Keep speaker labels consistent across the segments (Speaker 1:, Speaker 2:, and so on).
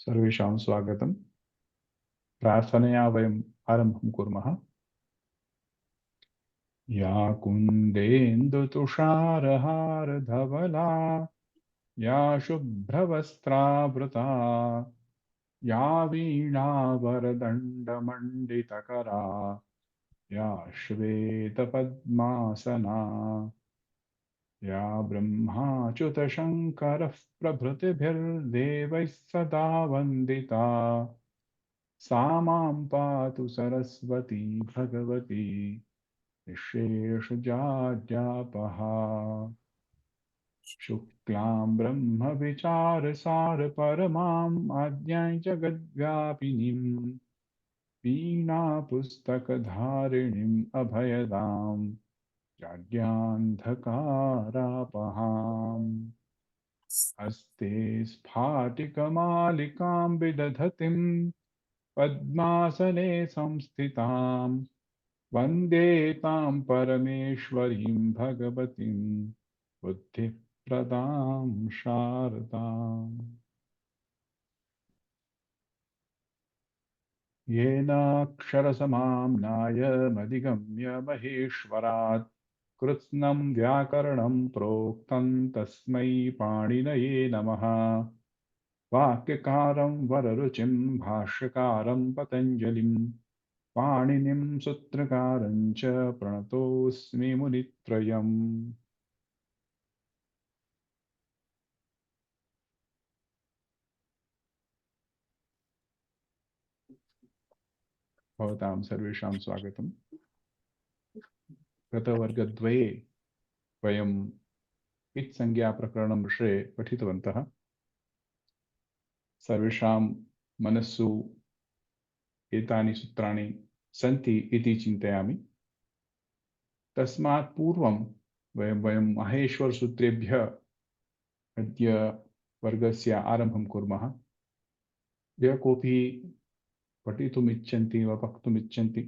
Speaker 1: सर्वेषां स्वागतं। प्रार्थनया वयम् आरम्भं कुर्मः। या कुन्देन्दुतुषारहारधवला या शुभ्रवस्त्रावृता या वीणावरदण्डमण्डितकरा या श्वेतपद्मासना या ब्रह्माच्युतशङ्करः प्रभृतिभिर्देवैः सदा वन्दिता सा मां पातु सरस्वती भगवती निःशेषजाड्यापहा। शुक्लां ब्रह्मविचारसारपरमाम् आद्यां जगद्व्यापिनीं वीणापुस्तकधारिणीम् अभयदां जाड्यान्धकारापहाम्। हस्ते स्फाटिकमालिकां विदधतीं पद्मासने संस्थितां वन्दे तां परमेश्वरीं भगवतीं बुद्धिप्रदां शारदाम्। येनाक्षरसमाम्नायमधिगम्य महेश्वरात् कृत्स्नं व्याकरणं प्रोक्तं तस्मै पाणिनये नमः। वाक्यकारं वररुचिं भाष्यकारं पतञ्जलिं पाणिनिं सूत्रकारं च प्रणतोऽस्मि मुनित्रयम्। भवतां सर्वेषां स्वागतम्। गतवर्गद्वये वयम् इत्संज्ञाप्रकरणं विषये पठितवन्तः। सर्वेषां मनस्सु एतानि सूत्राणि सन्ति इति चिन्तयामि। तस्मात् पूर्वं वयं माहेश्वरसूत्रेभ्यः अद्य वर्गस्य आरम्भं कुर्मः। यः कोऽपि पठितुम् इच्छन्ति वा वक्तुम् इच्छन्ति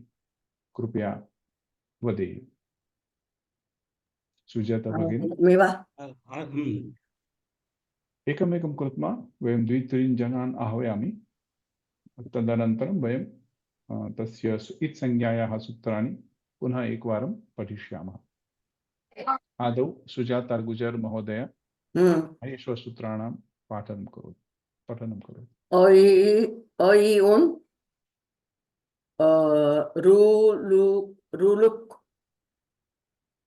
Speaker 1: कृपया वदेयुः। सुजाता भगिनी, एकमेकं कृत्वा वयं 2-3 जनान् आह्वयामि। तदनन्तरं वयं तस्य इत्संज्ञायाः सूत्राणि पुनः एकवारं पठिष्यामः। आदौ सुजाता गुजर महोदय माहेश्वरसूत्राणां पठनं करोतु।
Speaker 2: ऐ उन् रू लु रुलुक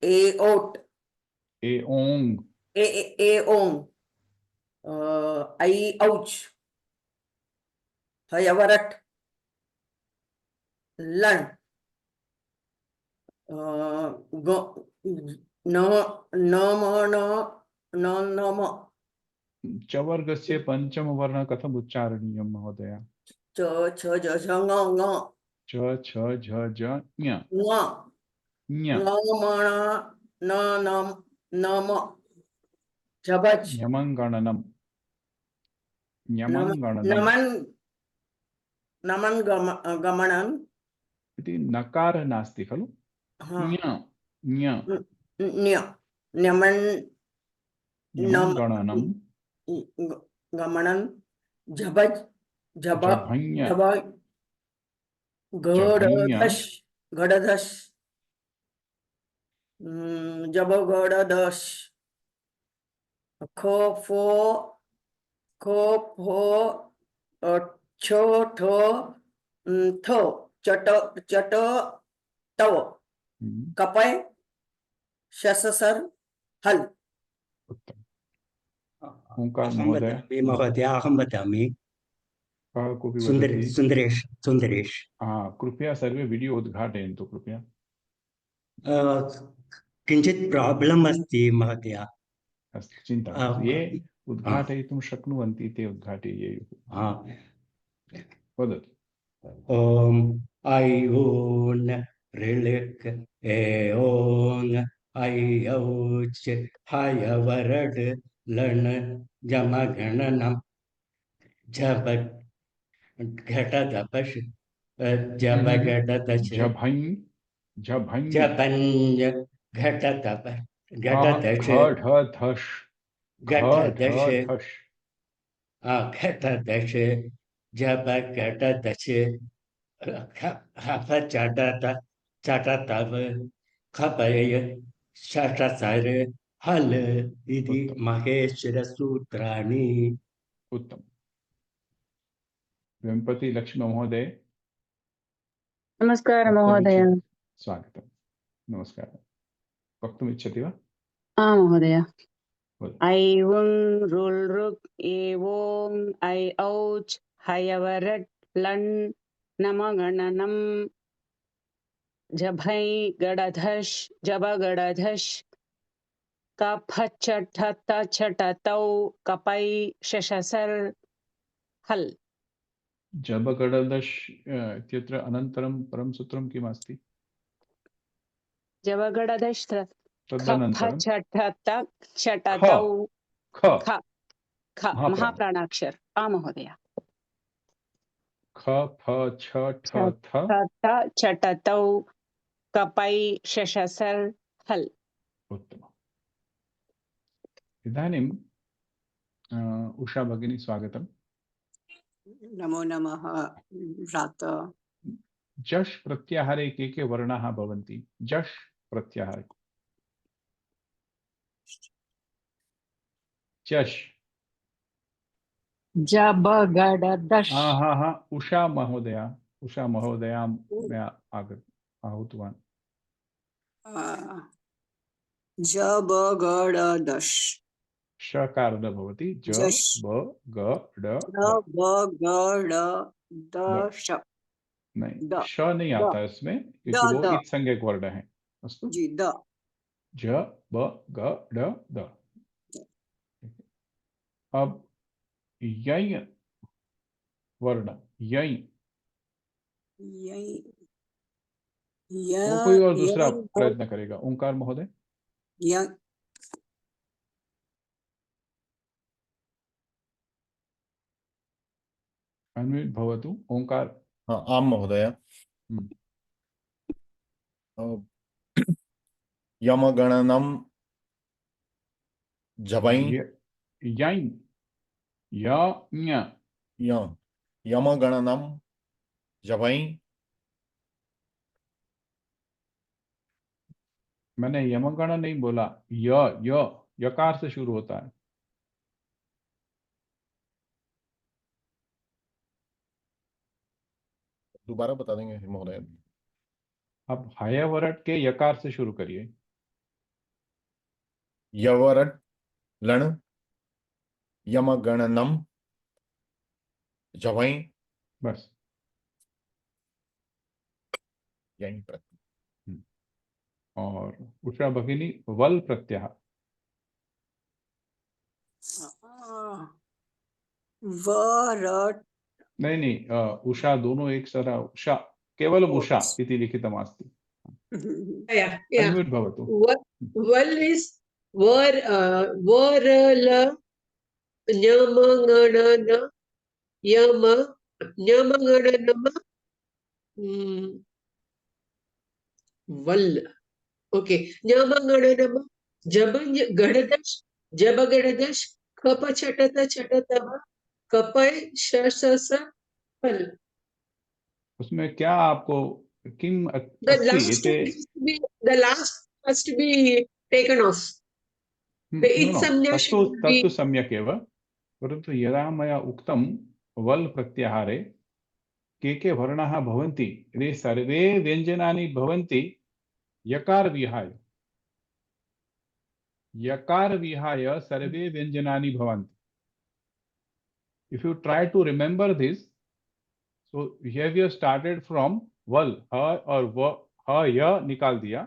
Speaker 2: ए ओट
Speaker 1: ए ओंग
Speaker 2: ए ओंग ऐ औच हयवरट लन न नम न नम
Speaker 1: चवर्गस्य पञ्चमवर्णः कथम् उच्चारणीयं महोदय?
Speaker 2: च छ ज झ ङ ङ
Speaker 1: च छ झ ज ञ
Speaker 2: ङ
Speaker 1: ञ
Speaker 2: न म न नम नम झबज
Speaker 1: ञमङ्गणनं
Speaker 2: नमन नमन गमनन
Speaker 1: इति नकारः नास्ति खलु? ञ ञ
Speaker 2: न्य नमन नम
Speaker 1: ञमङ्गणनं
Speaker 2: गमनन झबज झबा
Speaker 1: झभञ्
Speaker 2: झबा
Speaker 1: झभञ्
Speaker 2: घड़धस घड़धस जब घड़धस खो फो छो ठो थो चट चट तव कपय शससर हल।
Speaker 1: ओंकार महोदय।
Speaker 3: अहं वदामि।
Speaker 1: कोऽपि वदति?
Speaker 3: सुन्दरेश।
Speaker 1: कृपया सर्वे वीडियो उद्घाटयन्तु कृपया।
Speaker 3: किञ्चित् प्राब्लम् अस्ति महोदय।
Speaker 1: अस्तु, चिन्ता मास्तु। ये उद्घाटयितुं शक्नुवन्ति ते उद्घाटयेयुः। वदतु।
Speaker 3: ॐ ऐ ऊन् ऋलिक् ए ओङ् ऐ औच् हयवरड् लण् जमगणनं झब घटदपश् जबगडदश
Speaker 1: झभञ् झभञ्
Speaker 3: जपञ्ज घटदप घटदश
Speaker 1: घढधश्
Speaker 3: घटदश
Speaker 1: घढधश्
Speaker 3: घटदश जब घट दश खप चट तव खपय शट सर हल इति
Speaker 1: उत्तम
Speaker 3: महेश्वर सूत्राणि।
Speaker 1: उत्तम। वेम्पति लक्ष्मण महोदय
Speaker 4: नमस्कार महोदय।
Speaker 1: स्वागतम्। नमस्कारः। वक्तुमिच्छति वा?
Speaker 4: महोदय।
Speaker 1: वदतु।
Speaker 4: ऐ उं रुल् ऋक् एवों ऐ औच् हयवरट् लन् नमगणनं जभै गडधश् जबगडधश् कफच्छठतौ कपै शशसर् हल्।
Speaker 1: जबगडदश् इत्यत्र अनन्तरं परं सूत्रं किम् अस्ति?
Speaker 4: जबगडधश्
Speaker 1: तदनन्तरं
Speaker 4: कफच्छठतौ
Speaker 1: ख
Speaker 4: ख ख
Speaker 1: महाप्राण
Speaker 4: महाप्राणाक्षर। महोदय।
Speaker 1: ख फ छ ठ थ
Speaker 4: चटतौ कपै शशसर् हल्।
Speaker 1: उत्तमम्। इदानीं उषा भगिनी स्वागतम्।
Speaker 2: नमो नमः भ्राता।
Speaker 1: जश् प्रत्याहारे के वर्णाः भवन्ति? जश् प्रत्याहारे जश्
Speaker 4: जबगडदश्।
Speaker 1: उषा महोदयां मैं आहूतवान्।
Speaker 2: जबगडदश्
Speaker 1: षकार न भवति। ज
Speaker 2: जश्
Speaker 1: ब ग ड द।
Speaker 2: जबगडदश्
Speaker 1: नहीं,
Speaker 2: द
Speaker 1: श नहीं
Speaker 2: द
Speaker 1: आता इसमें
Speaker 2: द
Speaker 1: क्योंकि वो
Speaker 2: द
Speaker 1: इत संज्ञक वर्ण है। अस्तु।
Speaker 2: जी द।
Speaker 1: ज ब ग ड द। अब यय वर्ण यय वो कोई और दूसरा प्रयत्न करेगा। ओंकार महोदय। अन्वित भवतु। ओंकार।
Speaker 5: आं महोदय। यमगणनं जबै
Speaker 1: यञ् य
Speaker 5: यमगणनं जबै।
Speaker 1: मैंने यमगण नहीं बोला। य यकार से शुरू होता है।
Speaker 5: दोबारा बता देंगे महोदय?
Speaker 1: अब हयवरट के यकार से शुरू करिए।
Speaker 5: यवरट लण यमगणनम जवै।
Speaker 1: बस
Speaker 5: यही प्रत्यय।
Speaker 1: और उषा भगिनी वल प्रत्याहार।
Speaker 2: वरट्
Speaker 1: नहीं उषा दोनों एक सारा उषा केवल उषा इति लिखितमस्ति। अन्म्यूट् भवतु।
Speaker 6: वल् इस् वरल न्यमगणन यम न्यमगणनम वल्। ओके न्यमगणनम जबगडदश कप छटतव कपय शशस हल।
Speaker 1: उसमें क्या आपको किम
Speaker 6: The last has to be taken off.
Speaker 1: तत्तु सम्यक् एव, परन्तु यदा मया उक्तं वल् प्रत्याहारे के वर्णाः भवन्ति, ते सर्वे व्यञ्जनानि भवन्ति यकार विहाय सर्वे व्यञ्जनानि भवन्ति। If you try to remember this, so here we have started from वल, ह और व, ह य निकाल दिया,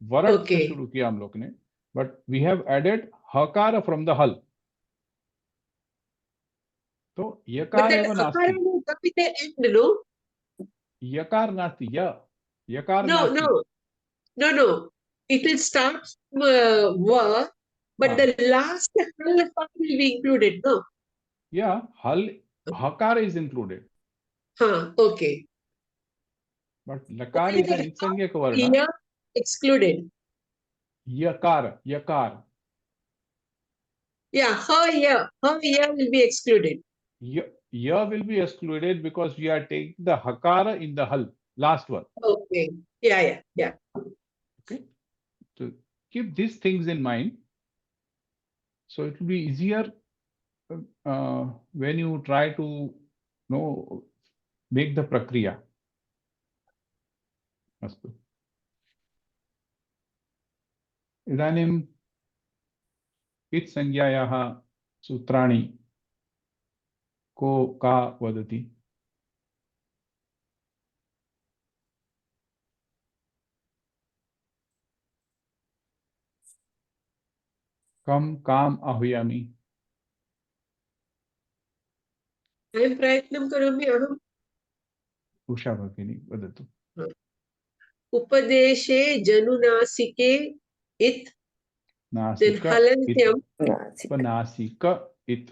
Speaker 1: वरट से शुरू किया हम लोग ने, बट वी हैव एडेड हकार फ्रॉम द हल। तो यकार एव नास्ति। यकार नास्ति, यकार नास्ति।
Speaker 6: No. It will start va, but the last hal will be included, no?
Speaker 1: Yeah, hal, hakar is included.
Speaker 6: Okay.
Speaker 1: But lakar is an itsangyak varna.
Speaker 6: Yeah, excluded.
Speaker 1: Yakar.
Speaker 6: Yeah, ha, yeah will be excluded.
Speaker 1: ya will be excluded because we are taking the hakara in the hal, last one.
Speaker 6: Okay. Yeah.
Speaker 1: Okay. So keep these things in mind. So it will be easier when you try to make the prakriya. Astu. इदानीं इत् संज्ञायाः सूत्राणि का वदति? कं काम् आह्वयामि?
Speaker 6: अहं प्रयत्नं करोमि अहम्
Speaker 1: उषा भगिनी वदतु।
Speaker 6: उपदेशे जनुनासिके इत् then
Speaker 1: नासिक
Speaker 6: हलन्त्यम्
Speaker 1: उपनासिक इत्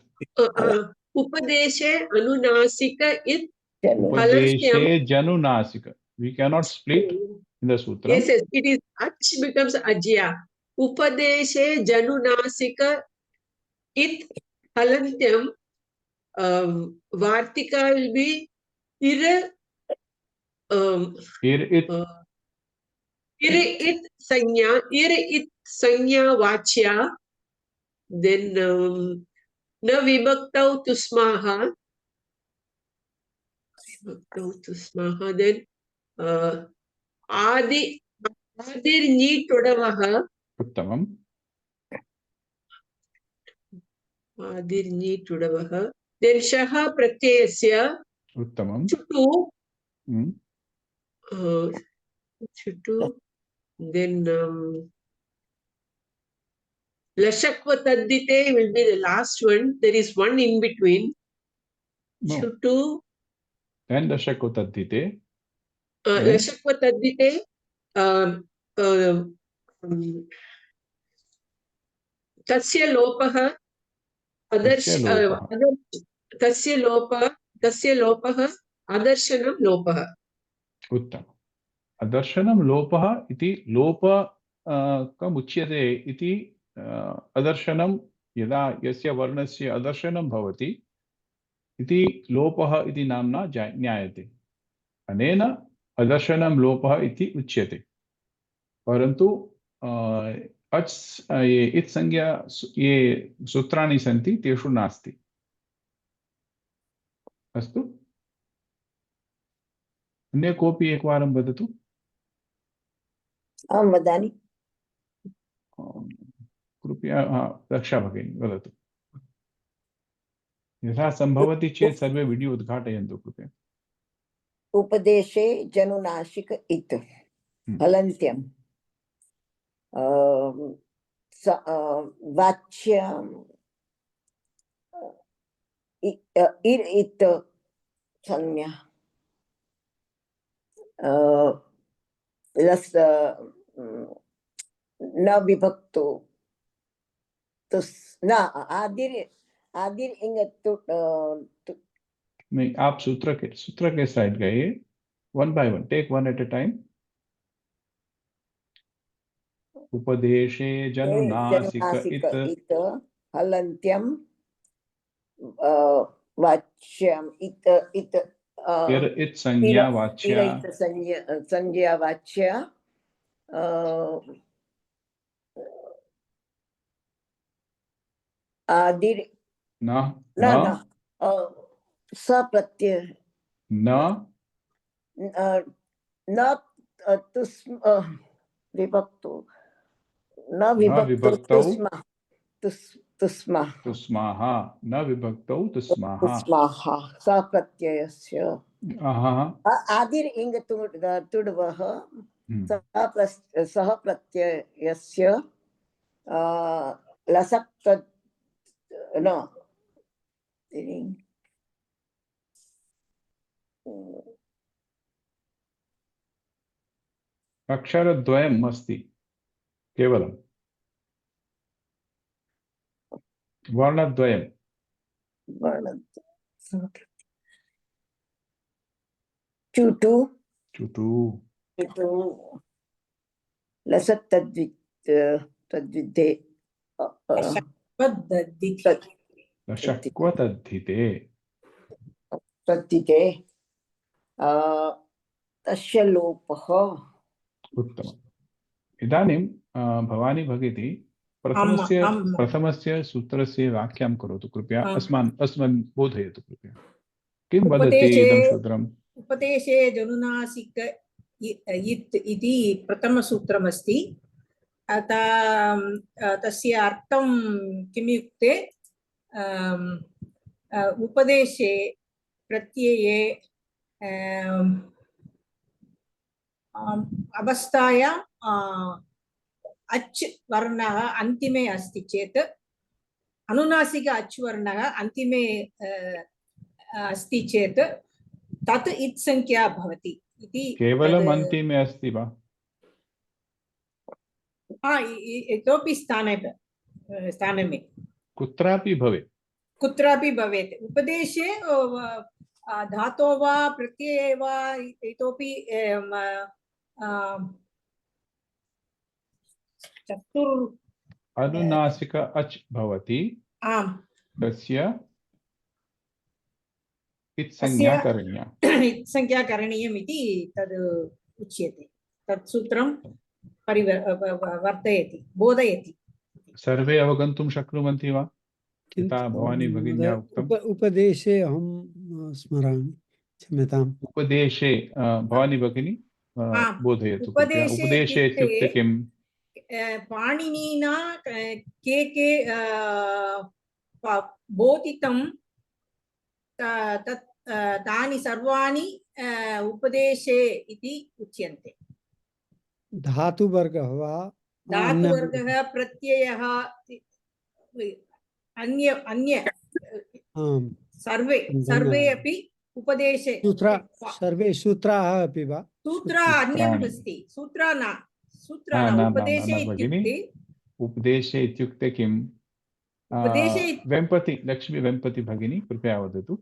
Speaker 6: उपदेशे अनुनासिक इत्
Speaker 1: उपदेशे जनुनासिक. We cannot split in the sutra.
Speaker 6: Yes, it is ach becomes ajya. Upadeshe janunasika it halantyam. Vartika will be ir
Speaker 1: it
Speaker 6: it sanya vachya. Then na vibhaktau tusmaha. Then आदिर् टुडवः
Speaker 1: उत्तमम्।
Speaker 6: आदिर् टुडवः then शः प्रत्ययस्य
Speaker 1: उत्तमम्।
Speaker 6: चुटु चुटु then लशक्व तद्धिते will be the last one. There is one in between. चुटु
Speaker 1: and लशक्व तद्धिते
Speaker 6: लशक्व तद्धिते तस्य लोपः तस्य लोपः अदर्शनं लोपः।
Speaker 1: उत्तमम्। अदर्शनं लोपः इति लोप कमुच्यते इति अदर्शनं यदा यस्य वर्णस्य अदर्शनं भवति इति लोपः इति नाम्ना ज्ञायते। अनेन अदर्शनं लोपः इति उच्यते। परन्तु इत् संज्ञा ये सूत्राणि सन्ति तेषु नास्ति। अस्तु, अन्य कोऽपि एकवारं वदतु।
Speaker 2: अहं वदामि।
Speaker 1: कृपया रक्षा भगिनी वदतु। यथा सम्भवति चेत् सर्वे वीडियो उद्घाटयन्तु कृपया।
Speaker 2: उपदेशे जनुनासिक इत् हलन्त्यम् वाच्यम् इर् इत् संज्ञा न विभक्तो न आदिर इंग
Speaker 1: नहीं, आप सूत्र के साइड गए। One by one, take one at a time. उपदेशे जनुनासिक इत्
Speaker 2: हलन्त्यम् वाच्यम् इत्
Speaker 1: इत् संज्ञा वाच्या
Speaker 2: संज्ञा वाच्या आदिर न सप्रत्यय न विभक्तो न विभक्तो
Speaker 1: तुस्माः न विभक्तौ तुस्माः
Speaker 2: सप्रत्ययस्य आदिर् इंग तुडवः सह प्रत्ययस्य लसक् न
Speaker 1: अक्षरद्वयम् अस्ति केवलं वर्णद्वयम्
Speaker 2: चुटु लसत् तद्विद्धे
Speaker 1: लशक्व तद्धिते
Speaker 2: प्रत्यये तस्य लोपः।
Speaker 1: उत्तमम्। इदानीं भवानी भगिनी प्रथमस्य सूत्रस्य व्याख्यां करोतु कृपया। अस्मान् बोधयतु कृपया। किं वदति इदं सूत्रम्?
Speaker 7: उपदेशे जनुनासिक इत् इति प्रथमसूत्रमस्ति। तस्य अर्थं किमित्युक्ते उपदेशे प्रत्यये अवस्थायां अच् वर्णः अन्तिमे अस्ति चेत्, अनुनासिक अच् वर्णः अन्तिमे अस्ति चेत् तत् इत् संख्या भवति इति।
Speaker 1: केवलम् अन्तिमे अस्ति वा?
Speaker 7: इतोपि स्थानमे
Speaker 1: कुत्रापि भवेत्।
Speaker 7: कुत्रापि भवेत्। उपदेशे धातो वा प्रत्यये वा इतोपि
Speaker 1: अनुनासिक अच् भवति,
Speaker 7: आम्,
Speaker 1: तस्य इत् संज्ञा करणीया।
Speaker 7: इत् संख्या करणीयम् इति तद् उच्यते। तत् सूत्रं वर्तयति, बोधयति।
Speaker 1: सर्वे अवगन्तुं शक्नुवन्ति वा? यथा भवानी भगिन्या उक्तम्।
Speaker 8: उपदेशे अहं स्मरामि, क्षम्यताम्।
Speaker 1: उपदेशे भवानी भगिनी बोधयतु। उपदेशे इत्युक्ते किम्?
Speaker 7: पाणिनिना के बोधितं तानि सर्वाणि उपदेशे इति उच्यन्ते।
Speaker 8: धातुवर्गः वा?
Speaker 7: धातुवर्गः, प्रत्ययः, अन्य सर्वे अपि उपदेशे।
Speaker 8: सर्वे सूत्राः अपि वा?
Speaker 7: सूत्रा अन्यम् अस्ति, सूत्रा न
Speaker 1: उपदेशे इत्युक्ते किम्? वेम्पति, लक्ष्मी वेम्पति भगिनी कृपया वदतु।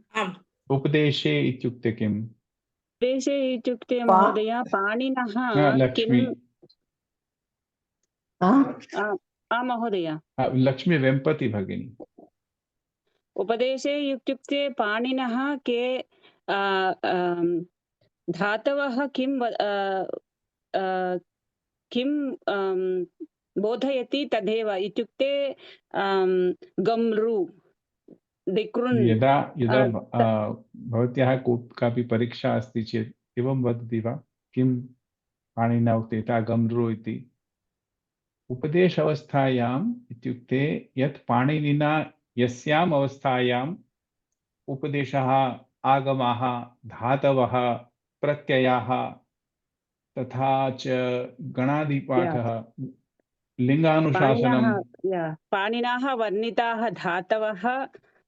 Speaker 1: उपदेशे इत्युक्ते किम्?
Speaker 4: उपदेशे इत्युक्ते महोदय पाणिनः
Speaker 1: लक्ष्मी
Speaker 4: महोदय,
Speaker 1: लक्ष्मी वेम्पति भगिनी।
Speaker 4: उपदेशे इत्युक्ते पाणिनः के धातवः किं बोधयति तदेव। इत्युक्ते गम्रु दिक्रुन्।
Speaker 1: यदा भवत्याः कापि परीक्षा अस्ति चेत् एवं वदति वा? किं पाणिनिना उक्ते गम्रु इति? उपदेश अवस्थायाम् इत्युक्ते यत् पाणिनिना यस्याम् अवस्थायाम् उपदेशः, आगमाः, धातवः, प्रत्ययाः तथा च गणादिपाठः, लिङ्गानुशासनं,
Speaker 4: पाणिनाः वर्णिताः धातवः,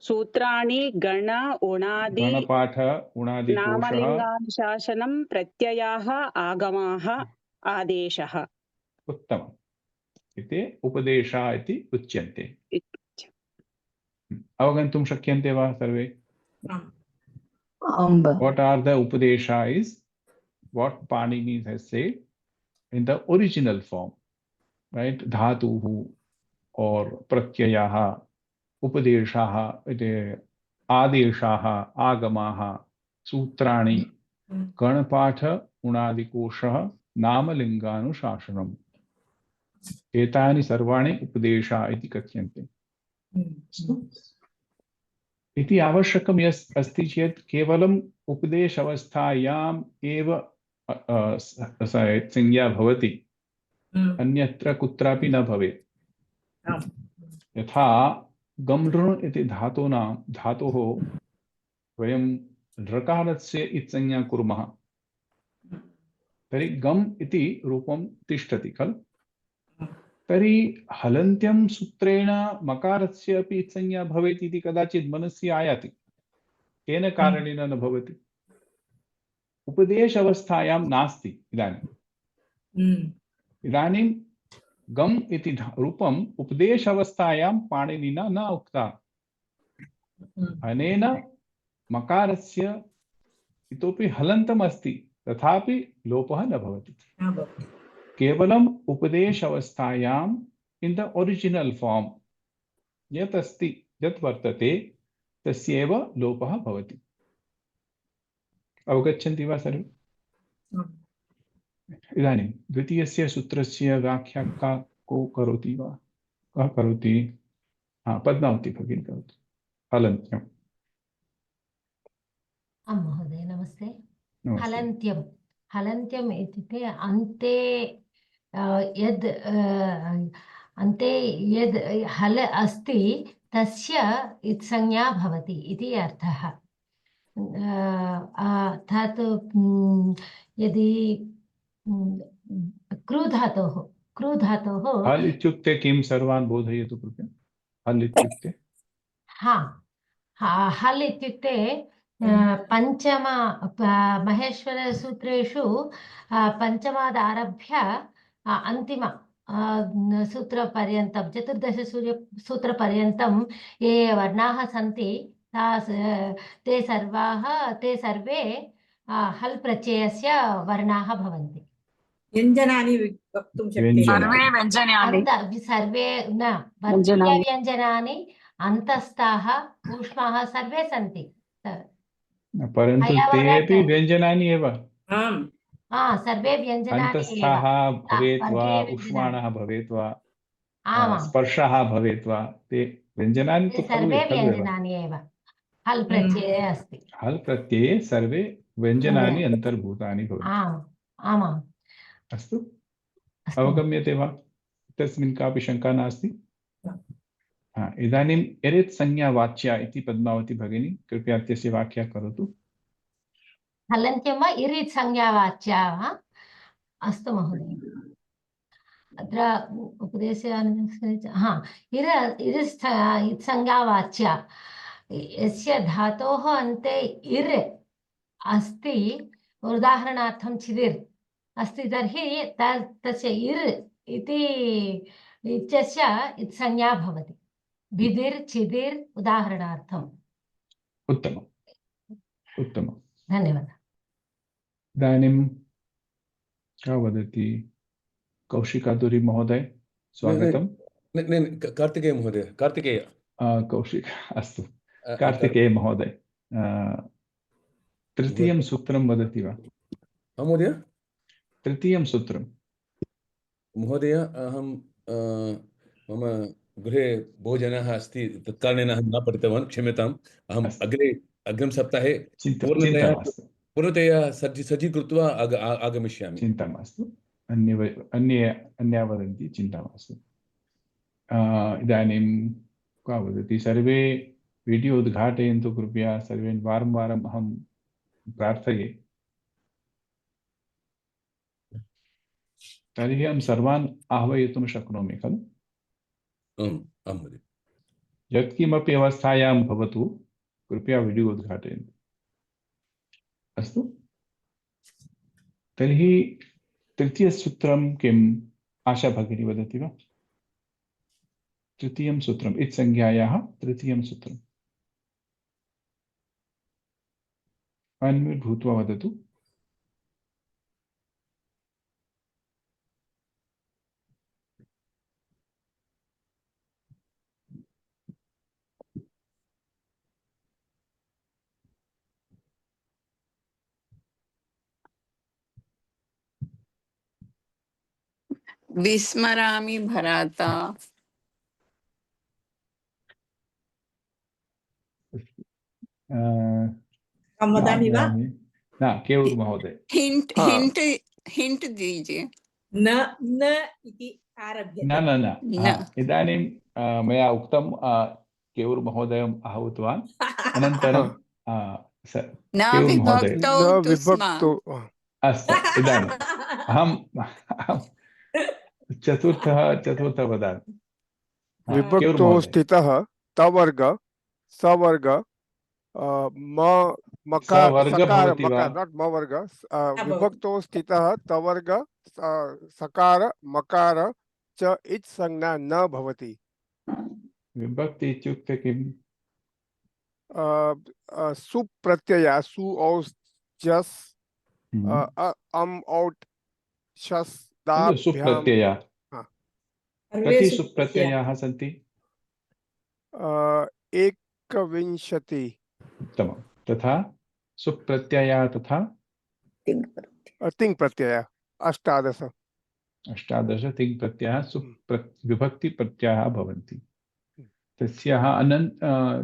Speaker 4: सूत्राणि, गण, उणादि,
Speaker 1: गणपाठ, उणादिकोशः,
Speaker 4: नामलिङ्गानुशासनं, प्रत्ययाः, आगमाः, आदेशः।
Speaker 1: उत्तमम्। इति उपदेशः इति उच्यन्ते। अवगन्तुं शक्यन्ते वा सर्वे? What are the Upadesha is what Panini has said in the original form, right? Dhatuhu or Pratyayaha, Upadeshaha, Adeshaha, Agamaha, Sutrani, Ganapatha, Unadikoshaha, Namalinganushashanam. Etani sarvani Upadesha iti kathyante. इति आवश्यकम् अस्ति चेत् केवलम् उपदेश अवस्थायाम् एव संज्ञा भवति, अन्यत्र कुत्रापि न भवेत्। यथा गम्लृ इति धातोः वयं ऋकारस्य इत्संज्ञा कुर्मः, तर्हि गम् इति रूपं तिष्ठति खलु। तर्हि हलन्त्यं सूत्रेण मकारस्य अपि इत्संज्ञा भवेत् इति कदाचित् मनसि आयाति, केन कारणेन न भवति? उपदेश अवस्थायां नास्ति। इदानीं गम् इति रूपम् उपदेश अवस्थायां पाणिनिना न उक्ता। अनेन मकारस्य इतोपि हलन्तम् अस्ति, तथापि लोपः न भवति। केवलम उपदेश अवस्थायाम इन द ओरिजिनल फॉर्म यत् अस्ति, यत् वर्तते, तस्यैव लोपः भवति। अवगच्छन्ति वा सर्वे? इदानीं द्वितीयस्य सूत्रस्य व्याख्या को करोति वा? कः करोति? पद्मावती भगिनी करोतु। हलन्त्यम्।
Speaker 9: आं महोदय नमस्ते।
Speaker 1: नमस्ते।
Speaker 9: हलन्त्यं हलन्त्यम् इत्युक्ते अन्ते यद् अन्ते यद् हल अस्ति तस्य इत्संज्ञा भवति इति अर्थः। तत् यदि क्रूधातोः
Speaker 1: हल् इत्युक्ते किं सर्वान् बोधयतु कृपया। हल् इत्युक्ते
Speaker 9: हल् इत्युक्ते पञ्चम महेश्वरसूत्रेषु पञ्चमादारभ्य अन्तिम सूत्रपर्यन्तं चतुर्दशसूत्रपर्यन्तं ये वर्णाः सन्ति ते सर्वे हल् प्रत्ययस्य वर्णाः भवन्ति।
Speaker 7: व्यञ्जनानि वक्तुं शक्यते।
Speaker 9: सर्वे न वर्गीयव्यञ्जनानि अन्तस्थाः ऊष्माः सर्वे सन्ति,
Speaker 1: परन्तु ते अपि व्यञ्जनानि एव।
Speaker 9: सर्वे व्यञ्जनानि
Speaker 1: अन्तस्थाः भवेत् वा, ऊष्माणः भवेत् वा, स्पर्शः भवेत् वा, ते व्यञ्जनानि तु
Speaker 9: सर्वे व्यञ्जनानि एव। हल् प्रत्यये अस्ति।
Speaker 1: हल् प्रत्यये सर्वे व्यञ्जनानि अन्तर्भूतानि भवन्ति।
Speaker 9: आमाम्।
Speaker 1: अस्तु, अवगम्यते वा? तस्मिन् कापि शङ्का नास्ति। इदानीम् एरेत् संज्ञा वाच्या इति पद्मावती भगिनी कृपया तस्य व्याख्या करोतु।
Speaker 9: हलन्त्यं वा इरित् संज्ञा वाच्या वा? अस्तु महोदय, अत्र उपदेशे इत् संज्ञा वाच्या यस्य धातोः अन्ते इर् अस्ति, उदाहरणार्थं चिदिर् अस्ति तर्हि तस्य इर् इति इत्यस्य इत्संज्ञा भवति। भिदिर् चिदिर् उदाहरणार्थम्।
Speaker 1: उत्तमम् उत्तमम्,
Speaker 9: धन्यवादः।
Speaker 1: इदानीं का वदति कौशिकादुरी महोदय, स्वागतम्।
Speaker 10: कार्तिकेय महोदय, कार्तिकेय
Speaker 1: कौशिक, अस्तु कार्तिकेय महोदय, तृतीयं सूत्रं वदति वा?
Speaker 10: महोदय
Speaker 1: तृतीयं सूत्रं।
Speaker 10: महोदय अहं मम गृहे भोजनः अस्ति, तत्कारणेन अहं न पठितवान्, क्षम्यताम्। अहम् अग्रिम सप्ताहे पूर्णतया सज्जीकृत्वा आगमिष्यामि।
Speaker 1: चिन्ता मास्तु, अन्या वदन्ति, चिन्ता मास्तु। इदानीं का वदति, सर्वे वीडियो उद्घाटयन्तु कृपया, सर्वे वारं वारम् अहं प्रार्थये। तर्हि अहं सर्वान् आह्वयितुं शक्नोमि खलु?
Speaker 10: आं महोदय।
Speaker 1: यत्किमपि अवस्थायां भवतु, कृपया वीडियो उद्घाटयन्तु। अस्तु, तर्हि तृतीयसूत्रं किम्? आशा भगिनी वदति वा? तृतीयं सूत्रम्, इत्संज्ञायाः तृतीयं सूत्रम्। अन्म्यूट् भूत्वा वदतु।
Speaker 11: विस्मरामि भराता।
Speaker 7: वदामि वा?
Speaker 1: न, केवूर् महोदय।
Speaker 11: हिंट दीजिए।
Speaker 7: न इति आरभ्यते।
Speaker 1: न। इदानीं मया उक्तं, केवूर् महोदयम् आहूतवान्, अनन्तरं केवूर् महोदय। अस्तु, इदानीम् अहं चतुर्थ वदामि।
Speaker 12: विभक्तो स्थितः तवर्ग सवर्ग विभक्तो स्थितः तवर्ग सकार मकार च इत् संज्ञा न भवति।
Speaker 1: विभक्ति इत्युक्ते किम्?
Speaker 12: सुप्रत्यय सु औस् जस् औट् शस्
Speaker 1: सुप्रत्यय। कति सुप्रत्ययाः सन्ति?
Speaker 12: 21।
Speaker 1: उत्तमं। तथा सुप् प्रत्ययः तथा
Speaker 12: तिङ् प्रत्यय अष्टादश
Speaker 1: अष्टादश तिङ् प्रत्ययः सुप् विभक्ति प्रत्ययः भवन्ति। तस्याः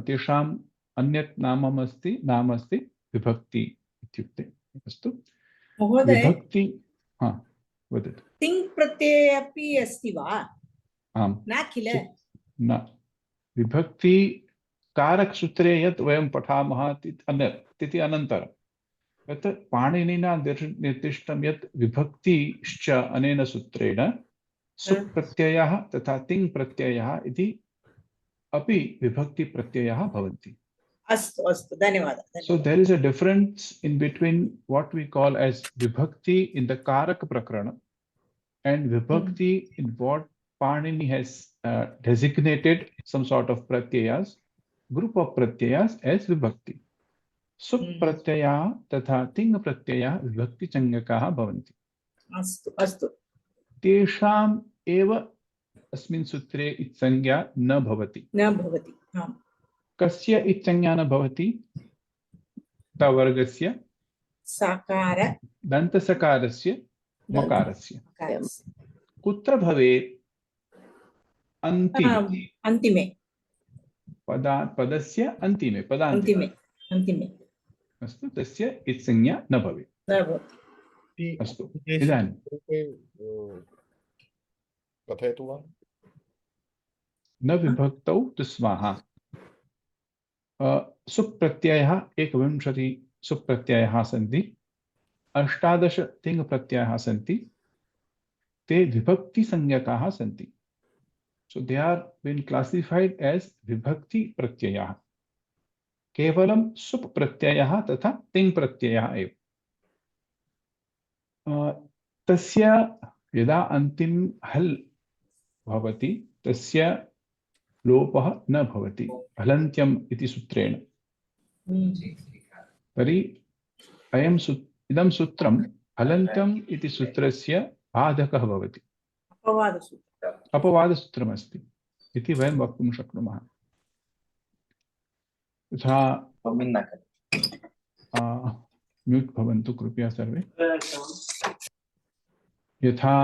Speaker 1: तेषाम् अन्यत् नाम अस्ति विभक्ति इत्युक्ते। अस्तु
Speaker 7: महोदय
Speaker 1: विभक्ति हा वदतु।
Speaker 7: तिङ् प्रत्यये अपि अस्ति वा?
Speaker 1: आम्
Speaker 7: न किल?
Speaker 1: न विभक्ति कारकसूत्रे यत् वयं पठामः इति अनन्तरं यत् पाणिनिना निर्दिष्टं यत् विभक्तिश्च अनेन सूत्रेण सुप् प्रत्ययः तथा तिङ् प्रत्ययः इति अपि विभक्ति प्रत्ययः भवन्ति।
Speaker 7: अस्तु अस्तु धन्यवादः।
Speaker 1: So there is a difference in between what we call as vibhakti in the Karaka Prakarana and vibhakti in what Panini has designated some sort of pratyayas, group of pratyayas as vibhakti. Sup pratyaya तथा तिङ् प्रत्ययः विभक्ति संज्ञकाः भवन्ति।
Speaker 7: अस्तु अस्तु
Speaker 1: तेषाम् एव अस्मिन् सूत्रे इत्संज्ञा न भवति।
Speaker 7: आम्।
Speaker 1: कस्य इत्संज्ञा न भवति? तवर्गस्य
Speaker 7: सकार
Speaker 1: दन्तसकारस्य मकारस्य। कुत्र भवेत्?
Speaker 7: अन्तिमे
Speaker 1: पदस्य अन्तिमे पदान्तिके। अस्तु तस्य इत्संज्ञा न भवेत्। अस्तु इदानीं
Speaker 5: कथयतु वा।
Speaker 1: न विभक्तौ तु स्वाहा। सुप् प्रत्ययः 21 सुप् प्रत्ययाः सन्ति, 18 तिङ् प्रत्ययाः सन्ति, ते विभक्ति संज्ञकाः सन्ति। So they are been classified as vibhakti pratyayah. केवलं सुप् प्रत्ययः तथा तिङ् प्रत्ययः एव। तस्य यदा अन्तिम हल् भवति तस्य लोपः न भवति हलन्त्यम् इति सूत्रेण। तर्हि इदं सूत्रं हलन्त्यम् इति सूत्रस्य बाधकः भवति, अपवादसूत्रमस्ति इति वयं वक्तुं शक्नुमः। तथा म्यूट् भवन्तु कृपया सर्वे। यथा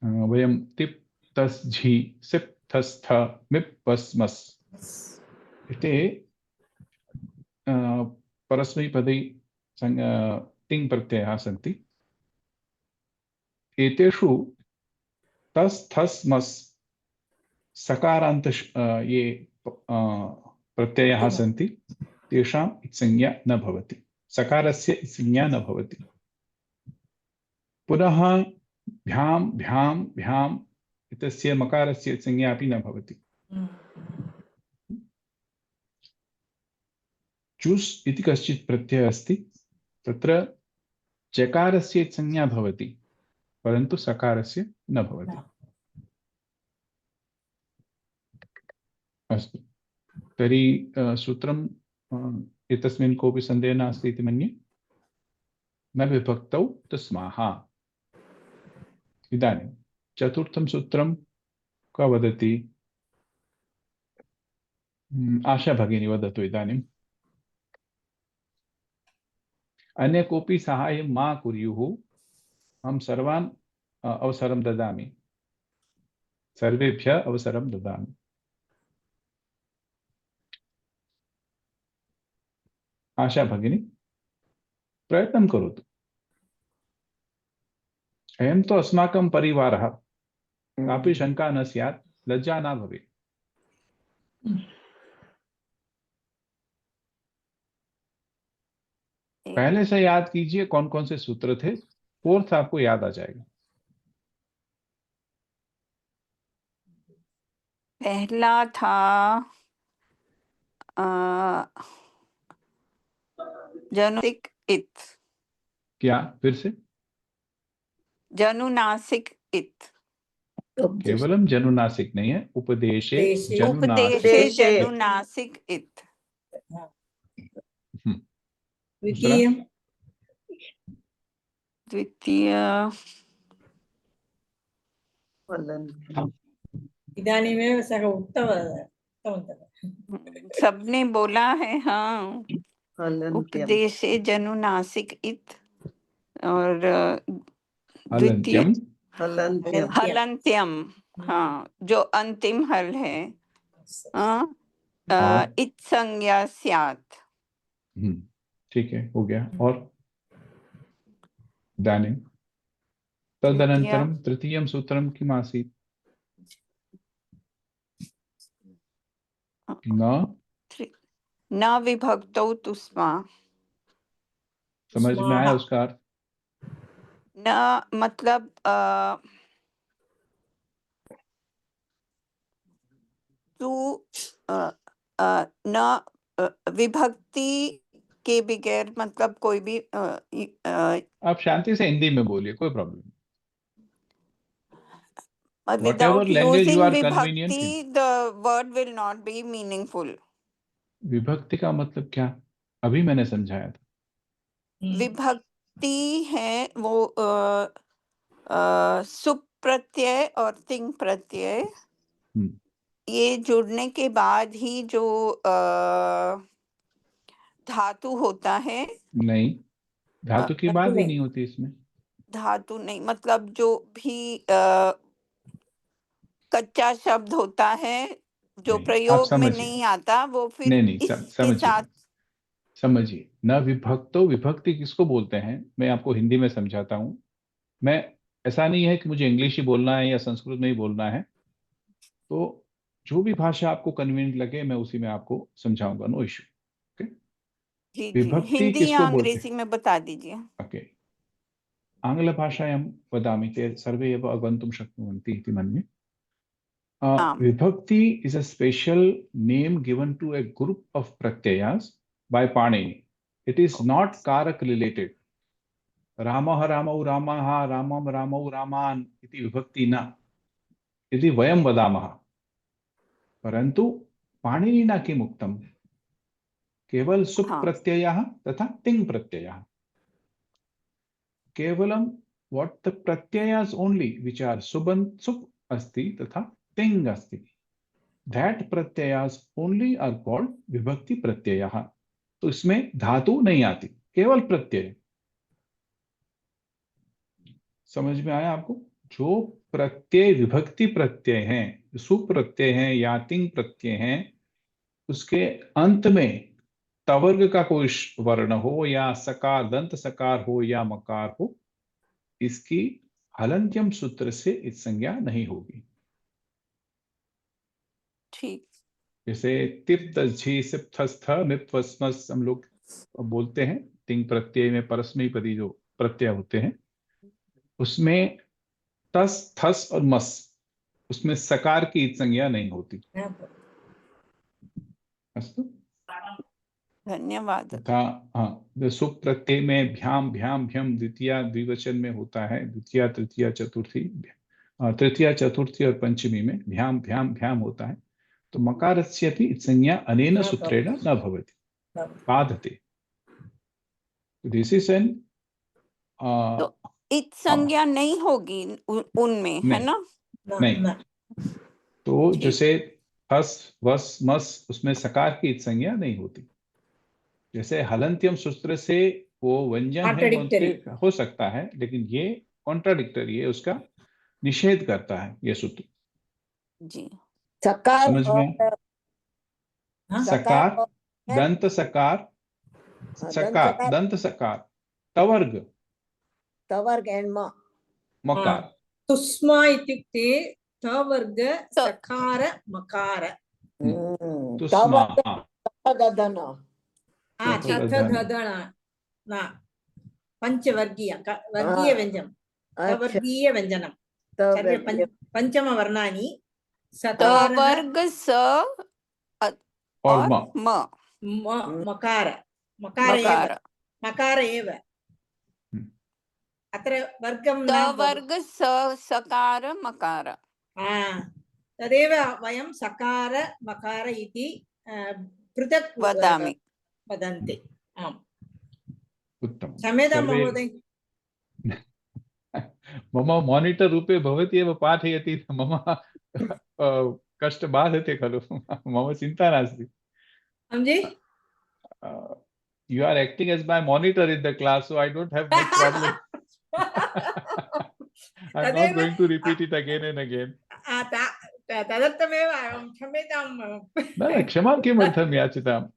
Speaker 1: वयं तिप् तस् झि सिप् थस् थ मिप् पस् मस् इति परस्मैपदी तिङ् प्रत्ययाः सन्ति। एतेषु तस् थस् मस् सकारान्त ये प्रत्ययाः सन्ति तेषाम् इत्संज्ञा न भवति, सकारस्य इत्संज्ञा न भवति। पुनः भ्यां भ्यां भ्याम् इत्यस्य मकारस्य इत्संज्ञा अपि न भवति। चुस् इति कश्चित् प्रत्ययः अस्ति, तत्र चकारस्य इत्संज्ञा भवति परन्तु सकारस्य न भवति। अस्तु तर्हि सूत्रम् एतस्मिन् कोऽपि सन्देहः नास्ति इति मन्ये। न विभक्तौ तस्माः। इदानीं चतुर्थं सूत्रं कः वदति? आशा भगिनी वदतु इदानीम्। अन्य कोऽपि साहाय्यं मा कुर्युः, अहं सर्वान् अवसरं ददामि, सर्वेभ्यः अवसरं ददामि। आशा भगिनी प्रयत्नं करोतु। अयं तु अस्माकं परिवारः, कापि शङ्का न स्यात्, लज्जा न भवेत्। पहले से याद कीजिए कौन कौन से सूत्र थे, फोर्थ आपको याद आ जाएगा।
Speaker 11: पहला था जनुनासिक इत।
Speaker 1: क्या? फिर से?
Speaker 11: जनुनासिक इत।
Speaker 1: केवलम जनुनासिक नहीं है, उपदेशे
Speaker 11: उपदेशे जनुनासिक इत। द्वितीय
Speaker 7: इदानीमेव सः उक्तवन्तः।
Speaker 11: सबने बोला है। हाँ उपदेशे जनुनासिक इत और द्वितीय
Speaker 1: हलन्त्यम
Speaker 11: हलन्त्यम, हाँ, जो अंतिम हल है,
Speaker 1: और
Speaker 11: इत संज्ञा स्यात्।
Speaker 1: ठीक है, हो गया। और इदानीं
Speaker 11: तृतीय
Speaker 1: तदनन्तरं तृतीयं सूत्रं किम् आसीत्?
Speaker 11: न विभक्तौ तुस्मा।
Speaker 1: समझ में आया उसका अर्थ?
Speaker 11: न मतलब तू न विभक्ति के बगैर, मतलब कोई भी
Speaker 1: आप शांति से हिंदी में बोलिए, कोई प्रॉब्लम नहीं।
Speaker 11: without
Speaker 1: Whatever language you
Speaker 11: using
Speaker 1: are convenient in.
Speaker 11: vibhakti, the word will not be meaningful.
Speaker 1: विभक्ति का मतलब क्या? अभी मैंने समझाया था।
Speaker 11: विभक्ति है वो सुप प्रत्यय और तिंग प्रत्यय, ये जुड़ने के बाद ही जो धातु होता है।
Speaker 1: नहीं, धातु की बात ही नहीं होती इसमें।
Speaker 11: धातु नहीं, मतलब जो भी कच्चा शब्द होता है जो प्रयोग में नहीं आता, वो फिर
Speaker 1: नहीं,
Speaker 11: इसके साथ
Speaker 1: समझिए। न विभक्तो, विभक्ति किसको बोलते हैं मैं आपको हिंदी में समझाता हूँ। मैं ऐसा नहीं है कि मुझे इंग्लिश ही बोलना है या संस्कृत में ही बोलना है, तो जो भी भाषा आपको कन्वीनियंट लगे मैं उसी में आपको समझाऊंगा, नो इश्यू।
Speaker 11: जी,
Speaker 1: विभक्ति
Speaker 11: हिंदी या
Speaker 1: किसको बोलते
Speaker 11: अंग्रेजी में बता दीजिए।
Speaker 1: ओके, आंग्लभाषायां वदामि चेत् सर्वे एव अवगन्तुं शक्नुवन्ति इति मन्ये। Vibhakti is a special name given to a group of pratyayas by Panini. It is not karak related. Ramah ramau ramaha ramam ramau raman iti vibhakti na iti vayam vadamah. परंतु पाणिनिना किम उक्तम? केवल सुप प्रत्ययः तथा तिंग प्रत्ययः। केवलम what the pratyayas only which are sup asti तथा ting asti, that pratyayas only are called vibhakti pratyayah. तो इसमें धातु नहीं आती, केवल प्रत्यय। समझ में आया आपको? जो प्रत्यय विभक्ति प्रत्यय हैं, सुप्रत्यय हैं या तिंग प्रत्यय हैं, उसके अंत में तवर्ग का कोई वर्ण हो या सकार, दंत सकार हो या मकार हो, इसकी हलन्त्यम सूत्र से इस संज्ञा नहीं होगी।
Speaker 11: ठीक।
Speaker 1: जैसे तिप तझी सिप थस्थ मिप वस्मस हम लोग बोलते हैं, तिंग प्रत्यय में परस्मैपदी जो प्रत्यय होते हैं, उसमें तस थस और मस, उसमें सकार की इत संज्ञा नहीं होती। अस्तु,
Speaker 11: धन्यवाद।
Speaker 1: हाँ, सुप प्रत्यय में भ्याम भ्याम भ्यम द्वितीय द्विवचन में होता है, द्वितीय तृतीय चतुर्थी, तृतीय चतुर्थी और पंचमी में भ्याम भ्याम भ्याम होता है। तो मकारस्य अपि संज्ञा अनेन सूत्रेण न भवति, बाधते। दिस इज एन
Speaker 11: इत संज्ञा नहीं होगी उनमें, है ना?
Speaker 1: नहीं। तो जैसे हस वस मस, उसमें सकार की इत संज्ञा नहीं होती। जैसे हलन्त्यम सूत्र से वो व्यंजन है हो सकता है, लेकिन ये कॉन्ट्राडिक्टरी है, उसका निषेध करता है ये सूत्र।
Speaker 11: जी,
Speaker 2: सकार
Speaker 1: समझ में? सकार, दंत सकार, सकार दंत सकार, तवर्ग
Speaker 2: एंड
Speaker 1: मकार।
Speaker 7: तुस्मा इत्युक्ते तवर्ग सकार मकार।
Speaker 1: तुस्मा
Speaker 7: पंचवर्गीय वर्गीय व्यंजन, वर्गीय व्यंजनम, सर्वे पंचम वर्णानि
Speaker 11: तवर्ग स और म,
Speaker 7: मकार, मकार एव अत्र वर्गं न
Speaker 11: तवर्ग स सकार मकार।
Speaker 7: तदेव वयं सकार मकार इति पृथक् वदन्ति। आम्,
Speaker 1: उत्तमं।
Speaker 7: क्षम्यतां महोदय,
Speaker 1: मम मानिटर् रूपे भवती एव पाठयति, मम कष्ट बाधते खलु, मम चिन्ता नास्ति। you are acting as my monitor in the class, so I don't have much problem. I'm not
Speaker 7: तदेव
Speaker 1: going to repeat it again and again.
Speaker 7: तदर्थमेव अहं क्षम्यतां
Speaker 1: No, Kshama kimartham yachitam.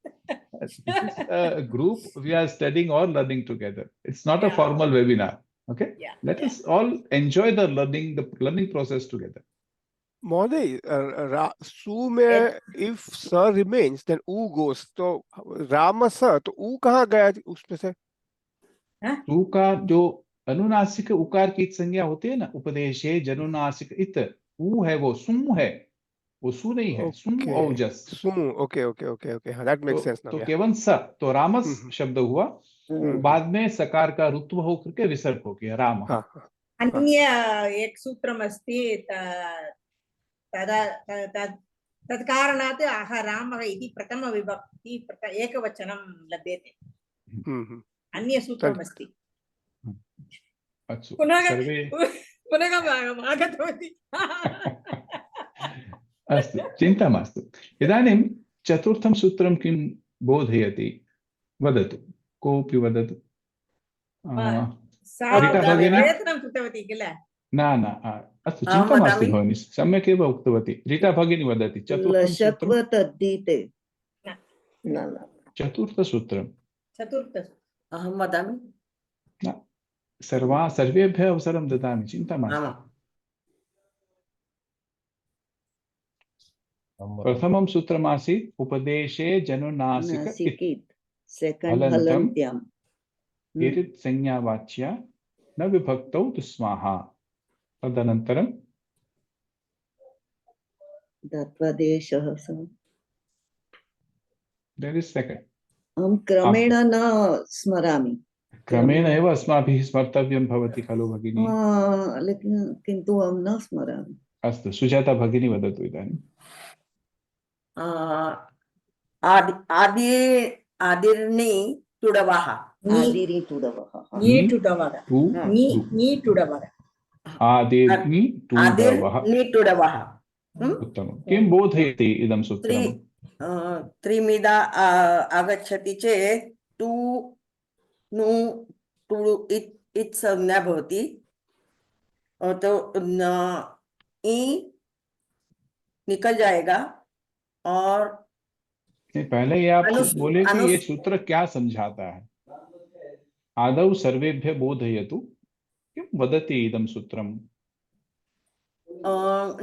Speaker 1: This is a group, we are studying or learning together. It's not a
Speaker 7: Yeah.
Speaker 1: formal webinar. Okay?
Speaker 7: Yeah,
Speaker 1: Let
Speaker 7: yeah.
Speaker 1: us all enjoy the learning process together.
Speaker 12: Mohoday, Su में if sir remains, then U goes. तो Rama sir, तो U कहाँ गया उसमें से?
Speaker 1: तू का जो अनुनासिक उकार की संज्ञा होती है ना, उपदेशे जनुनासिक इत, ऊ है वो, सु है वो, सु नहीं है, सु औजस।
Speaker 12: Su, okay. हाँ, that makes sense now.
Speaker 1: तो
Speaker 12: Yeah.
Speaker 1: केवल स, तो रामस शब्द हुआ, बाद में सकार का रुत्व होकर के विसर्ग हो गया राम।
Speaker 7: अन्य एक सूत्रम् अस्ति तत् कारणात् अह रामः इति प्रथमविभक्ति एकवचनं लभ्यते। अन्य सूत्रम् अस्ति। पुनः आगतवती।
Speaker 1: अस्तु, चिन्ता मास्तु। इदानीं चतुर्थं सूत्रं किं बोधयति वदतु, कोऽपि वदतु। रीटा भगिनी
Speaker 7: प्रयत्नं कृतवती किल?
Speaker 1: न अस्तु, चिन्ता मास्तु भगिनी, सम्यक् एव उक्तवती। रीटा भगिनी वदति चतुर्थसूत्रं।
Speaker 2: अहं वदामि।
Speaker 1: सर्वेभ्यः अवसरं ददामि, चिन्ता मास्तु। प्रथमं सूत्रमासीत् उपदेशे जनुनासिक हलन्तं एतत् संज्ञावाच्या न विभक्तौ तुस्माहा। तदनन्तरं
Speaker 2: तत्त्वदेशः
Speaker 1: अहं
Speaker 2: क्रमेण न स्मरामि।
Speaker 1: क्रमेण एव अस्माभिः स्मर्तव्यं भवति खलु भगिनी?
Speaker 2: किन्तु अहं न स्मरामि।
Speaker 1: अस्तु, सुजाता भगिनी वदतु इदानीं।
Speaker 2: आदिर्नि तुडवः। आदिर्नि तुडवः।
Speaker 1: उत्तमं। किं बोधयति इदं सूत्रं?
Speaker 2: त्रिमिदा आगच्छति चेत् टु नु टु इत् संज्ञा भवति। तो ई निकल जाएगा और
Speaker 1: पहले ये आप बोले कि ये सूत्र क्या समझाता है। आदौ सर्वेभ्यः बोधयतु, किं वदति इदं सूत्रं?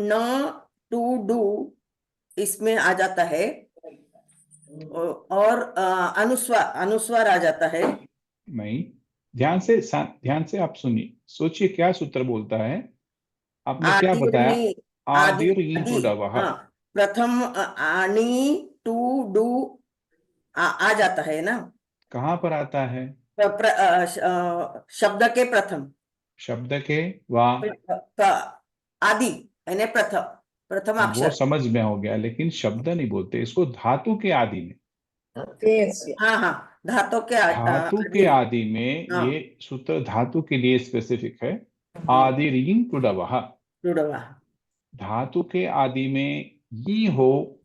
Speaker 2: न टू डू इसमें आ जाता है और अनुस्वार आ जाता है।
Speaker 1: नहीं, ध्यान से आप सुनिए, सोचिए क्या सूत्र बोलता है। आपने क्या बताया?
Speaker 2: प्रथम आनी टू डू आ जाता है ना?
Speaker 1: कहाँ पर आता है?
Speaker 2: शब्द के प्रथम,
Speaker 1: शब्द के
Speaker 2: आदि यानी प्रथम अक्षर।
Speaker 1: वो समझ में हो गया, लेकिन शब्द नहीं बोलते इसको, धातु के आदि में।
Speaker 2: हाँ, धातु के आदि में
Speaker 1: ये सूत्र धातु के लिए स्पेसिफिक है। आदि रीं टुडवः। धातु के आदि में यी हो,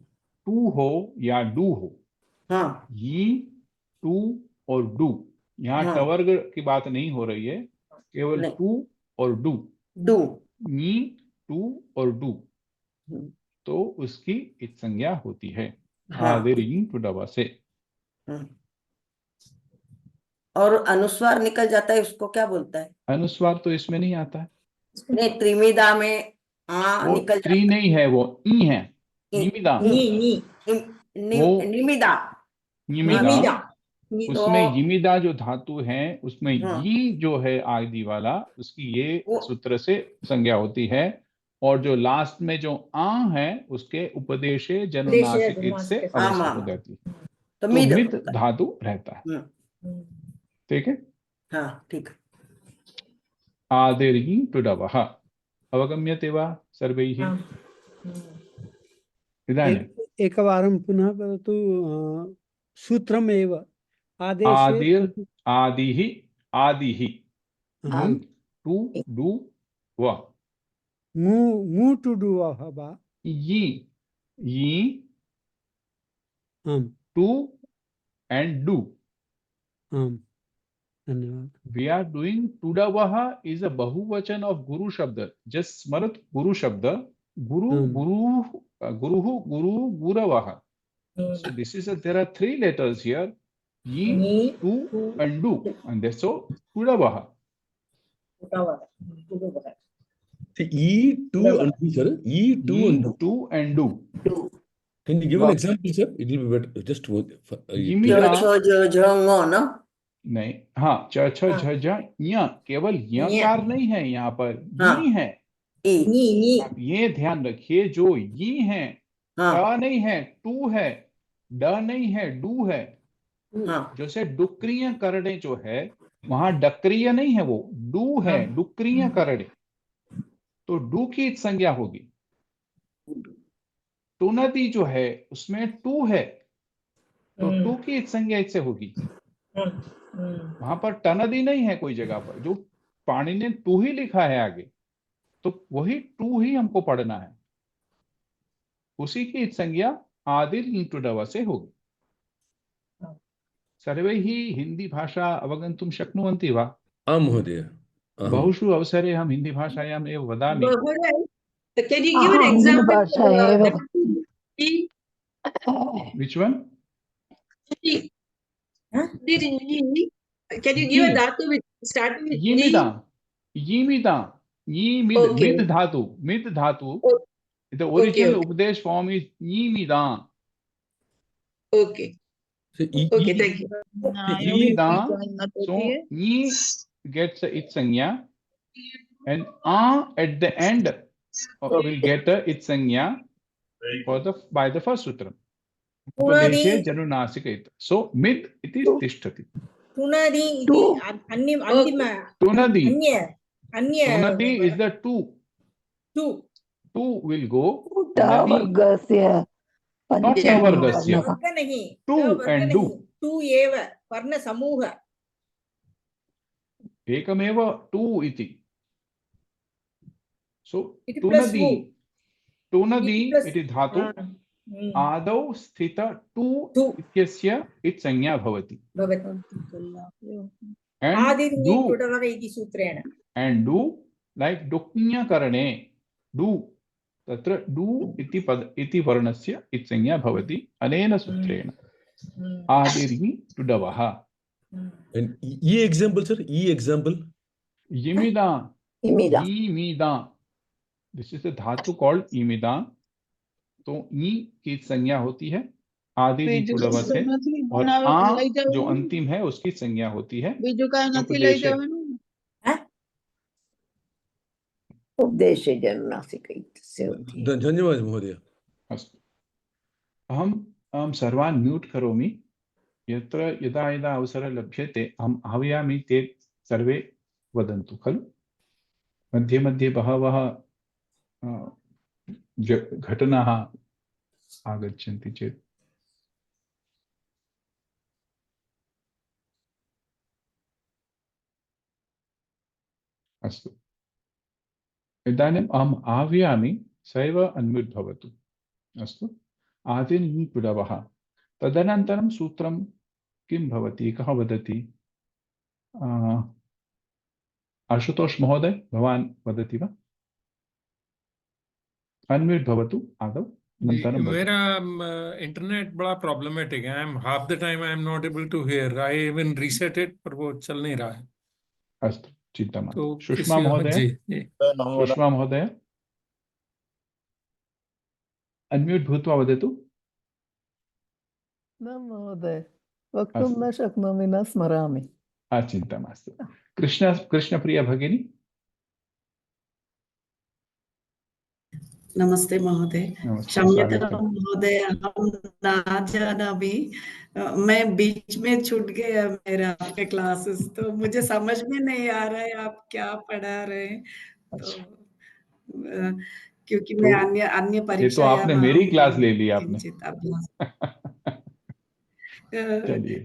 Speaker 1: टू हो या डू हो। यी, टू और डू। यहाँ टवर्ग की बात नहीं हो रही है, केवल टू और डू। यी, टू और डू, तो उसकी इत संज्ञा होती है आदि रीं टुडवः से।
Speaker 2: और अनुस्वार निकल जाता है, उसको क्या बोलता है?
Speaker 1: अनुस्वार तो इसमें नहीं आता है।
Speaker 2: नहीं, त्रिमिदा में निकल
Speaker 1: त्रि नहीं है, वो ई है। निमिदा। निमिदा। उसमें यिमिदा जो धातु है, उसमें यी जो है आदि वाला, उसकी ये सूत्र से संज्ञा होती है। और जो लास्ट में जो आ है, उसके उपदेशे जनुनासिक इत से अवश्य हो जाती है, तो मिद धातु रहता है। ठीक है?
Speaker 2: हाँ, ठीक।
Speaker 1: आदिर्हि टुडवः अवगम्यते वा सर्वैः? इदानीम्
Speaker 8: एकवारं पुनः वदतु। सूत्रमेव
Speaker 1: आदिः टू डू व
Speaker 8: मू टू डू वा
Speaker 1: यी टू एंड डू
Speaker 8: आम धन्यवाद
Speaker 1: We are doing Tudavaha is a Bahuvachan of Guru Shabda. Just Smarat Guru Shabda. Guru, Guru, Guruhu, Guru, Guravaha. So this is there are three letters here. Ye, tu, and du. And that's so Tudavaha.
Speaker 10: E2 and do, sir. E2 and do.
Speaker 1: Tu and du.
Speaker 10: Can you give an example, sir? It will be better. Just
Speaker 1: Yimida.
Speaker 2: no?
Speaker 1: नहीं, हाँ, च छ झ झ य, केवल यकार नहीं है यहाँ पर,
Speaker 2: हाँ।
Speaker 1: ये है। आप ये ध्यान रखिए, जो ये है, ट नहीं है, टू है, ड नहीं है, डू है। जैसे डुक्रिय करड़े जो है, वहां डक्रिय नहीं है, वो डू है, डुक्रिय करड़े। तो डू की संज्ञा होगी। टुनदी जो है, उसमें टू है, तो टू की संज्ञा इससे होगी। वहां पर टनदी नहीं है कोई जगह पर, जो पाणी ने टू ही लिखा है आगे, तो वही टू ही हमको पढ़ना है। उसी की संज्ञा आदिर टुडव से होगी। सर्वे ही हिंदी भाषा अवगन्तुं शक्नुवन्ति वा?
Speaker 10: आं महोदय।
Speaker 1: बहुषु अवसरे हम हिंदी भाषायाम् एव वदामि।
Speaker 6: Can you give an example?
Speaker 1: Which one?
Speaker 6: Can you give a dhatu with starting with
Speaker 1: Yimida. Yimida. Yimid.
Speaker 6: Okay.
Speaker 1: Mid dhatu. Mid dhatu.
Speaker 6: Oh,
Speaker 1: The original
Speaker 6: okay.
Speaker 1: Upadesh form is Yimida.
Speaker 6: Okay.
Speaker 10: So,
Speaker 6: Okay, thank you.
Speaker 1: Yimida. So Yi gets its sanya, and at the end will get its sanya by the first sutram. Upadeshe janunasika. So mid it is tishtati.
Speaker 7: Tunadi antima.
Speaker 1: Tunadi.
Speaker 7: Anya.
Speaker 1: Tunadi is the two.
Speaker 7: Two.
Speaker 1: Two will go.
Speaker 9: Tavargasya.
Speaker 1: Not Tavargasya.
Speaker 7: वर्ग नहीं.
Speaker 1: Two and do.
Speaker 7: Two एव वर्ण समूह.
Speaker 1: Ekameva two iti. So
Speaker 7: It plus
Speaker 1: Tunadi. Tunadi
Speaker 7: plus-
Speaker 1: it is dhatu. आदौ स्थित to इत्यस्य इत् संज्ञा भवति।
Speaker 7: आदिर् टुडव इति सूत्रेण।
Speaker 1: And do like डुक्ञ करणे do तत्र do इति पद इति वर्णस्य इत् संज्ञा भवति अनेन सूत्रेण। आदिर्हि टुडवः।
Speaker 10: And E example, sir. E example.
Speaker 1: Yimida. Yimida. This is a dhatu called imida. तो ई की संज्ञा होती है आदि टुडव से, और आ जो अंतिम है उसकी संज्ञा होती है उपदेश।
Speaker 10: धन्यवाद महोदय।
Speaker 1: अस्तु, अहं सर्वान् म्यूट् करोमि। यत्र यदा यदा अवसरः लभ्यते अहम् आह्वयामि, ते सर्वे वदन्तु खलु। मध्ये मध्ये बहवः घटनाः आगच्छन्ति चेत् अस्तु, इदानीम् अहम् आह्वयामि, स एव अन्म्यूट् भवतु। अस्तु, आदिर्हि टुडवः। तदनन्तरं सूत्रं किं भवति, कः वदति? आशुतोष महोदय, भवान् वदति वा? अनम्यूट भवतु आदौ, अनन्तरं वदतु।
Speaker 13: मेरा इंटरनेट बड़ा प्रॉब्लमेटिक है। Half the time I am not able to hear. I even reset it पर वो चल नहीं रहा है।
Speaker 1: अस्तु, चिंता मास्तु।
Speaker 13: तो
Speaker 1: सुषमा महोदय, सुषमा महोदय अनम्यूट भूत्वा वदतु।
Speaker 14: न महोदय, वक्तुं न शक्नोमि, न स्मरामि।
Speaker 1: चिंता मास्तु। कृष्णप्रिया भगिनी।
Speaker 2: नमस्ते महोदय। क्षम्यतां महोदय, अहं न जानामि, मैं बीच में छूट गया मेरा आपके क्लासेस, तो मुझे समझ में नहीं आ रहा है आप क्या पढ़ा रहे हैं। तो क्योंकि मैं अन्य परीक्षा,
Speaker 1: तो आपने मेरी क्लास ले ली आपने।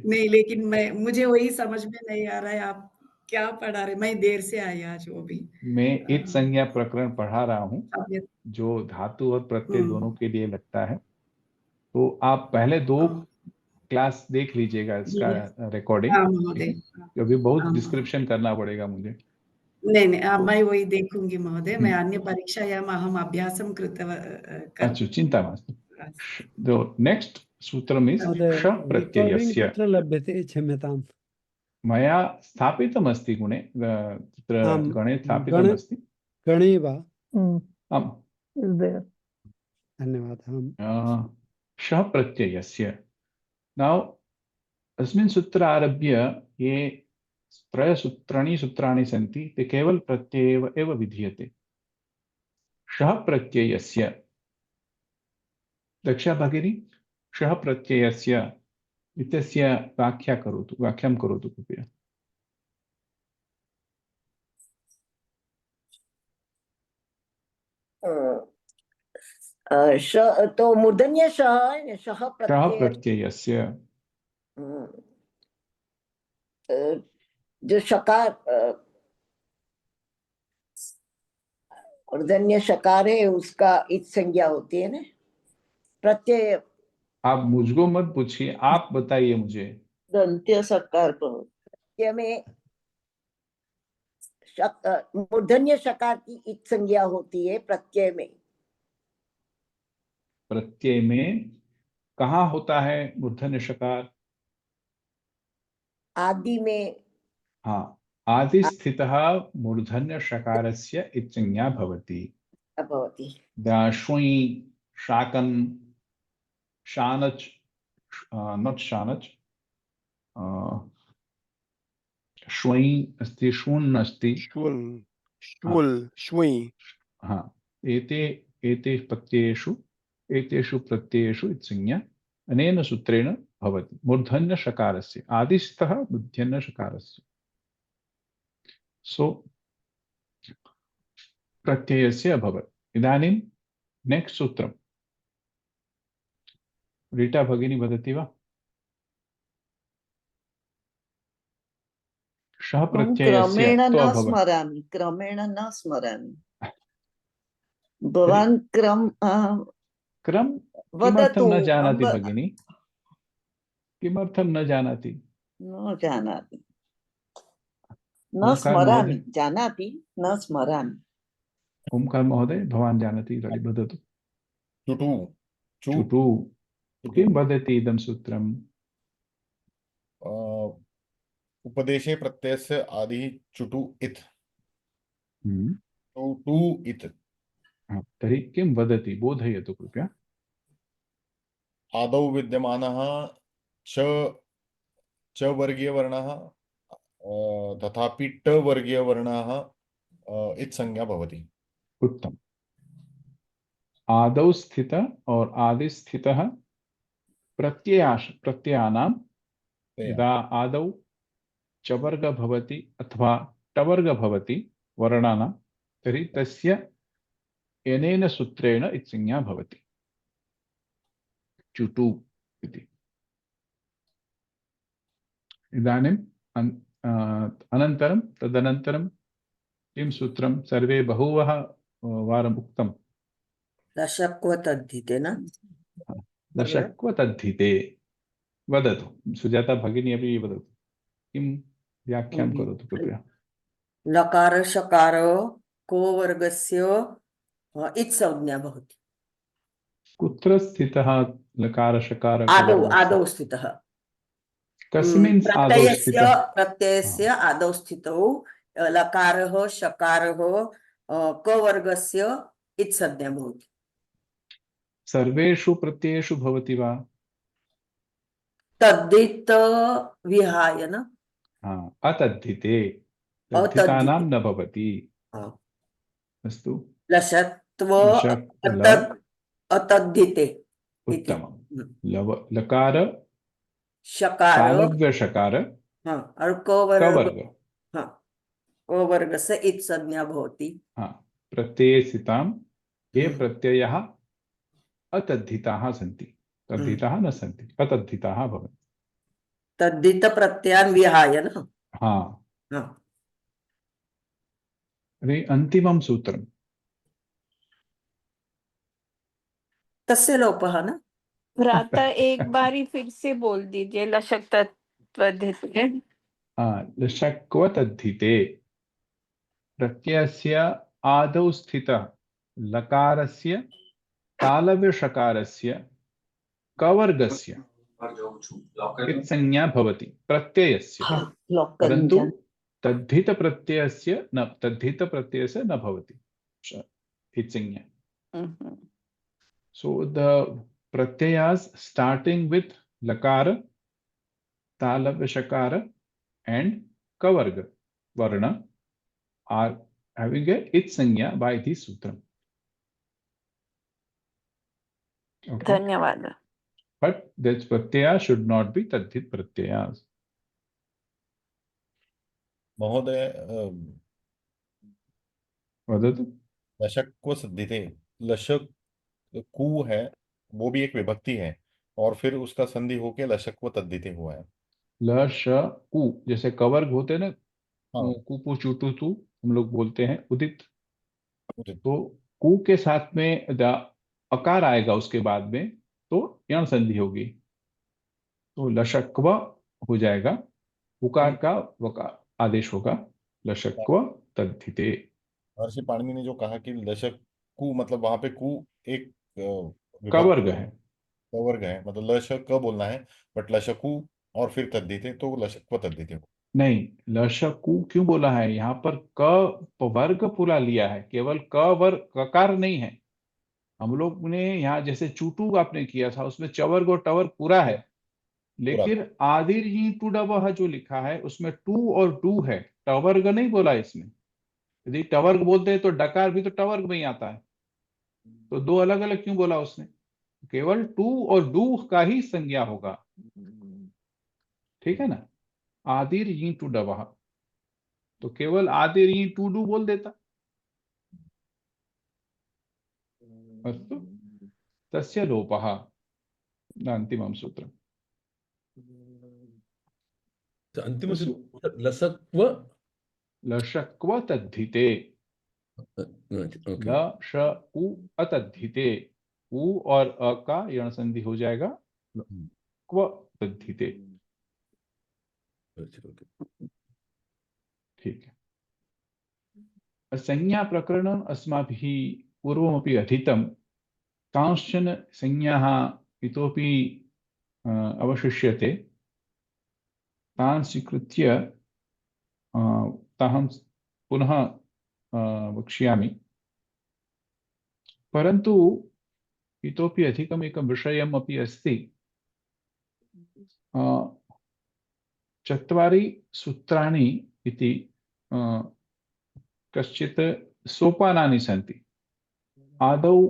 Speaker 2: नहीं, लेकिन मुझे वही समझ में नहीं आ रहा है आप क्या पढ़ा रहे। मैं देर से आई आज, वो भी
Speaker 1: मैं इत संज्ञा प्रकरण पढ़ा रहा हूँ, जो धातु और प्रत्यय दोनों के लिए लगता है। तो आप पहले दो क्लास देख लीजिएगा इसका रिकॉर्डिंग,
Speaker 2: हाँ महोदय,
Speaker 1: अभी बहुत
Speaker 2: हाँ।
Speaker 1: डिस्क्रिप्शन करना पड़ेगा मुझे।
Speaker 2: नहीं मैं वही देखूंगी महोदय, मैं अन्य परीक्षायाम् अहम् अभ्यासं
Speaker 1: अच्छा, चिंता मास्तु। नेक्स्ट सूत्रम् इस्
Speaker 8: महोदय,
Speaker 1: श
Speaker 8: रिकार्डिङ्ग्
Speaker 1: प्रत्ययस्य।
Speaker 8: कुत्र लभ्यते? क्षम्यताम्।
Speaker 1: मया स्थापितमस्ति गुणे, तत्र
Speaker 8: आम्,
Speaker 1: गणे स्थापितमस्ति।
Speaker 8: गणे वा?
Speaker 1: आम्,
Speaker 8: धन्यवादः।
Speaker 1: श प्रत्ययस्य। नाउ अस्मिन् सूत्र आरभ्य ये सूत्राणि सन्ति ते केवल प्रत्यये एव विधीयते। शः प्रत्ययस्य, दक्षा भगिनी, शः प्रत्ययस्य इत्यस्य व्याख्यां करोतु कृपया।
Speaker 15: तो मूर्धन्य शः
Speaker 1: प्रत्ययस्य
Speaker 15: जो शकार मूर्धन्य शकार है उसका इत संज्ञा होती है ना प्रत्यय।
Speaker 1: आप मुझको मत पूछिए, आप बताइए मुझे।
Speaker 15: दंत्य शकार को प्रत्यय में मूर्धन्य शकार की इत संज्ञा होती है प्रत्यय में।
Speaker 1: प्रत्यय में कहाँ होता है मूर्धन्य शकार?
Speaker 15: आदि में।
Speaker 1: हाँ, आदि स्थितः मूर्धन्य शकारस्य इत संज्ञा भवति। श्वि, शाकन, शानच, नॉट शानच, श्वि अस्ति, शून् अस्ति, हाँ, एतेषु प्रत्ययेषु इत्संज्ञा अनेन सूत्रेण भवति मूर्धन्य शकारस्य, आदिस्थः मूर्धन्य शकारस्य। सो प्रत्ययस्य अभवत्। इदानीं नेक्स्ट सूत्रम् रीटा भगिनी वदति वा? शः प्रत्ययस्य तो अभवत्।
Speaker 15: क्रमेण न स्मरामि। भवान् क्रम
Speaker 1: किमर्थं न जानाति भगिनी? किमर्थं न जानाति?
Speaker 15: न जानाति, न स्मरामि। जानाति, न स्मरामि।
Speaker 1: ओंकार महोदय, भवान् जानाति? वदतु। चुटु। किं वदति इदं सूत्रम्?
Speaker 5: उपदेशे प्रत्ययस्य आदिः चुटु इत्। टु इत्।
Speaker 1: तर्हि किं वदति? बोधयतु कृपया।
Speaker 5: आदौ विद्यमानः च वर्गीय वर्णः तथापि ट वर्गीय वर्णः इत् संज्ञा भवति।
Speaker 1: उत्तम। आदौ स्थित और आदि स्थितः प्रत्ययानां यदा आदौ च वर्ग भवति अथवा ट वर्ग भवति वर्णानां, तर्हि तस्य अनेन सूत्रेण इत्संज्ञा भवति चुटु इति। इदानीं तदनन्तरं किं सूत्रं सर्वे बहुवः वारम् उक्तं?
Speaker 15: दशक्व तद्धिते न?
Speaker 1: दशक्व तद्धिते। वदतु, सुजाता भगिनी अपि वदतु, किं व्याख्यां करोतु कृपया।
Speaker 15: लकार शकार को वर्गस्य इत् संज्ञा भवति।
Speaker 1: कुत्र स्थितः लकार शकार?
Speaker 15: आदौ स्थितः।
Speaker 1: कस्मिन् आदौ स्थितः?
Speaker 15: प्रत्ययस्य आदौ स्थितौ लकारः शकारः क वर्गस्य इत् संज्ञा भवति।
Speaker 1: सर्वेषु प्रत्ययेषु भवति वा?
Speaker 15: तद्धित विहाय न?
Speaker 1: अतद्धिते, तद्धितानां न भवति। अस्तु।
Speaker 15: लषत्व अतद्धिते।
Speaker 1: उत्तमम्। लकार
Speaker 15: शकार
Speaker 1: तालव्य शकार
Speaker 15: और क वर्ग से इत् संज्ञा भवति।
Speaker 1: प्रत्यये स्थितां ये प्रत्ययाः अतद्धिताः सन्ति, तद्धिताः न सन्ति, अतद्धिताः भवन्ति।
Speaker 15: तद्धित प्रत्ययान् विहाय न?
Speaker 1: अन्तिमं सूत्रम्
Speaker 15: तस्य लोपः न?
Speaker 11: भ्राता एक बारी फिर से बोल दीजिए, लशक तद्धिते।
Speaker 1: लशक्व तद्धिते प्रत्ययस्य आदौ स्थितः लकारस्य तालव्यषकारस्य कवर्गस्य इत्संज्ञा भवति प्रत्ययस्य, परन्तु तद्धित प्रत्ययस्य न भवति इत्संज्ञा. So the pratyayas starting with lakara, talavya shakara and kavarga varna are having a it sanya by this sutra. Okay.
Speaker 11: धन्यवाद.
Speaker 1: But that pratyaya should not be tadhit pratyayas.
Speaker 5: महोदय,
Speaker 1: वदतु.
Speaker 5: लशक्व सिद्धिते, लशक कु है, वो भी एक विभक्ति है, और फिर उसका संधि होके लशक्व तद्धिते हुआ है.
Speaker 1: ल श कु जैसे कवर्ग होते हैं ना,
Speaker 5: हाँ.
Speaker 1: कुपु चुटु तु हम लोग बोलते हैं उदित. तो कु के साथ में अकार आएगा, उसके बाद में तो यण संधि होगी, तो लशक्व हो जाएगा. उकार का वकार आदेश होगा, लशक्व तद्धिते.
Speaker 5: महर्षि पाणिनि ने जो कहा कि लशक कु, मतलब वहां पे कु एक
Speaker 1: कवर्ग है,
Speaker 5: कवर्ग है, मतलब लशक क बोलना है, बट लशकु और फिर तद्धिते, तो लशक्व तद्धिते हो.
Speaker 1: नहीं, लशकु क्यों बोला है? यहाँ पर क वर्ग पूरा लिया है, केवल क वर्ग ककार नहीं है. हम लोग ने यहाँ जैसे चूटू आपने किया था, उसमें चवर्ग और टवर्ग पूरा है, लेकिन आदिर ही टू डबह जो लिखा है उसमें टू और डू है, टवर्ग नहीं बोला इसमें. यदि टवर्ग बोलते हैं तो डकार भी तो टवर्ग में ही आता है, तो दो अलग अलग क्यों बोला उसने? केवल टू और डू का ही संज्ञा होगा, ठीक है ना. आदिर ही टू डबह, तो केवल आदिर ही टू डू बोल देता. अस्तु, तस्य लोपः. अंतिमं सूत्रम्.
Speaker 10: अंतिम लसक्व
Speaker 1: लशक्व तद्धिते. ल श उ अतद्धिते, उ और अ का यण संधि हो जाएगा, क्व तद्धिते. ठीक है. संज्ञा प्रकरणम् अस्माभिः पूर्वमपि अधीतं. कांश्चन संज्ञाः इतोपि अवशिष्यते. तान् स्वीकृत्य तान् पुनः वक्ष्यामि. परन्तु इतोपि अधिकम् एकं विषयम् अपि अस्ति. चत्वारि सूत्राणि इति कश्चित् सोपानानि सन्ति. आदौ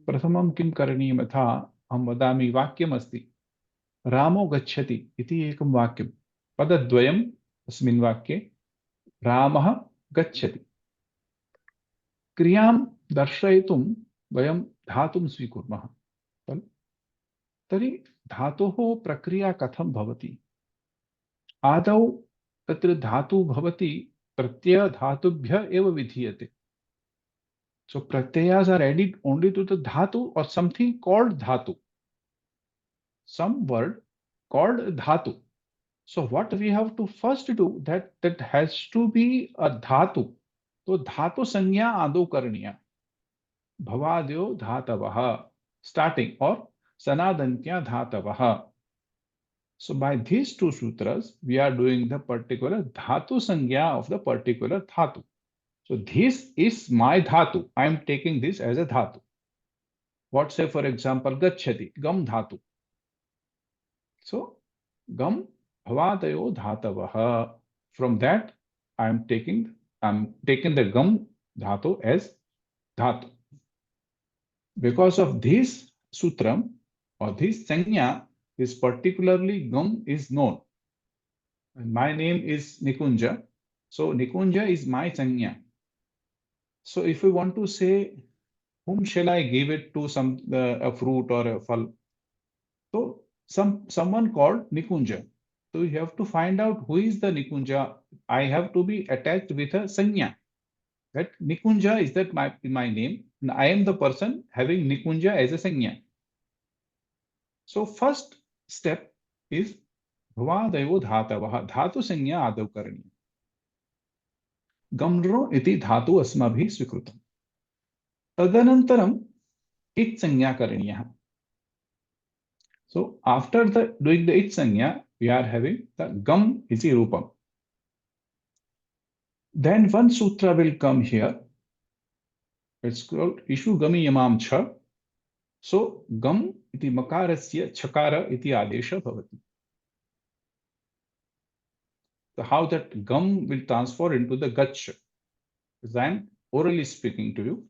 Speaker 1: प्रथमं किं करणीयं, यथा अहं वदामि, वाक्यमस्ति रामो गच्छति इति एकं वाक्यं, पदद्वयम् अस्मिन् वाक्ये. रामः गच्छति. क्रियां दर्शयितुं वयं धातुं स्वीकुर्मः. तर्हि धातोः प्रक्रिया कथं भवति? आदौ तत्र धातु भवति, प्रत्यय धातुभ्यः एव विधीयते. So pratyayas are added only to the dhatu or something called dhatu, some word called dhatu. So what we have to first do, that has to be a dhatu. तो धातु संज्ञा आदौ करणीया. भवादयो धातवः starting or sanadantya धातवः. So by these two sutras we are doing the particular dhatu संज्ञा of the particular dhatu. So this is my dhatu. I am taking this as a dhatu. What, say for example, gacchati, gam dhatu. So gam bhavadayo dhatavaha. From that I am taking the gam dhatu as dhatu. Because of this sutram or this sanya, is particularly gam is known. And my name is Nikunja. So Nikunja is my sanya. So if we want to say, whom shall I give it to, some a fruit or a phal? So someone called Nikunja. So you have to find out who is the Nikunja. I have to be attached with a sanya. That Nikunja is that my name, and I am the person having Nikunja as a sanya. So first step is भवादयो धातवः, धातु संज्ञा आदौ करणीया। गम्रो इति धातु अस्माभिः स्वीकृतम्। तदनन्तरम् इत् संज्ञा करणीया। So after doing the it sanya, we are having the gam iti rupam. Then one sutra will come here. It's called Ishu Gami Yamam Cha. So gam iti makarasya chakara iti adesha bhavati. So how that gam will transfer into the gach? As I am orally speaking to you,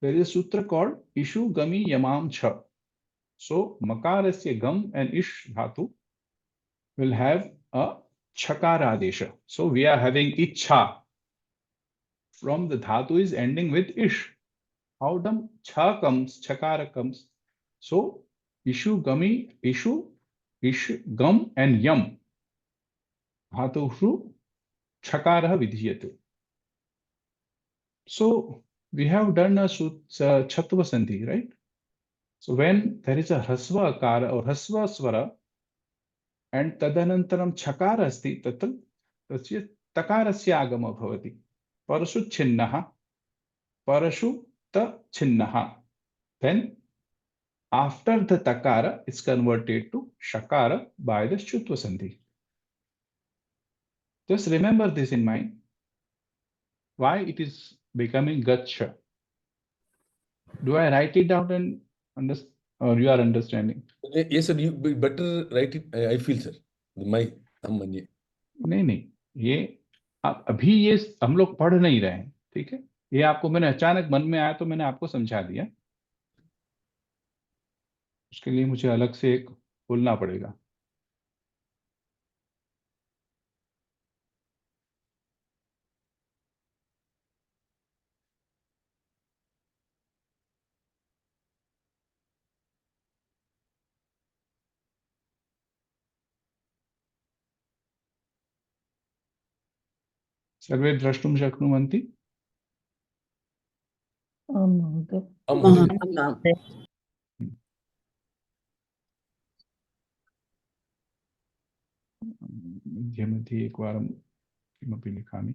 Speaker 1: there is a sutra called Ishu Gami Yamam Cha. So makarasya gam and ish dhatu will have a chakara adesha. So we are having ichha. From the dhatu is ending with ish. How come cha comes, chakara comes? So ishu gami, ishu, ish, gam and yam. Dhatu chakara vidhiyate. So we have done a chatva sandhi, right? So when there is a hasva akara or hasva swara and tadanantaram chakara asti tatal tasya takarasya agama bhavati. Parashu chinnaha, parashu ta chinnaha. Then after the takara is converted to shakara by the shutva sandhi. Just remember this in mind. Why it is becoming gacha? Do I write it down and understand, or you are understanding?
Speaker 10: Yes, sir. You better write it. I feel, sir. My नहीं
Speaker 1: नहीं, ये अभी ये हम लोग पढ़ नहीं रहे हैं, ठीक है? ये आपको मैंने अचानक मन में आया तो मैंने आपको समझा दिया। उसके लिए मुझे अलग से एक बोलना पड़ेगा। सर्वे द्रष्टुं शक्नुवन्ति?
Speaker 14: आं महोदय।
Speaker 1: मध्ये एकवारं किमपि लिखामि।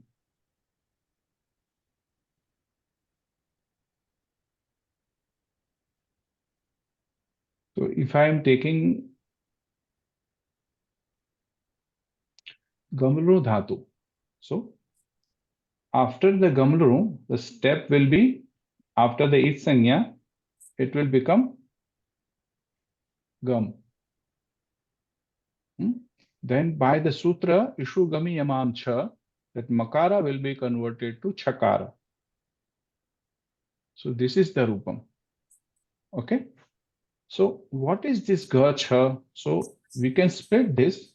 Speaker 1: So if I am taking Gamlu dhatu, so after the Gamlu, the step will be after the it sanya, it will become Gam. Then by the sutra Ishu Gami Yamam Cha, that Makara will be converted to Chakara. So this is the Rupam. Okay. So what is this Gacha? So we can split this,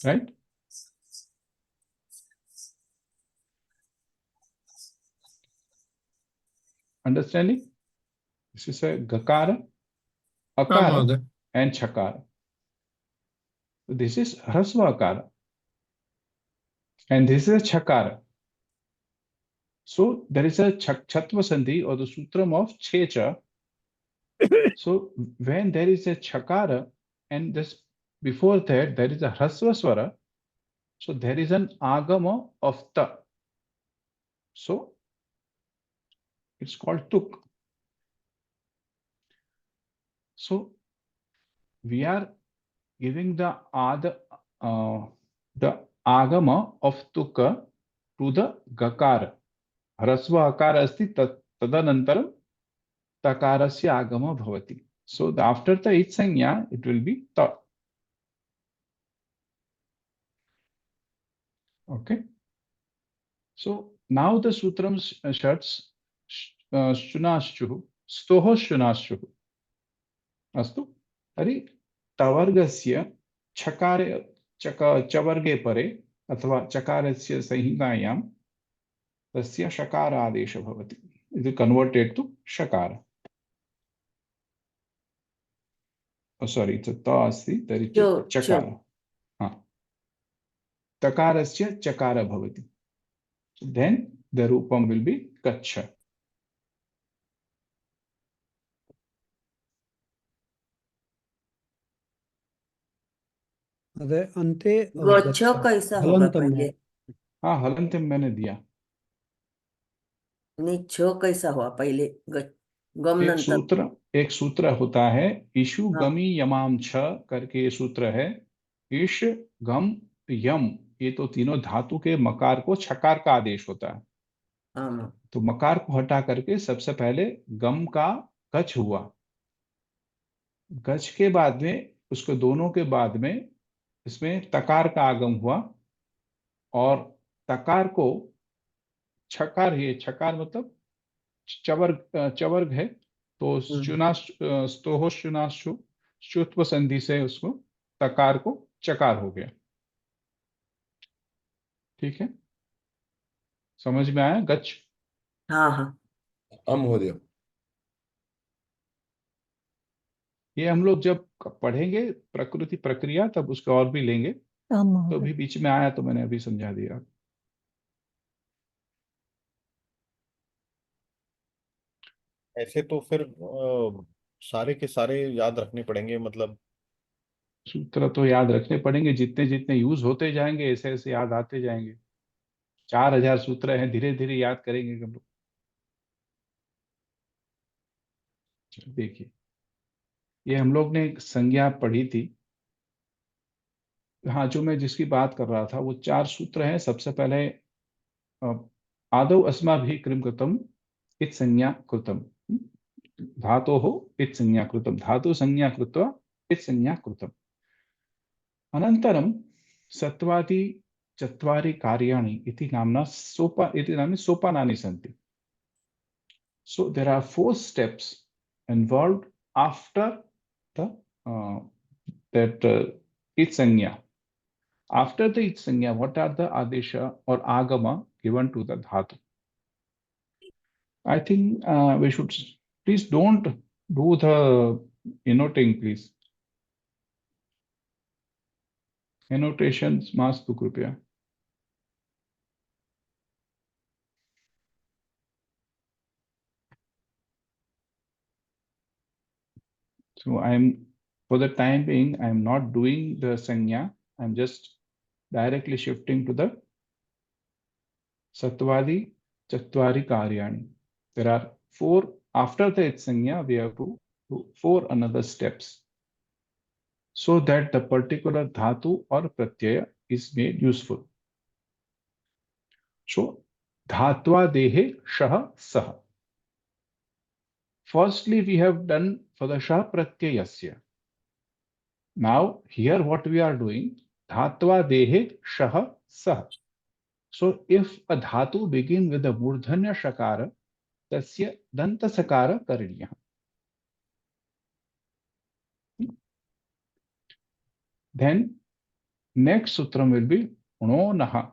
Speaker 1: right? Understanding? This is a Gakara, Akara, and Chakara. So this is Hrasva Akara. And this is a Chakara. So there is a Chatva Sandhi or the Sutram of Checha. So when there is a Chakara and this before that there is a Hrasva Swara, so there is an Agama of Ta. So it's called Tuk. So we are giving the Agama of Tuka to the Gakara. Hrasva Akara asti tadanantaram takarasya agama bhavati. So after the it sanya, it will be ta. Okay. So now the sutrams shuts shunaschuhu, stoho shunaschuhu. Astu. Tari tavargasya chakare chavarge pare अथवा चकारस्य संहितायां तस्य शकार आदेश भवति. It is converted to shakara. Oh, sorry, it's a ta asti, there is chakara. Takarasya chakara bhavati. So then the rupam will be kacha.
Speaker 8: अरे अन्ते
Speaker 16: गच्छ कैसा होगा
Speaker 8: हलन्तम
Speaker 16: पहले?
Speaker 8: है।
Speaker 1: हाँ, हलंत मैंने दिया।
Speaker 16: नहीं, छ कैसा हुआ पहले? गम नंतर।
Speaker 1: एक सूत्र होता है, ईशु
Speaker 16: हाँ
Speaker 1: गमी यमाम छ करके ये सूत्र है। ईश, गम, यम, ये तो तीनों धातु के मकार को छकार का आदेश होता है।
Speaker 16: हाँ
Speaker 1: तो मकार को हटा करके सबसे पहले गम का गच हुआ, गच के बाद में उसके दोनों के बाद में इसमें तकार का आगम हुआ, और तकार को छकार, ये छकार मतलब चवर्ग, चवर्ग है, तो चुनाश स्तोहोश चुनाशु शुत्व संधि से उसको तकार को चकार हो गया। ठीक है, समझ में आया? गच।
Speaker 16: हाँ हाँ
Speaker 10: महोदय।
Speaker 1: ये हम लोग जब पढ़ेंगे प्रकृति प्रक्रिया तब उसका और भी लेंगे,
Speaker 14: आम
Speaker 1: तो
Speaker 14: महोदय।
Speaker 1: अभी बीच में आया तो मैंने अभी समझा दिया।
Speaker 5: ऐसे तो फिर सारे के सारे याद रखने पड़ेंगे, मतलब
Speaker 1: सूत्र तो याद रखने पड़ेंगे, जितने जितने यूज होते जाएंगे ऐसे ऐसे याद आते जाएंगे। 4000 सूत्र हैं, धीरे धीरे याद करेंगे हम लोग। देखिए, ये हम लोग ने एक संज्ञा पढ़ी थी। हाँ, जो मैं जिसकी बात कर रहा था वो 4 सूत्र हैं। सबसे पहले आदौ अस्माभिः किं कृतम् इति संज्ञा कृतम्, धातोः इति संज्ञा कृतम्, धातु संज्ञा कृत्वा इति संज्ञा कृतम्। अनन्तरं सत्वादि चत्वारि कार्याणि इति नाम्ना सोपानानि सन्ति। So there are 4 steps involved after the it sanya. After the it sanya, what are the adesha or agama given to the dhatu? I think we should please don't do the annotating, please. Annotations mastu kripya. So for the time being, I'm not doing the sanya. I'm just directly shifting to the Satvadi Chatvari Karyani. There are 4, after the Itsanya, we have to do 4 another steps, so that the particular dhatu or pratyaya is made useful. So, dhatva dehe shah sah. Firstly, we have done for the shah pratyayasya. Now, here what we are doing, dhatva dehe shah sah. So, if a dhatu begin with a murdhanya shakara, tasya danta sakara kariniyah. Then next sutram will be uno naha.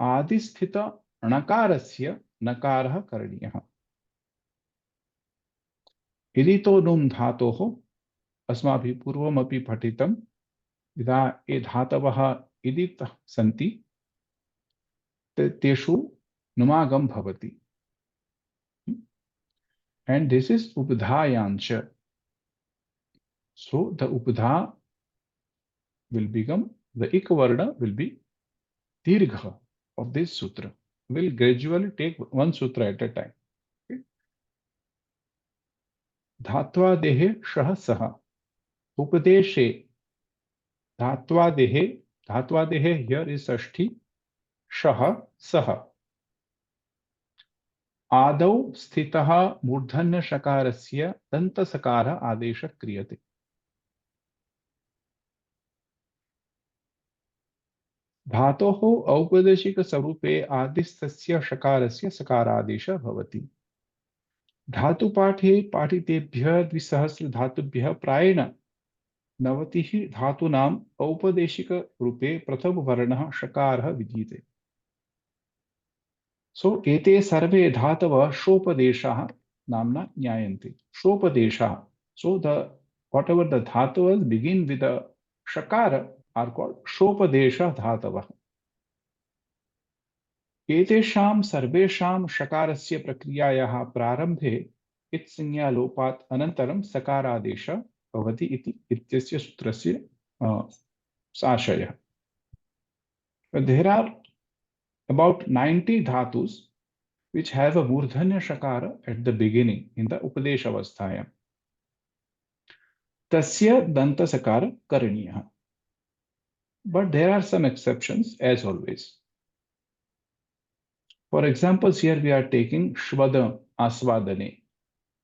Speaker 1: आदिस्थित णकारस्य नकारः करणीयः। यदि तो नुम धातोः अस्माभिः पूर्वमपि पठितं, यदा ये धातवः इदितः सन्ति तेषु नुमागम भवति, and this is updhayancha. So the updha will become, the ik varna will be dirgha of this sutra. Will gradually take one sutra at a time. Okay? Dhatva dehe shah saha. Upadeshe dhatva dehe here is shashti, shah saha. आदौ स्थितः मूर्धन्य शकारस्य दंत सकार आदेश क्रियते। धातोः औपदेशिक स्वरूपे आदिस्थस्य शकारस्य सकारादेशः भवति। धातु पाठे पाठितेभ्यः 200 धातुभ्यः प्रायेण 90 धातूनाम् औपदेशिक रूपे प्रथम वर्णः शकारः विधीयते। So एते सर्वे धातवः शोपदेशाः नाम्ना ज्ञायन्ते। शोपदेशाः. So whatever the dhatavas begin with a shakara are called shopadesha dhatavah. एतेषां सर्वेषां शकारस्य प्रक्रियायाः प्रारम्भे इत्संज्ञा लोपात् अनन्तरं सकारादेशः भवति इति इत्यस्य सूत्रस्य sashaya. But there are about 90 dhatus which have a murdhanya shakara at the beginning in the upadesha avasthaya. Tasya danta sakara karaniya. But there are some exceptions as always. For examples, here we are taking shvada asvadane,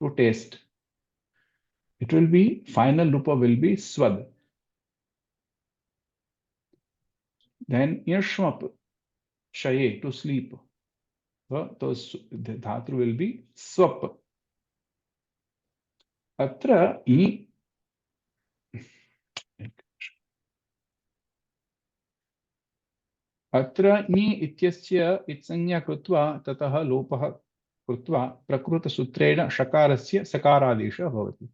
Speaker 1: to taste. It will be, final rupa will be swad. Then yashmap, shaye, to sleep. So the dhatu will be swap. Atra I इत्यस्य इत्संज्ञा कृत्वा ततः लोपः कृत्वा प्रकृतसूत्रेण शकारस्य सकारादेशः भवति.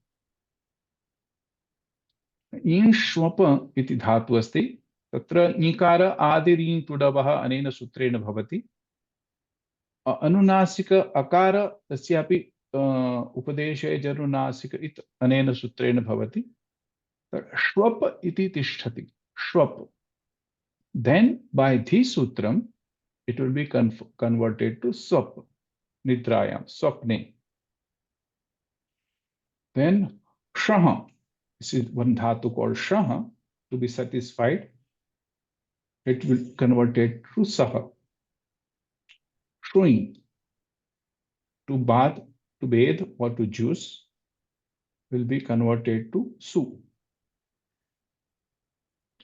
Speaker 1: ईङ्ष्वप इति धातु अस्ति, तत्र ञकार आदिरीं तुडवः अनेन सूत्रेण भवति. अनुनासिक अकार तस्यापि उपदेशे जनुनासिक इत् अनेन सूत्रेण भवति. श्वप इति तिष्ठति, श्वप. Then by this sutram, it will be converted to swap, nidrayam, swapne. Then shaha, this is one dhatu called shaha, to be satisfied, it will convert it to saha. Shrui, to bath, to bathe or to juice, will be converted to su.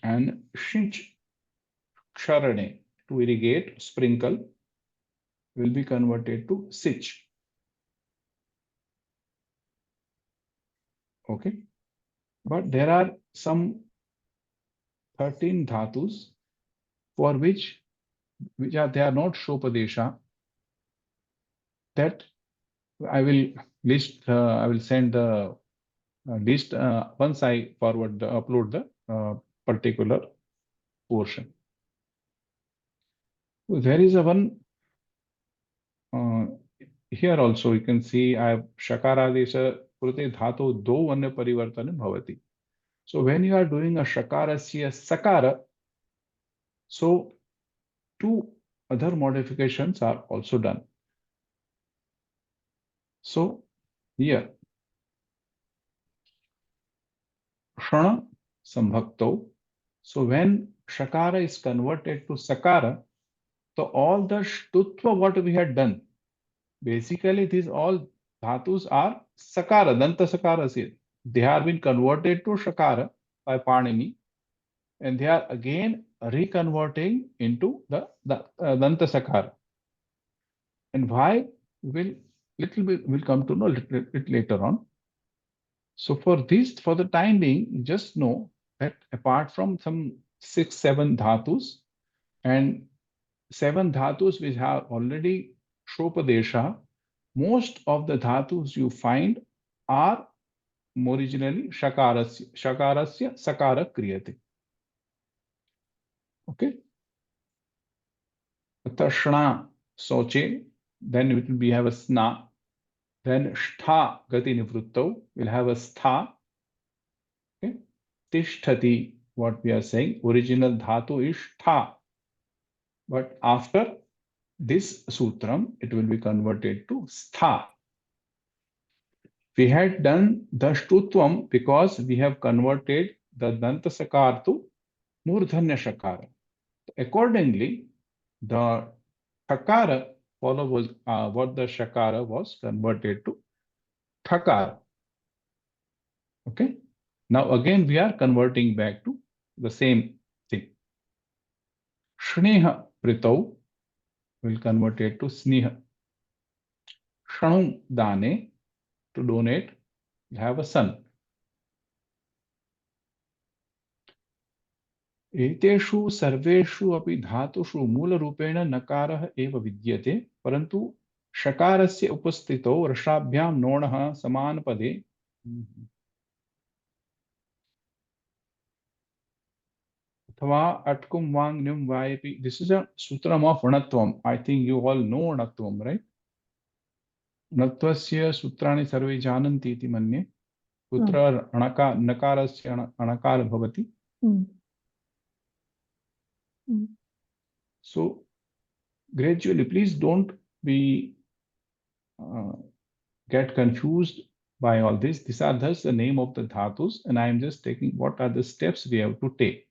Speaker 1: And shinch, ksharane, to irrigate, sprinkle, will be converted to sich. Okay, but there are some 13 dhatus for which they are not shopadesha. That I will list. I will send the list once I upload the particular portion. So there is a one here also you can see I have shakaradesha krute dhatu do anya parivartana bhavati. So when you are doing a shakarasya sakara, so two other modifications are also done. So here shana sambhakto. So when shakara is converted to sakara, so all the shtutva what we had done, basically these all dhatus are sakara, danta sakara. They have been converted to shakara by Panini, and they are again reconverting into the danta sakara. And why will come to know little later on. So for the time being, just know that apart from some 6-7 dhatus and 7 dhatus which have already shopadesha, most of the dhatus you find are originally shakarasya sakara kriyate. Okay. Tashna soche, then it will be have a sna. Then shtha gati nivruttau will have a stha. Okay. Tishtati, what we are saying, original dhatu is shtha. But after this sutram, it will be converted to stha. We had done the shtutvam because we have converted the danta sakar to murdhanya shakara. Accordingly, the shakara follows what the shakara was converted to thakara. Okay. Now again we are converting back to the same thing. Shneha pritau will convert it to sneha. Shanum dane, to donate, you have a son. एतेषु सर्वेषु अपि धातुषु मूलरूपेण नकारः एव विद्यते, परन्तु शकारस्य उपस्थितौ रसाभ्यां नोणः समानपदे अथवा अट्कुं वांग न्युं वायपि. This is a sutram of णत्वम्. I think you all know णत्वम्, right? णत्वस्य सूत्राणि सर्वे जानन्ति इति मन्ये. कुत्र नकारस्य णकार भवति? So gradually, please don't be get confused by all this. These are thus the name of the dhatus, and I am just taking what are the steps we have to take.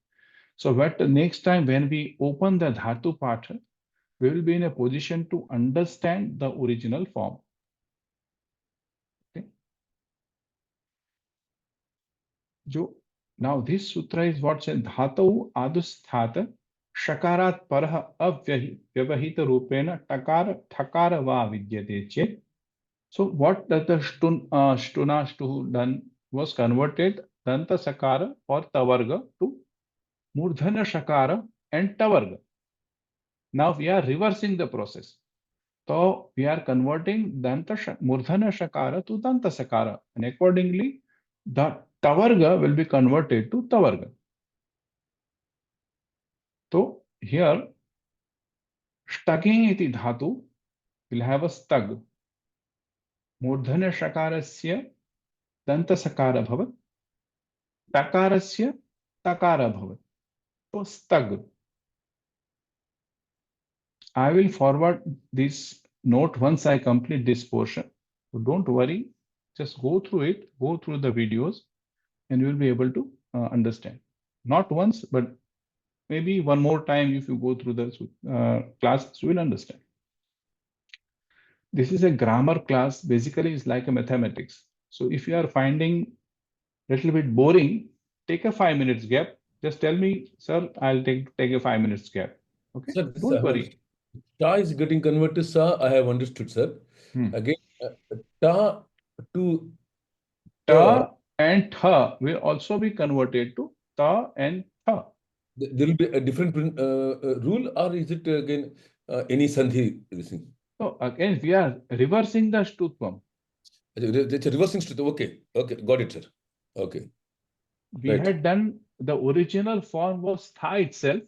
Speaker 1: So that the next time when we open the dhatu patha, we will be in a position to understand the original form. Okay. Now this sutra is what says dhatu adusthata shakarat parah avyavahita rupena takara thakara va vidyate chet. So what does the shtuna shtu done was converted danta sakara or tavarga to murdhana shakara and tavarga. Now we are reversing the process. So we are converting murdhana shakara to danta sakara, and accordingly the tavarga will be converted to tavarga. So here shtagin iti dhatu will have a stag. Murdhana shakarasya danta sakara bhavat. Takarasya takara bhavat. So stag. I will forward this note once I complete this portion. So don't worry, just go through it, go through the videos, and you will be able to understand. Not once, but maybe one more time if you go through the class, you will understand. This is a grammar class, basically it's like a mathematics. So if you are finding a little bit boring, take a 5 minutes gap. Just tell me, sir, I'll take a 5 minutes gap. Okay,
Speaker 10: Sir,
Speaker 1: don't worry.
Speaker 10: Ta is getting converted to sa. I have understood, sir. Again, ta to
Speaker 1: ta and tha will also be converted to ta and tha.
Speaker 10: There will be a different rule, or is it again any sandhi?
Speaker 1: So again, we are reversing the shtutvam.
Speaker 10: It's a reversing shtutvam. Okay, okay, got it, sir. Okay.
Speaker 1: We had done the original form was tha itself,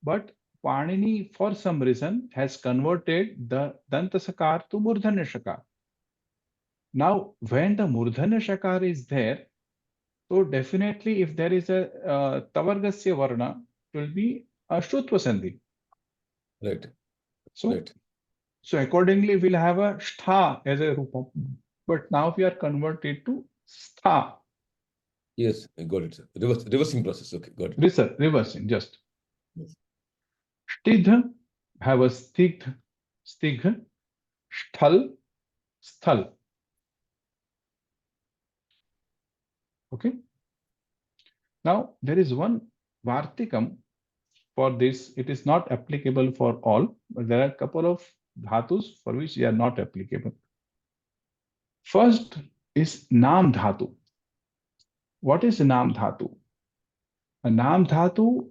Speaker 1: but Panini, for some reason, has converted the dantasakar to murdhanya shakar. Now, when the murdhanya shakar is there, so definitely if there is a tavargasya varna, it will be a shrutva sandhi.
Speaker 10: Right.
Speaker 1: So,
Speaker 10: right.
Speaker 1: So accordingly, we'll have a stha as a rupam. But now we are converted to stha.
Speaker 10: Yes, I got it, sir. Reversing process. Okay, got it.
Speaker 1: Reversing, just. Shtidh, have a stigh, sthal, sthal. Okay. Now, there is one vartikam for this. It is not applicable for all, but there are a couple of dhatus for which they are not applicable. First is nam dhatu. What is a nam dhatu? A nam dhatu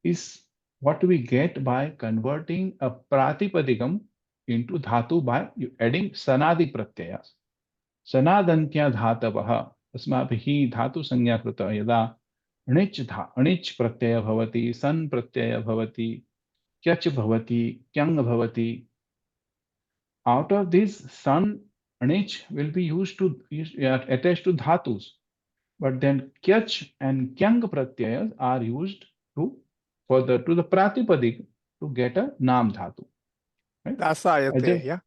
Speaker 1: is what we get by converting a pratipadikam into dhatu by adding sanadi pratyayas. Sanadantya dhatavaha asmabhihi dhatu sanya krita yada अणिच प्रत्यय भवति सन प्रत्यय भवति kyach bhavati kyang bhavati. Out of this, san anich will be used to attached to dhatus, but then kyach and kyang pratyayas are used to the pratipadik to get a nam dhatu. Right?
Speaker 12: Dasayate, yeah.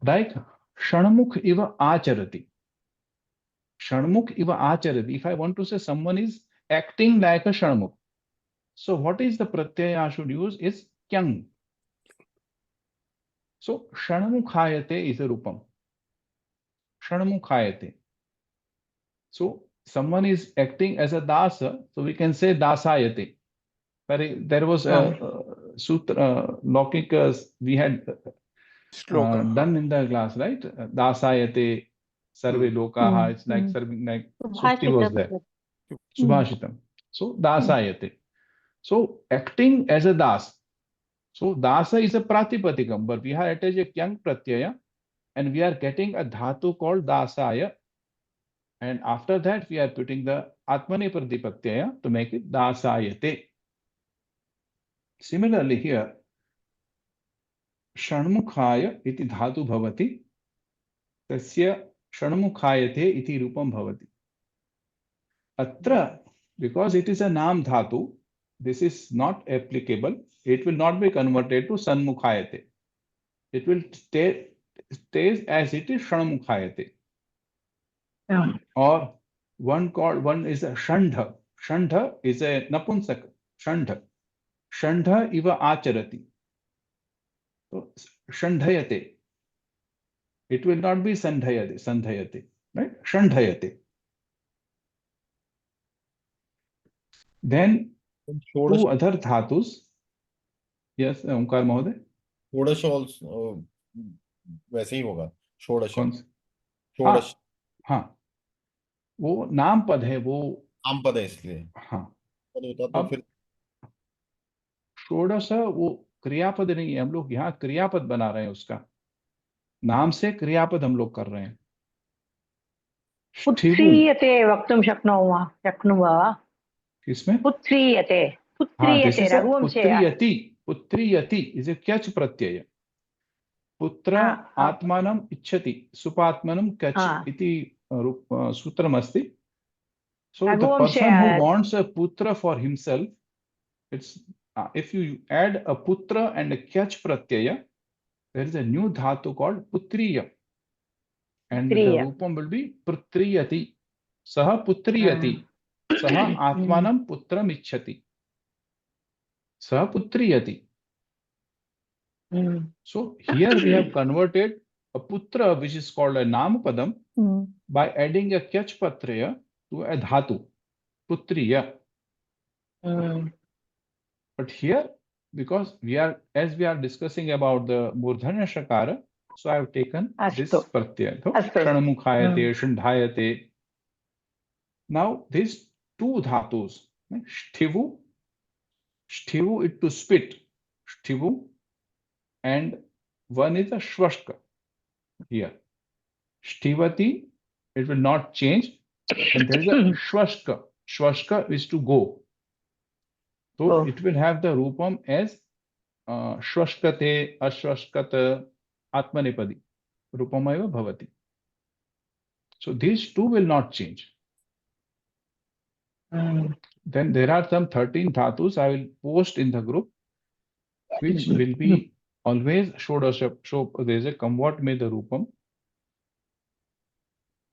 Speaker 1: Like shanmukh iva acharati. Shanmukh iva acharati. If I want to say someone is acting like a shanmukh, so what is the pratyaya I should use is kyang. So shanmukhayate is a rupam. Shanmukhayate. So someone is acting as a dasa, so we can say dasayate. There was a sutra, Laukika, we had done in the class, right? Dasayate, sarve lokaha. It's like serving, like Sukti was there. Subhashitam. So dasayate. So acting as a das. So dasa is a pratipatikam, but we have attached a kyang pratyaya, and we are getting a dhatu called dasaya. And after that, we are putting the atmane pratipatyaya to make it dasayate. Similarly here, shanmukhaya iti dhatu bhavati, tasya shanmukhayate iti rupam bhavati. Atra, because it is a nam dhatu, this is not applicable. It will not be converted to sanmukhayate. It will stays as it is shanamukhayate. Or one is a shandha. Shandha is a napunsak. Shandha. Shandha iva acharati. So shandhayate. It will not be sandhayate, right? Shandhayate. Then two other dhatus. Yes, Omkar Mahoday.
Speaker 5: षोडश also वैसे ही होगा. षोडश.
Speaker 1: षोडश. हाँ, वो नाम पद है, वो
Speaker 5: नाम पद है इसलिए.
Speaker 1: हाँ.
Speaker 5: पद होता तो फिर
Speaker 1: षोडश वो क्रियापद नहीं है. हम लोग यहाँ क्रियापद बना रहे हैं उसका. नाम से क्रियापद हम लोग कर रहे हैं.
Speaker 9: पुत्रीयते वक्तुं शक्नुमः.
Speaker 1: किसमें?
Speaker 9: पुत्रीयते. पुत्रीयते रघुवंशे.
Speaker 1: पुत्रीयति इज ए क्यच प्रत्यय. पुत्र आत्मानम् इच्छति, सुपात्मनं क्यच इति सूत्रमस्ति. So the person who wants a putra for himself, it's if you add a putra and a kyach pratyaya, there is a new dhatu called putriya, and the rupam will be putriyati. Saha putriyati. Saha atmanam putram ichchati. Saha putriyati. So here we have converted a putra, which is called a namapadam, by adding a kyach pratyaya to a dhatu, putriya. But here, because we are discussing about the murdhanya shakara, so I have taken this pratyaya. Shanamukhayate, shandhayate. Now these two dhatus, shtivu it to spit, shtivu, and one is a shvashka here. Shtivati, it will not change. And there is a shvashka. Shvashka is to go. So it will have the rupam as shvashkate, ashvashkata, atmanepadi. Rupamaiva bhavati. So these two will not change. Then there are some 13 dhatus I will post in the group, which will be always shodasha. So there is a kamvat me the rupam.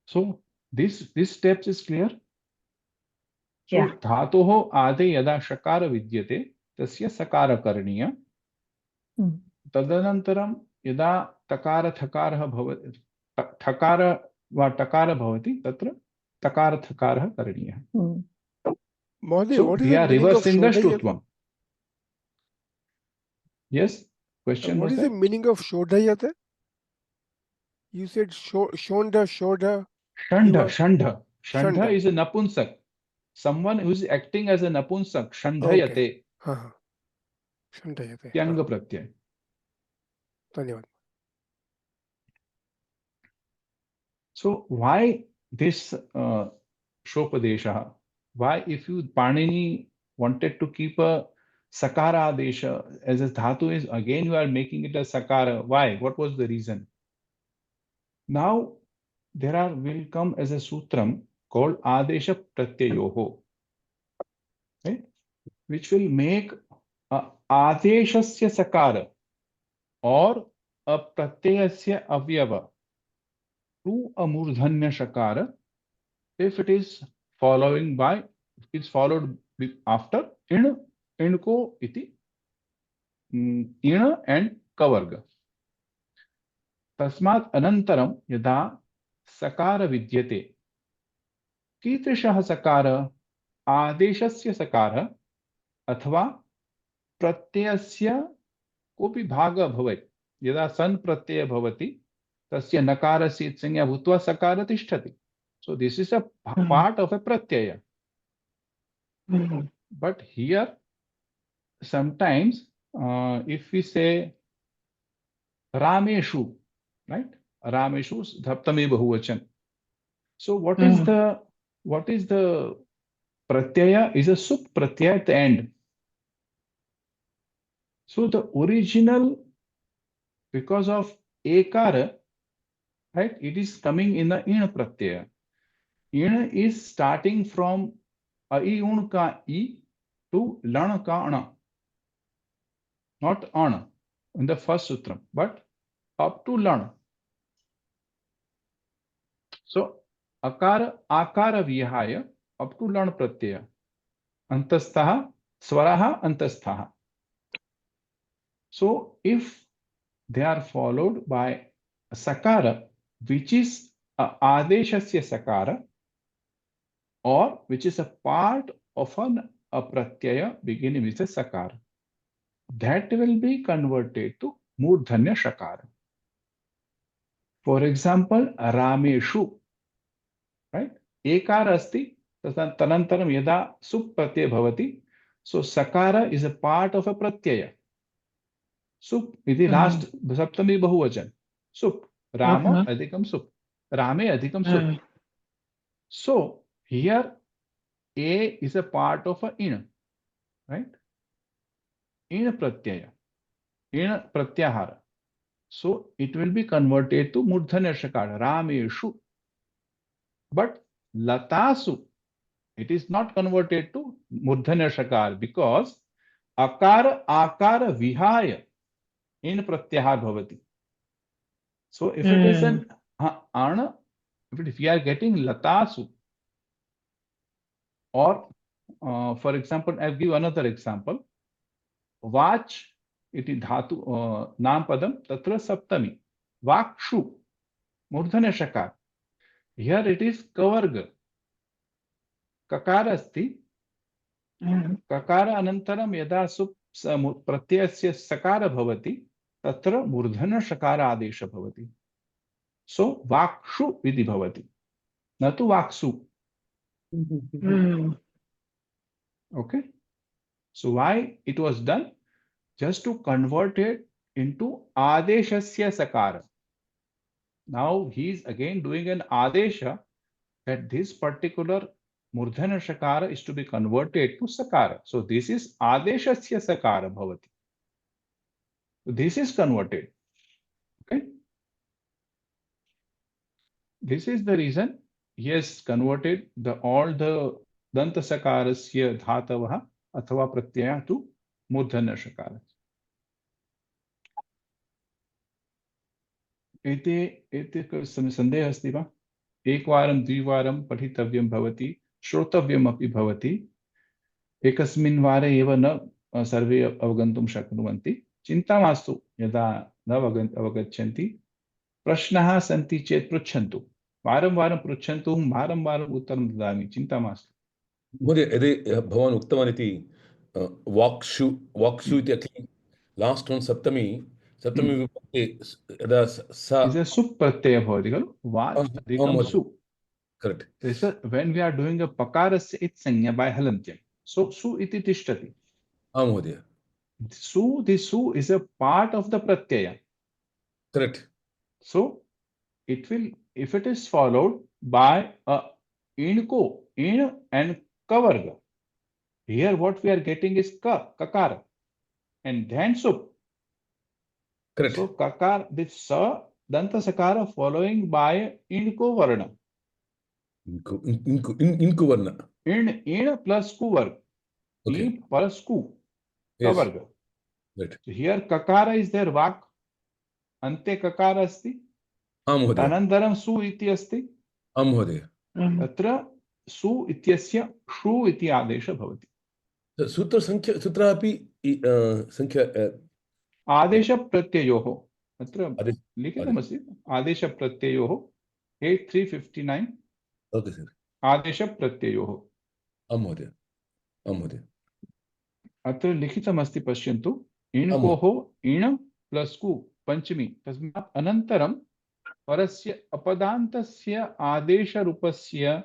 Speaker 1: So this steps is clear. So dhatoh ade yada shakara vidyate tasya sakara karaniya. Tadanantaram yada takara thakara bhavati, thakara va takara bhavati, tatra takara thakara karaniya. So we are reversing the shtutvam. Yes, question.
Speaker 12: What is the meaning of shodhayate? You said shonda.
Speaker 1: Shandha is a napunsak. Someone who is acting as a napunsak. Shandhayate.
Speaker 12: Shandhayate.
Speaker 1: Tyanga pratyay.
Speaker 12: Dhanyavad.
Speaker 1: So why this shopadesha? Why, if you Panini wanted to keep a sakara adesha as a dhatu is, again you are making it a sakara? Why? What was the reason? Now there will come as a sutram called adesha pratyayoho, right? Which will make a adeshasya sakara or a pratyayasya avyava to a murdhanya shakara if it is followed after inko iti ina and kavarga. Tasmat anantaram yada sakara vidyate. कीदृशः सकार? आदेशस्य सकार अथवा प्रत्ययस्य कोऽपि भागः भवेत्. यदा सन् प्रत्ययः भवति तस्य नकारस्य संज्ञा भूत्वा सकार तिष्ठति. So this is a part of a pratyaya. But here sometimes if we say Rameshu, right? Rameshu dhaptame bahuvachan. So what is the pratyaya? Is a sup pratyaya at the end. So the original, because of ekara, right, it is coming in the in pratyaya. In is starting from aiun ka I to lan ka ana. Not ana in the first sutram, but up to lan. So akara akara vihaya up to lan pratyaya. Antastha swaraha antastha. So if they are followed by a sakara, which is adeshasya sakara, or which is a part of an apratyaya beginning with a sakara, that will be converted to murdhanya shakara. For example, rameshu, right? Ekara asti, tanantaram yada sup pratyaya bhavati. So sakara is a part of a pratyaya. Sup iti last saptami bahuvachan. Sup, rama adhikam sup, rame adhikam sup. So here a is a part of a in, right? In pratyaya, in pratyahara. So it will be converted to murdhanya shakara, rameshu. But latasu, it is not converted to murdhanya shakara because akara akara vihaya in pratyahar bhavati. So if it is an ana, if we are getting latasu, or for example, I'll give another example. Vach iti dhatu nam padam tatra saptami. Vakshu murdhanya shakar. Here it is kavarga. Kakara asti. Kakara anantaram yada sup pratyasya sakara bhavati tatra murdhanya shakara adesha bhavati. So vakshu iti bhavati. Natu vaksu. Okay. So why it was done? Just to convert it into adeshasya sakara. Now he is again doing an adesha that this particular murdhana shakara is to be converted to sakara. So this is adeshasya sakara bhavati. So this is converted. Okay. This is the reason he has converted all the danta sakarasya dhatavah athava pratyaya to murdhana shakara. एते संदेहः अस्ति वा? एकवारं द्विवारं पठितव्यं भवति, श्रोतव्यमपि भवति. एकस्मिन् वारे एव न सर्वे अवगन्तुं शक्नुवन्ति. चिन्ता मास्तु. यदा न अवगच्छन्ति, प्रश्नाः सन्ति चेत् पृच्छन्तु. वारं वारं पृच्छन्तु, वारं वारम् उत्तरं ददामि. चिन्ता मास्तु.
Speaker 10: महोदय, यदि भवान् उक्तवान् इति वाक्षु इति लास्ट् वन सप्तमी विभक्ति यदा सा
Speaker 1: is a sup pratyaya bhavati खलु. Vach adhikam su.
Speaker 10: Correct.
Speaker 1: This is when we are doing a pakarasya it sanya by halantyam. So su iti tishtati.
Speaker 10: Mहोदय.
Speaker 1: This su is a part of the pratyaya.
Speaker 10: Correct.
Speaker 1: So it will, if it is followed by a inko, in and kavarga. Here what we are getting is kakara and then sup.
Speaker 10: Correct.
Speaker 1: So kakar, this sa danta sakara following by inko varna.
Speaker 10: Inku varna.
Speaker 1: In plus ku varga.
Speaker 10: Okay.
Speaker 1: In plus ku.
Speaker 10: Yes.
Speaker 1: Kavarga.
Speaker 10: Right.
Speaker 1: So here kakara is there, vak. Ante kakara asti.
Speaker 10: महोदय.
Speaker 1: Anandaram su iti asti.
Speaker 10: महोदय.
Speaker 1: Tatra su ityasya shu iti adesha bhavati.
Speaker 10: सूत्र अपि संख्या
Speaker 1: आदेश प्रत्ययोः अत्र लिखितमस्ति. आदेश प्रत्ययोः 8359.
Speaker 10: Okay sir.
Speaker 1: आदेश प्रत्ययोः.
Speaker 10: महोदय. महोदय.
Speaker 1: अत्र लिखितमस्ति, पश्यन्तु. इणकोः इण प्लस् कु पंचमी. तस्मात् अनन्तरं परस्य अपदान्तस्य आदेशरूपस्य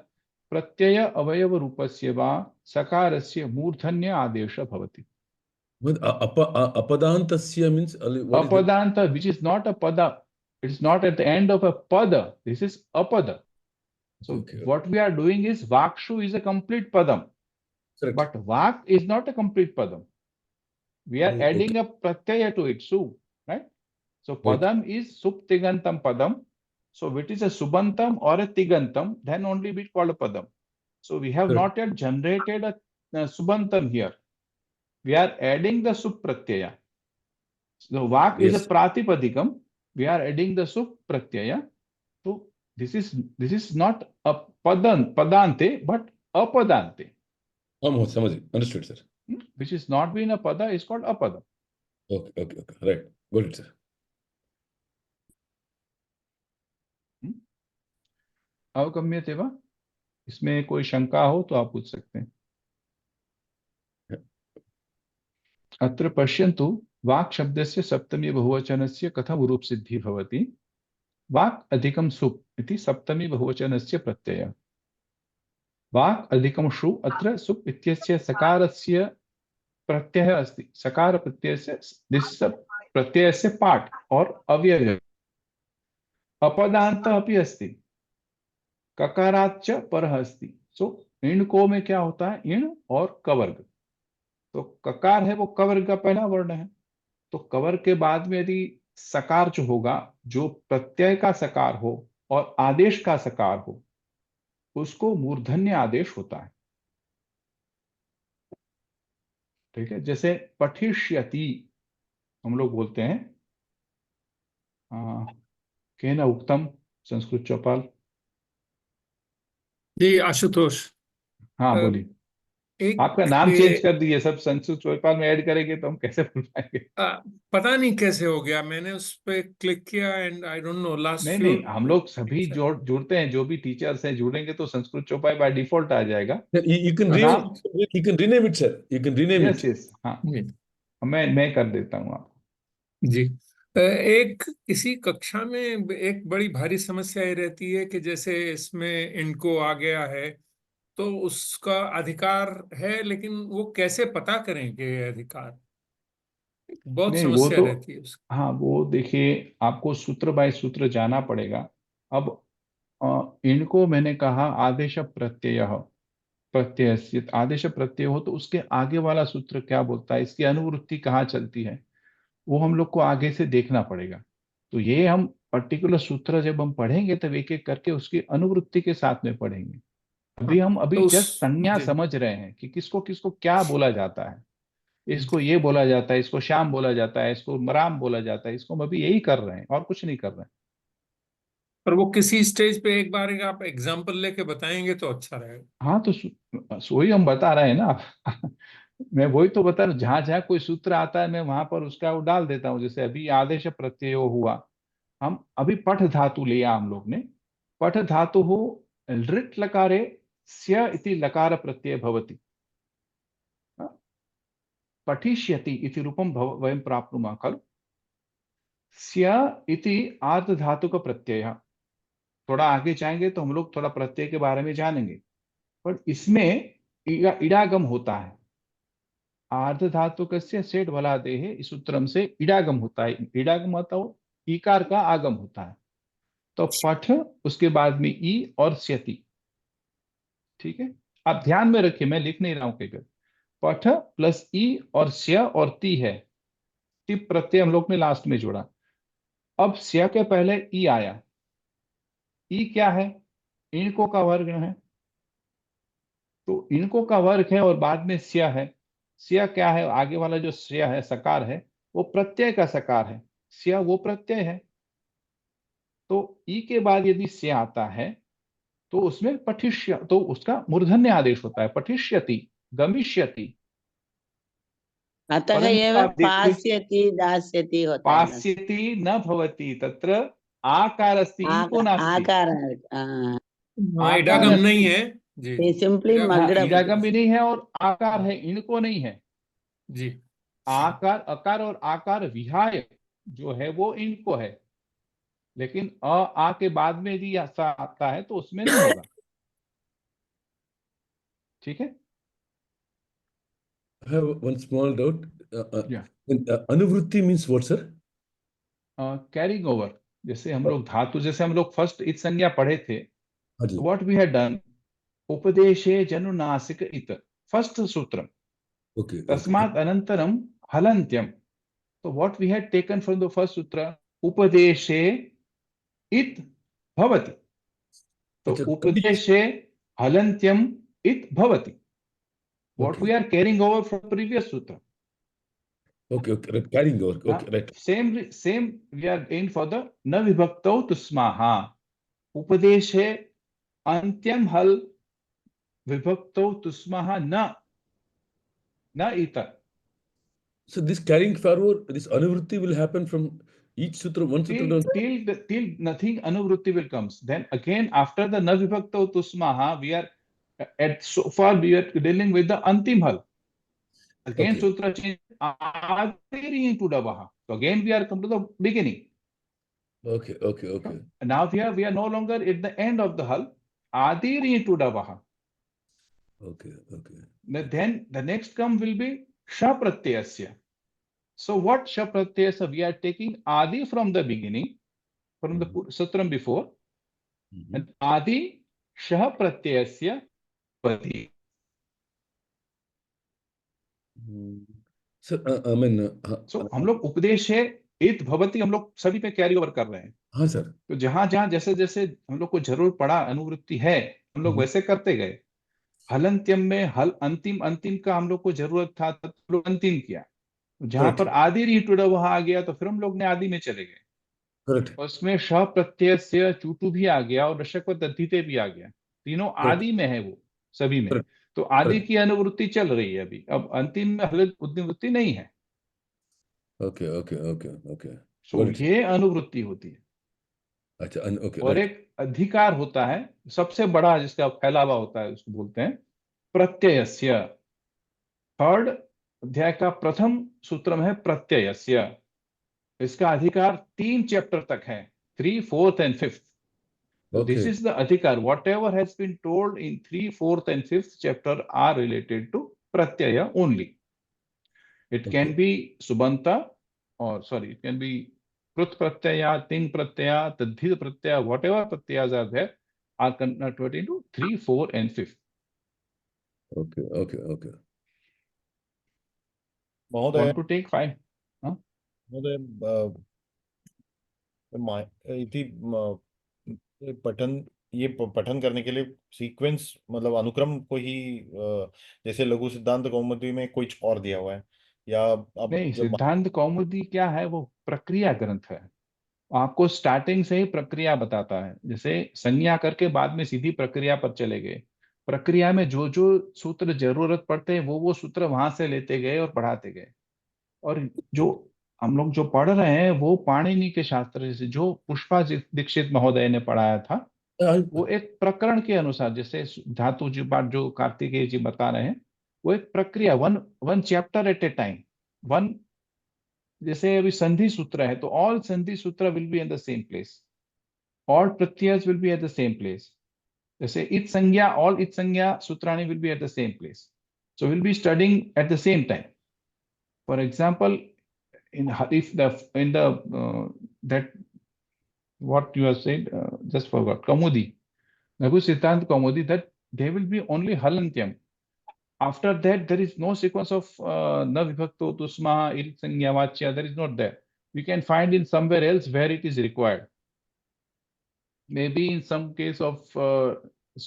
Speaker 1: प्रत्यय अवयवरूपस्य वा सकारस्य मूर्धन्य आदेश भवति.
Speaker 10: Apadantasya means
Speaker 1: apadanta, which is not a pada. It's not at the end of a pada. This is apada. So okay. What we are doing is vakshu is a complete padam. Correct. But vak is not a complete padam. We are adding a pratyaya to it, su, right? So padam is suptigantam padam. So it is a subantam or a tigantam, then only be called a padam. So we have not yet generated a subantam here. We are adding the sup pratyaya. So vak is a pratipadikam. We are adding the sup pratyaya. So this is not a padante, but apadante.
Speaker 10: Understood, sir.
Speaker 1: Which is not being a pada is called apada.
Speaker 10: Okay. Right. Got it, sir.
Speaker 1: अवगम्यते वा? इसमें कोई शंका हो तो आप पूछ सकते हैं. अत्र पश्यन्तु वाक् शब्दस्य सप्तमी बहुवचनस्य कथं रूप सिद्धि भवति. वाक् अधिकं सुप् इति सप्तमी बहुवचनस्य प्रत्ययः. वाक् अधिकं शु, अत्र सुप् इत्यस्य सकारस्य प्रत्ययः अस्ति. सकार प्रत्ययस्य पार्ट और अवयवः. अपदान्तः अपि अस्ति. ककाराच्च परः अस्ति. सो इण को में क्या होता है? इण और कवर्ग. तो ककार है वो कवर्ग का पहला वर्ण है. तो कवर्ग के बाद में यदि सकार जो होगा, जो प्रत्यय का सकार हो और आदेश का सकार हो, उसको मूर्धन्य आदेश होता है. ठीक है. जैसे पठिष्यति हम लोग बोलते हैं. केन उक्तम संस्कृत चौपाल?
Speaker 13: जी आशुतोष.
Speaker 1: हाँ बोलिए. आपका नाम चेंज कर दिए, सब संस्कृत चौपाल में ऐड करेंगे तो हम कैसे बोल पाएंगे?
Speaker 13: पता नहीं कैसे हो गया. मैंने उस पर क्लिक किया and I don't know last.
Speaker 1: नहीं, हम लोग सभी जुड़ते हैं, जो भी टीचर्स हैं जुड़ेंगे तो संस्कृत चौपाल बाय डिफॉल्ट आ जाएगा.
Speaker 10: You can rename it, sir. You can rename it.
Speaker 1: Yes. हाँ, मैं कर देता हूँ आप.
Speaker 13: जी. एक इसी कक्षा में एक बड़ी भारी समस्या ये रहती है कि जैसे इसमें इनको आ गया है तो उसका अधिकार है, लेकिन वो कैसे पता करें कि अधिकार? बहुत समस्या रहती है उसकी.
Speaker 1: हाँ, वो देखिए, आपको सूत्र बाय सूत्र जाना पड़ेगा. अब इनको मैंने कहा आदेश प्रत्यय आदेश प्रत्यय हो तो उसके आगे वाला सूत्र क्या बोलता है, इसकी अनुवृत्ति कहाँ चलती है, वो हम लोग को आगे से देखना पड़ेगा. तो ये हम पर्टिकुलर सूत्र जब हम पढ़ेंगे तब एक एक करके उसकी अनुवृत्ति के साथ में पढ़ेंगे. अभी जस्ट संज्ञा समझ रहे हैं कि किसको किसको क्या बोला जाता है. इसको ये बोला जाता है, इसको श्याम बोला जाता है, इसको राम बोला जाता है. इसको हम अभी यही कर रहे हैं और कुछ नहीं कर रहे हैं.
Speaker 13: पर वो किसी स्टेज पे एक बार आप एग्जाम्पल लेके बताएंगे तो अच्छा रहेगा.
Speaker 1: हाँ, तो वही हम बता रहे हैं ना. मैं वही तो बता रहा हूँ. जहां जहां कोई सूत्र आता है मैं वहां पर उसका वो डाल देता हूँ. जैसे अभी आदेश प्रत्यय हुआ, हम अभी पठ धातु लिया हम लोग ने. पठ धातु हो लृट् लकारे स्य इति लकार प्रत्यय भवति. पठिष्यति इति रूपम वयं प्राप्नुमः खलु. स्य इति आर्ध धातु का प्रत्यय. थोड़ा आगे जाएंगे तो हम लोग थोड़ा प्रत्यय के बारे में जानेंगे, पर इसमें इडागम होता है. आर्ध धातु कस्य सेठ बलादेः इस सूत्रम से इडागम होता है. इडागम होता हो ईकार का आगम होता है. तो पठ, उसके बाद में ई और स्यति. ठीक है, आप ध्यान में रखिए, मैं लिख नहीं रहा हूं कहीं पर. पठ प्लस ई और स्य और ती है. टिप प्रत्यय हम लोग ने लास्ट में जोड़ा. अब स्य के पहले ई आया. ई क्या है? इनको का वर्ग है. तो इनको का वर्ग है और बाद में स्य है. स्य क्या है? आगे वाला जो स्य है, सकार है, वो प्रत्यय का सकार है. स्य वो प्रत्यय है. तो ई के बाद यदि स्य आता है तो उसमें पठिष्य, तो उसका मूर्धन्य आदेश होता है. पठिष्यति, गमिष्यति.
Speaker 16: अतः एव पास्यति दास्यति होता है.
Speaker 1: पास्यति न भवति, तत्र आकार अस्ति, इनको नास्ति.
Speaker 16: आकार
Speaker 13: इडागम नहीं है जी.
Speaker 16: सिंपली
Speaker 1: इडागम भी नहीं है और आकार है, इनको नहीं है
Speaker 13: जी.
Speaker 1: आकार, अकार और आकार विहाय जो है वो इनको है. लेकिन आ के बाद में यदि ऐसा आता है तो उसमें नहीं होगा. ठीक है.
Speaker 10: I have one small doubt. Anuvrutti means what, sir?
Speaker 1: Carrying over. जैसे हम लोग धातु, जैसे हम लोग फर्स्ट इत संज्ञा पढ़े थे. What we had done, उपदेशे जनुनासिक इत, फर्स्ट सूत्रम. तस्मात् अनंतरम हलन्त्यम. So what we had taken from the first sutra, उपदेशे इत भवति। तो
Speaker 10: अच्छा,
Speaker 1: उपदेशे हलन्त्यम इत भवति। What
Speaker 10: Okay.
Speaker 1: we are carrying over from previous sutra.
Speaker 10: Okay, right, carrying over. Okay, right.
Speaker 1: Same we are in for the na vibhaktau tusmaha. Upadeshe antyam hal vibhaktau tusmaha na ita.
Speaker 10: So this carrying forward, this anuvritti will happen from each sutra, one sutra down.
Speaker 1: Till nothing anuvritti will comes. Then again after the na vibhaktau tusmaha, we are at so far we are dealing with the antim hal. Again
Speaker 10: Okay.
Speaker 1: sutra change adiri into davaha. So again we are come to the beginning.
Speaker 10: Okay.
Speaker 1: Now we are no longer at the end of the hal. Adiri into davaha.
Speaker 10: Okay.
Speaker 1: Then the next come will be sha pratyasya. So what sha pratyasya? We are taking adi from the beginning, from the sutram before, and adi sha pratyasya pati.
Speaker 10: So I mean,
Speaker 1: So हम लोग उपदेश है इत भवति हम लोग सभी पे कैरी ओवर कर रहे हैं।
Speaker 10: हाँ सर।
Speaker 1: तो जहां जहां जैसे जैसे हम लोग को जरूरत पड़ा अनुवृत्ति है, हम लोग वैसे करते गए। हलंत्यम में हल अंतिम का हम लोग को जरूरत था, तब हम लोग अंतिम किया। जहां पर आदि रिटुड़ा वहां आ गया, तो फिर हम लोग ने आदि में चले गए।
Speaker 10: Correct.
Speaker 1: उसमें श प्रत्यय से चूटू भी आ गया और रशक व दधिते भी आ गया। तीनों आदि में है वो सभी में। तो आदि की अनुवृत्ति चल रही है अभी। अब अंतिम में हल उद्वृत्ति नहीं है।
Speaker 10: Okay.
Speaker 1: सो ये अनुवृत्ति होती है।
Speaker 10: अच्छा, okay,
Speaker 1: और
Speaker 10: right.
Speaker 1: एक अधिकार होता है सबसे बड़ा, जिसका फैलावा होता है, उसको बोलते हैं प्रत्ययस्य। थर्ड अध्याय का प्रथम सूत्र है प्रत्ययस्य। इसका अधिकार 3 चैप्टर तक है, 3, 4th and 5th. So this
Speaker 10: Okay.
Speaker 1: is the adhikar. Whatever has been told in 3, 4th and 5th chapter are related to pratyaya only. It can be subanta, or sorry, it can be krut pratyaya, ting pratyaya, tadhid pratyaya, whatever pratyayas are there are converted into 3, 4 and 5th.
Speaker 10: Okay.
Speaker 5: महोदय,
Speaker 1: Want to take 5?
Speaker 5: महोदय, इति पठन करने के लिए sequence, मतलब अनुक्रम को ही, जैसे लघु सिद्धांत कौमुदी में कुछ और दिया हुआ है, या अब
Speaker 1: नहीं,
Speaker 5: जब
Speaker 1: सिद्धांत कौमुदी क्या है, वो प्रक्रिया ग्रंथ है। आपको स्टार्टिंग से ही प्रक्रिया बताता है। जैसे संज्ञा करके बाद में सीधी प्रक्रिया पर चले गए। प्रक्रिया में जो जो सूत्र जरूरत पड़ते हैं वो सूत्र वहां से लेते गए और पढ़ाते गए। और जो हम लोग जो पढ़ रहे हैं वो पाणिनि के शास्त्र, जैसे जो पुष्पा दीक्षित महोदय ने पढ़ाया था, वो एक प्रकरण के अनुसार, जैसे धातु जी बात जो कार्तिकेय जी बता रहे हैं, वो एक प्रक्रिया, one chapter at a time, one. जैसे अभी संधि सूत्र है, तो all sandhi sutra will be in the same place, all प्रत्ययस will be at the same place. जैसे इत संज्ञा, ऑल इत संज्ञा सूत्राणि will be at the same place, so will be studying at the same time. For example, in that what you have said, just forgot, Kaumudi, Laghu Siddhant Kaumudi, that they will be only halantyam. After that, there is no sequence of na vibhakto tusma il sanya vachya. There is not there. We can find in somewhere else where it is required. Maybe in some case of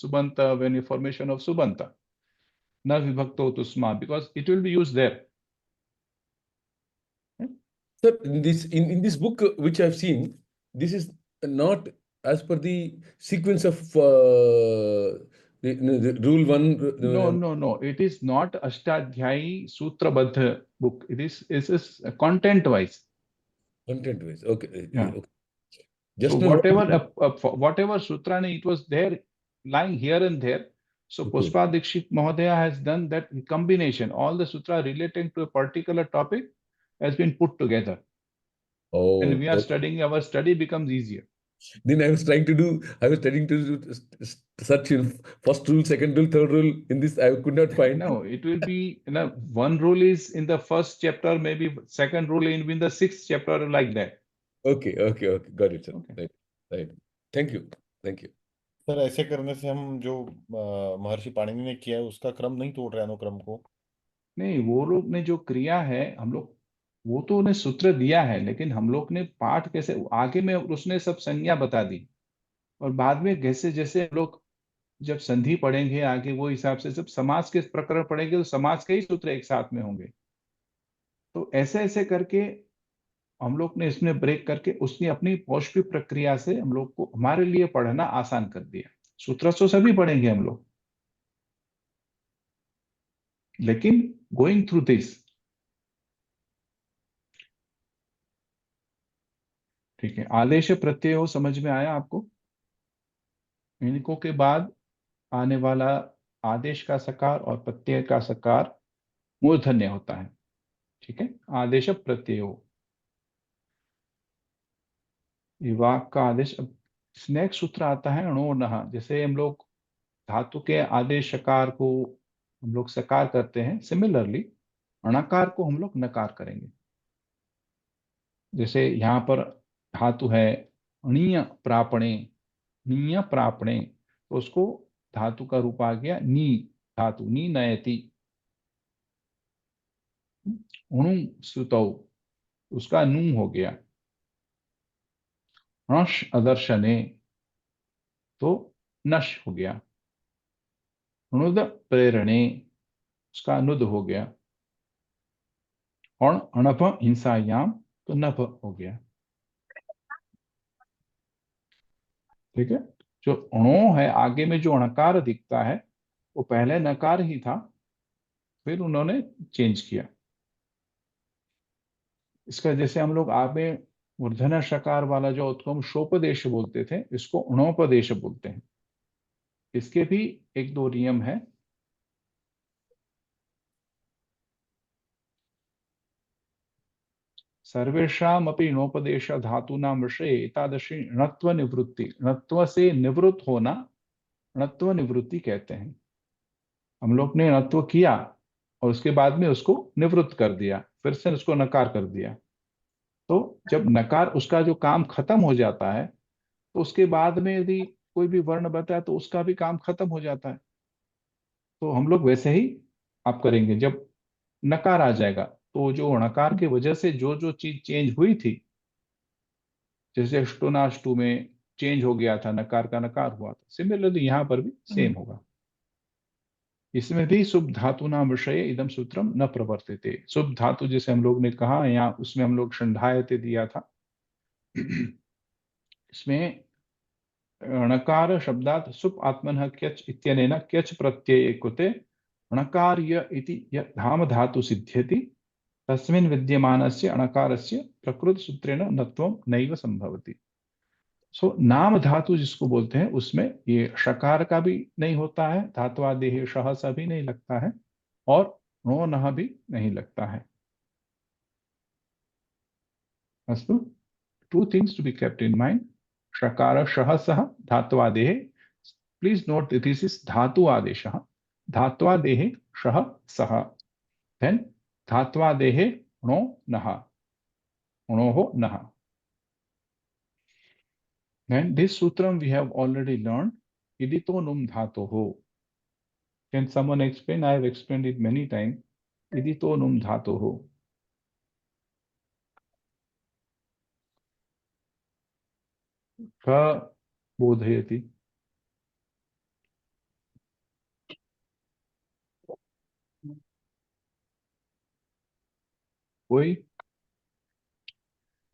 Speaker 1: subanta, when you formation of subanta, na vibhakto tusma, because it will be used there.
Speaker 10: Sir, in this book which I've seen, this is not as per the sequence of the rule 1.
Speaker 1: No. It is not Ashtadhyayi Sutrabadha book. It is content wise.
Speaker 10: Content wise. Okay.
Speaker 1: Yeah.
Speaker 10: Okay. Just
Speaker 1: So whatever sutrani, it was there lying here and there. So Pushpa Dikshit Mahodaya has done that combination. All the sutra relating to a particular topic has been put together.
Speaker 10: Oh,
Speaker 1: and we are studying, our study becomes easier.
Speaker 10: Then I was studying to do search in first rule, second rule, third rule. In this, I could not find.
Speaker 1: No, it will be, one rule is in the first chapter, maybe second rule in the 6th chapter, like that.
Speaker 10: Okay. Got it, sir. Okay. Right. Thank you.
Speaker 5: Sir, ऐसे करने से हम जो महर्षि पाणिनि ने किया है उसका क्रम नहीं तोड़ रहे, अनुक्रम को।
Speaker 1: नहीं, वो लोग ने जो क्रिया है, हम लोग वो तो उन्हें सूत्र दिया है, लेकिन हम लोग ने पाठ कैसे आगे में उसने सब संज्ञा बता दी। और बाद में जैसे जैसे हम लोग जब संधि पढ़ेंगे आगे, वो हिसाब से जब समास के प्रकरण पढ़ेंगे तो समास के ही सूत्र एक साथ में होंगे। तो ऐसे ऐसे करके हम लोग ने इसमें ब्रेक करके उसने अपनी पौष्टिक प्रक्रिया से हम लोग को हमारे लिए पढ़ना आसान कर दिया। सूत्र तो सभी पढ़ेंगे हम लोग, लेकिन गोइंग थ्रू दिस, ठीक है। आदेश प्रत्यय हो समझ में आया आपको? इनको के बाद आने वाला आदेश का सकार और प्रत्यय का सकार मूर्धन्य होता है, ठीक है। आदेश प्रत्यय हो, विभाग का आदेश। अब नेक्स्ट सूत्र आता है अणो नः। जैसे हम लोग धातु के आदेश सकार को हम लोग सकार करते हैं, सिमिलरली अणकार को हम लोग नकार करेंगे। जैसे यहाँ पर धातु है णीय प्रापणे, णीय प्रापणे, तो उसको धातु का रूप आ गया नी धातु, नी नयति। उणु सुतौ, उसका नू हो गया। नश अदर्शने, तो नश हो गया। नुद प्रेरणे, उसका नुद हो गया। और अणभ हिंसायाम, तो नभ हो गया। ठीक है। जो अणो है आगे में जो अणकार दिखता है वो पहले नकार ही था, फिर उन्होंने चेंज किया। इसका जैसे हम लोग आगे मूर्धन्य शकार वाला जो उत्तम शोपदेश बोलते थे, इसको अणोपदेश बोलते हैं। इसके भी एक दो नियम है। सर्वेषामपि णोपदेश धातूनां विषये एतादृशी णत्व निवृत्ति, णत्व से निवृत्त होना णत्व निवृत्ति कहते हैं। हम लोग ने णत्व किया और उसके बाद में उसको निवृत्त कर दिया, फिर से उसको नकार कर दिया। तो जब नकार उसका जो काम खत्म हो जाता है, तो उसके बाद में यदि कोई भी वर्ण बताए तो उसका भी काम खत्म हो जाता है। तो हम लोग वैसे ही आप करेंगे। जब नकार आ जाएगा तो जो नकार की वजह से जो जो चीज चेंज हुई थी, जैसे अष्टुनाष्टु में चेंज हो गया था, नकार का नकार हुआ था, सिमिलरली यहां पर भी सेम होगा। इसमें भी शुभ धातु नाम विषय इदम सूत्रम न प्रवर्तिते। शुभ धातु जैसे हम लोग ने कहा यहाँ, उसमें हम लोग षण्ढायते दिया था। इसमें णकार शब्दात् सुप आत्मनः क्यच इत्यनेन क्यच प्रत्यये कृते णकार्य इति धाम धातु सिद्ध्यति, तस्मिन् विद्यमानस्य अणकारस्य प्रकृत सूत्रेण नत्वं नैव संभवति। सो नाम धातु जिसको बोलते हैं उसमें ये षकार का भी नहीं होता है, धात्वादेः शः सा भी नहीं लगता है, और णो नः भी नहीं लगता है। अस्तु, two things to be kept in mind. षकार शः सः धात्वादेः, प्लीज नोट दिस इज धातु आदेशः। धात्वादेः शः सः, देन धात्वादेः णो नः, णोः नः। Then this sutram we have already learned, idito num dhatoho. Can someone explain? I have explained it many times. Idito num dhatoho. Ka bodhayati. कोई?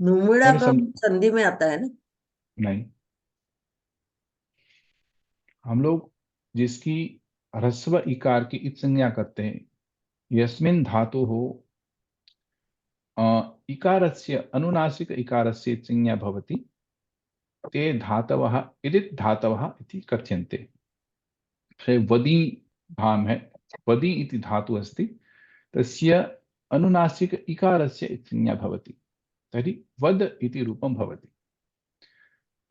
Speaker 16: नुमुड़ा का संधि में आता है ना?
Speaker 1: नहीं, हम लोग जिसकी ह्रस्व इकार की इत संज्ञा करते हैं, यस्मिन् धातु हो इकारस्य अनुनासिक इकारस्य इत संज्ञा भवति, ते धातवः इदित् धातवः इति कथ्यन्ते। वदी भाम है, वदी इति धातु अस्ति, तस्य अनुनासिक इकारस्य इत संज्ञा भवति, तर्हि वद इति रूपं भवति।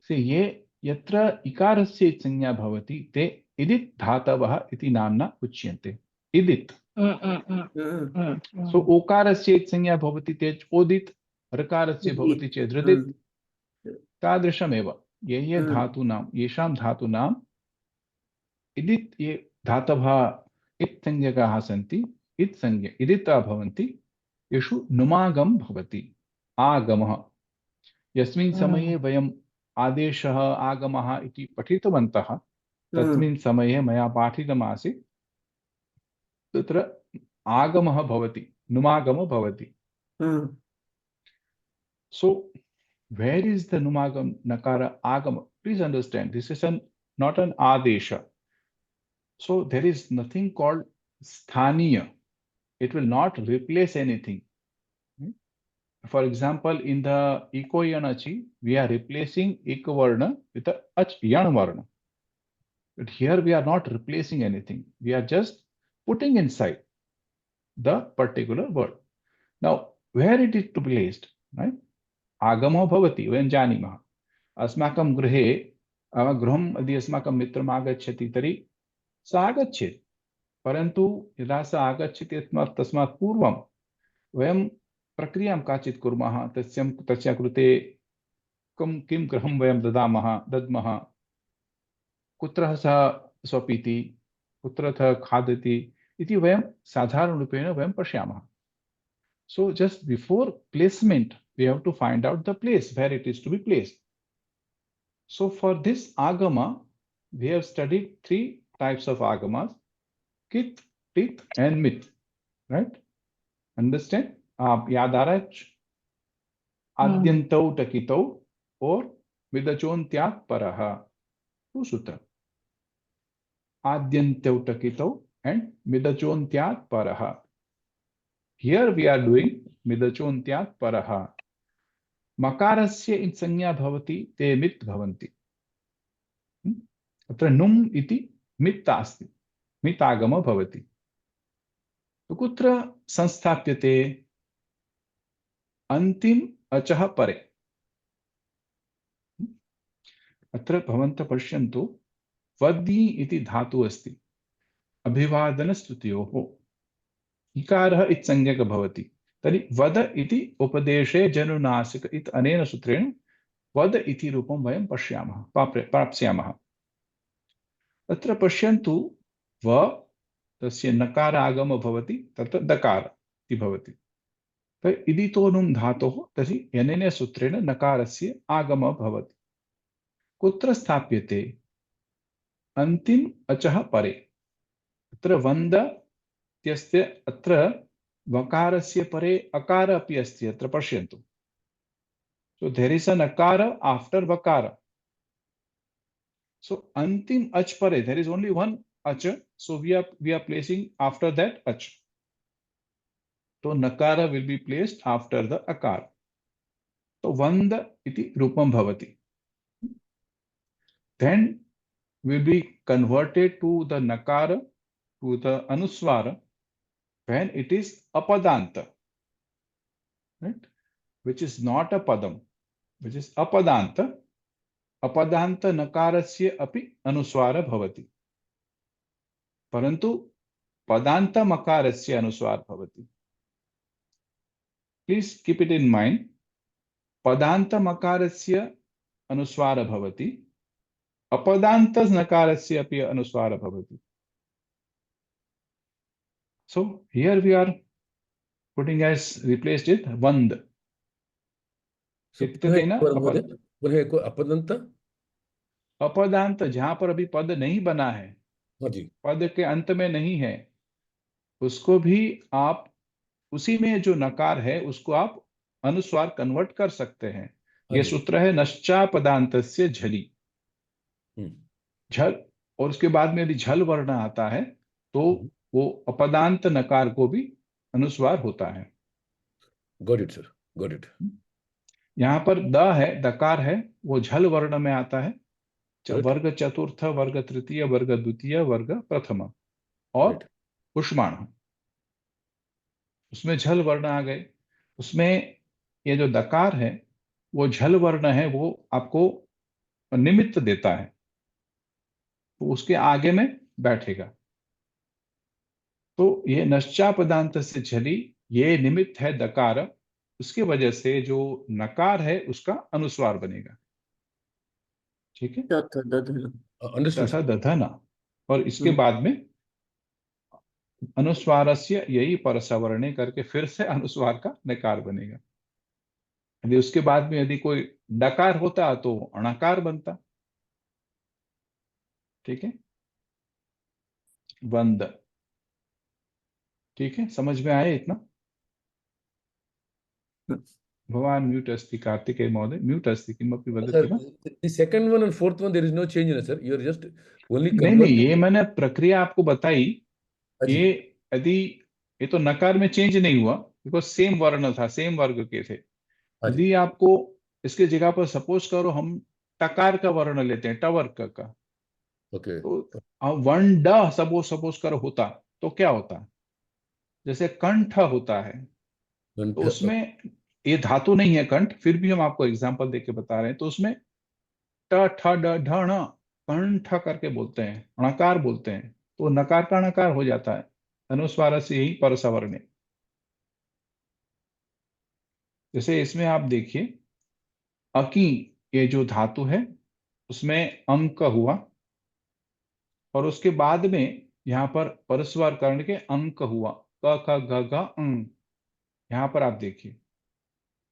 Speaker 1: से ये यत्र इकारस्य इत संज्ञा भवति ते इदित् धातवः इति नाम्ना उच्यन्ते। इदित्। सो ओकारस्य इत संज्ञा भवति चेत् ओदित्, ऋकारस्य भवति चेत् ऋदित्। तादृशमेव ये धातूनां, येषां धातूनां इदित् ये धातवः इत् संज्ञकाः सन्ति, इत् संज्ञा इदिता भवन्ति, येषु नुमागम भवति, आगमः। यस्मिन् समये वयं आदेशः आगमः इति पठितवन्तः तस्मिन् समये मया पाठितमासीत् तत्र आगमः भवति नुमागमः भवति so where is the numagam nakara agama? Please understand, this is not an adesha, so there is nothing called sthaniya. It will not replace anything. For example, in the iko yanachi we are replacing ik varna with a ach yan varna, but here we are not replacing anything, we are just putting inside the particular word. Now where it is to be placed, right? आगमो भवति वयं जानीमः अस्माकं गृहे गृहं यदि अस्माकं मित्रम् आगच्छति तर्हि सः आगच्छेत् परन्तु यदा सः आगच्छति तस्मात् पूर्वं वयं प्रक्रियां काचित् कुर्मः तस्य कृते किं गृहं वयं दद्मः कुत्र सः स्वपिति कुत्र सः खादति इति वयं साधारणरूपेण वयं पश्यामः. So just before placement we have to find out the place where it is to be placed. So for this agama we have studied 3 types of agamas: kit, tit and mit, right? Understand? याद आ रहा है? आद्यन्तौ टकितौ और मिदचोन्त्यात् परः, 2 सूत्र. आद्यन्तौ टकितौ and मिदचोन्त्यात् परः. Here we are doing मिदचोन्त्यात् परः. मकारस्य इन संज्ञा भवति ते मित् भवन्ति. अत्र नुम् इति मित् अस्ति, मित् आगमः भवति. तो कुत्र संस्थाप्यते? अन्तिम अचः परे. अत्र भवन्तः पश्यन्तु वद्नि इति धातु अस्ति अभिवादनस्तुत्योः. इकारः इत्संज्ञकः भवति तर्हि वद इति उपदेशे जनुनासिक इति अनेन सूत्रेण वद इति रूपं वयं पश्यामः प्राप्स्यामः. अत्र पश्यन्तु व तस्य नकार आगमः भवति तत्र दकार इति भवति. तर्हि इदितो नुम् धातोः तर्हि अनेन सूत्रेण नकारस्य आगमः भवति. कुत्र स्थाप्यते? अन्तिम अचः परे. अत्र वन्द इत्यस्य अत्र वकारस्य परे अकार अपि अस्ति. अत्र पश्यन्तु. So there is an akara after vakara. So antim ach pare, there is only one ach. So we are placing after that ach. So nakara will be placed after the akara. So vanda iti rupam bhavati. Then will be converted to the nakara, to the anuswara, when it is apadanta, right? Which is not a padam, which is apadanta. Apadanta nakarasya api anuswara bhavati. Parantu padanta makarasya anuswara bhavati. Please keep it in mind. Padanta makarasya anuswara bhavati. Apadanta nakarasya api anuswara bhavati. So here we are putting as replaced it vand. अपदांत जहां पर अभी पद नहीं बना है, पद के अंत में नहीं है, उसको भी आप उसी में जो नकार है उसको आप अनुस्वार कन्वर्ट कर सकते हैं. ये सूत्र है नश्चापदांतस्य झलि. झल और उसके बाद में यदि झल वर्ण आता है तो वो अपदांत नकार को भी अनुस्वार होता है.
Speaker 10: Got it, sir. Got it.
Speaker 1: यहाँ पर द है, दकार है, वो झल वर्ण में आता है. वर्ग चतुर्थ, वर्ग तृतीय, वर्ग द्वितीय, वर्ग प्रथम और उष्माण, उसमें झल वर्ण आ गए. उसमें ये जो दकार है वो झल वर्ण है, वो आपको निमित्त देता है, तो उसके आगे में बैठेगा. तो ये नश्चापदांत से झली, ये निमित्त है दकार, उसके वजह से जो नकार है उसका अनुस्वार बनेगा. ठीक है, तथा दधना. और इसके बाद में अनुस्वारस्य यही परसवर्णे करके फिर से अनुस्वार का नकार बनेगा. यदि उसके बाद में यदि कोई डकार होता तो अणकार बनता। ठीक है, वंद। ठीक है, समझ में आया इतना? भवान म्यूट अस्ति, कार्तिकेय महोदय म्यूट अस्ति, किमपि वदति वा?
Speaker 10: The second one and fourth one, there is no change in it, sir. You are just only
Speaker 1: नहीं,
Speaker 10: converting.
Speaker 1: ये मैंने प्रक्रिया आपको बताई।
Speaker 10: जी।
Speaker 1: ये यदि ये तो नकार में चेंज नहीं हुआ, बिकॉज सेम वर्ण था, सेम वर्ग के थे। यदि आपको इसके जगह पर सपोज करो हम टकार का वर्ण लेते हैं, टवर्ग का,
Speaker 10: ओके,
Speaker 1: तो वन ड सपोज करो होता तो क्या होता? जैसे कंठ होता है, तो उसमें ये धातु नहीं है कंठ, फिर भी हम आपको एग्जांपल देके बता रहे हैं। तो उसमें ट ठ ड ढ ण कंठ करके बोलते हैं, णकार बोलते हैं, तो नकार का णकार हो जाता है। अनुस्वार से यही परसवर्ण। जैसे इसमें आप देखिए अकी, ये जो धातु है उसमें अंक हुआ, और उसके बाद में यहाँ पर परस्वर कर्ण के अंक हुआ, क ख ग घ अंग। यहाँ पर आप देखिए,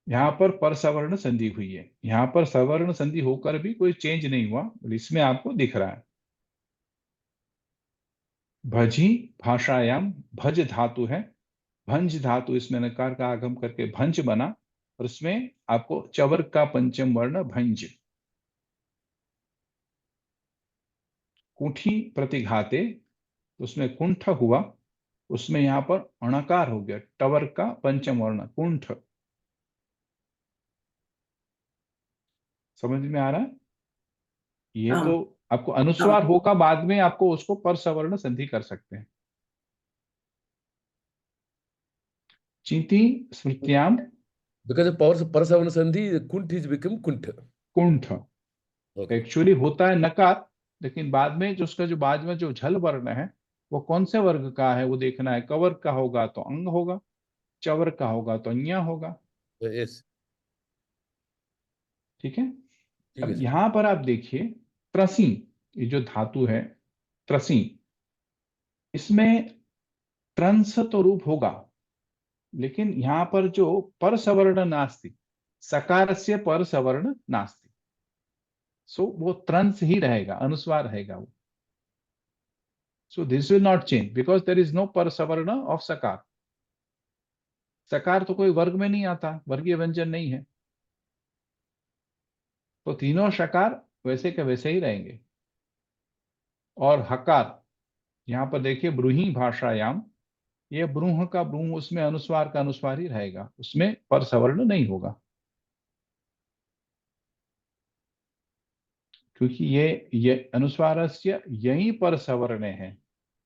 Speaker 1: यहाँ पर परसवर्ण संधि हुई है, यहाँ पर सवर्ण संधि होकर भी कोई चेंज नहीं हुआ, इसमें आपको दिख रहा है। भजी भाषायाम भज धातु है, भंज धातु, इसमें नकार का आगम करके भंज बना, और उसमें आपको चवर्ग का पंचम वर्ण भंज। कुंठी प्रतिघाते, उसमें कुंठ हुआ, उसमें यहाँ पर अणकार हो गया, टवर्ग का पंचम वर्ण कुंठ। समझ में आ रहा है? ये तो आपको अनुस्वार होगा, बाद में आपको उसको परसवर्ण संधि कर सकते हैं। चिंति स्मृत्याम,
Speaker 10: because of power parasavarna sandhi, kunt is become kunt.
Speaker 1: कुंठ एक्चुअली होता है नकार, लेकिन बाद में जो उसका जो बाद में जो झल वर्ण है वो कौन से वर्ग का है वो देखना है। कवर्ग का होगा तो अंग होगा, चवर्ग का होगा तो अन्य होगा।
Speaker 10: Yes.
Speaker 1: ठीक है। अब यहां पर आप देखिए त्रसी, ये जो धातु है त्रसी, इसमें त्रंस तो रूप होगा, लेकिन यहां पर जो परसवर्ण नास्ति, सकारस्य परसवर्ण नास्ति, सो वो त्रंस ही रहेगा, अनुस्वार रहेगा वो। So this will not change because there is no परसवर्ण ऑफ सकार। सकार तो कोई वर्ग में नहीं आता, वर्गीय व्यंजन नहीं है, तो तीनों शकार वैसे के वैसे ही रहेंगे। और हकार, यहां पर देखिए ब्रूही भाषायाम, ये ब्रूह का ब्रूह, उसमें अनुस्वार का अनुस्वार ही रहेगा, उसमें परसवर्ण नहीं होगा, क्योंकि ये अनुस्वारस्य यही परसवर्ण है,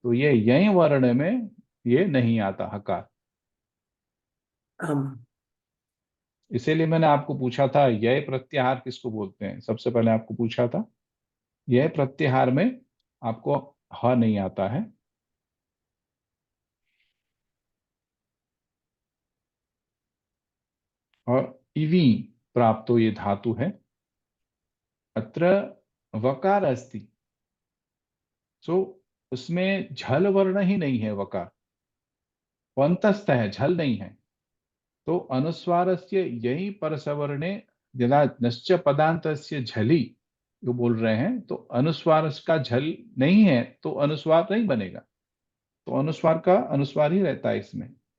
Speaker 1: तो ये यही वर्ण में ये नहीं आता हकार। इसीलिए मैंने आपको पूछा था यह प्रत्याहार किसको बोलते हैं, सबसे पहले आपको पूछा था। यह प्रत्याहार में आपको ह नहीं आता है। और इवी प्राप्तो ये धातु है, अत्र वकार अस्ति, सो उसमें झल वर्ण ही नहीं है, वकार वंतस्थ है, झल नहीं है। तो अनुस्वारस्य यही परसवर्णे यदा नश्च पदान्तस्य झलि जो बोल रहे हैं, तो अनुस्वार का झल नहीं है तो अनुस्वार नहीं बनेगा, तो अनुस्वार का अनुस्वार ही रहता है,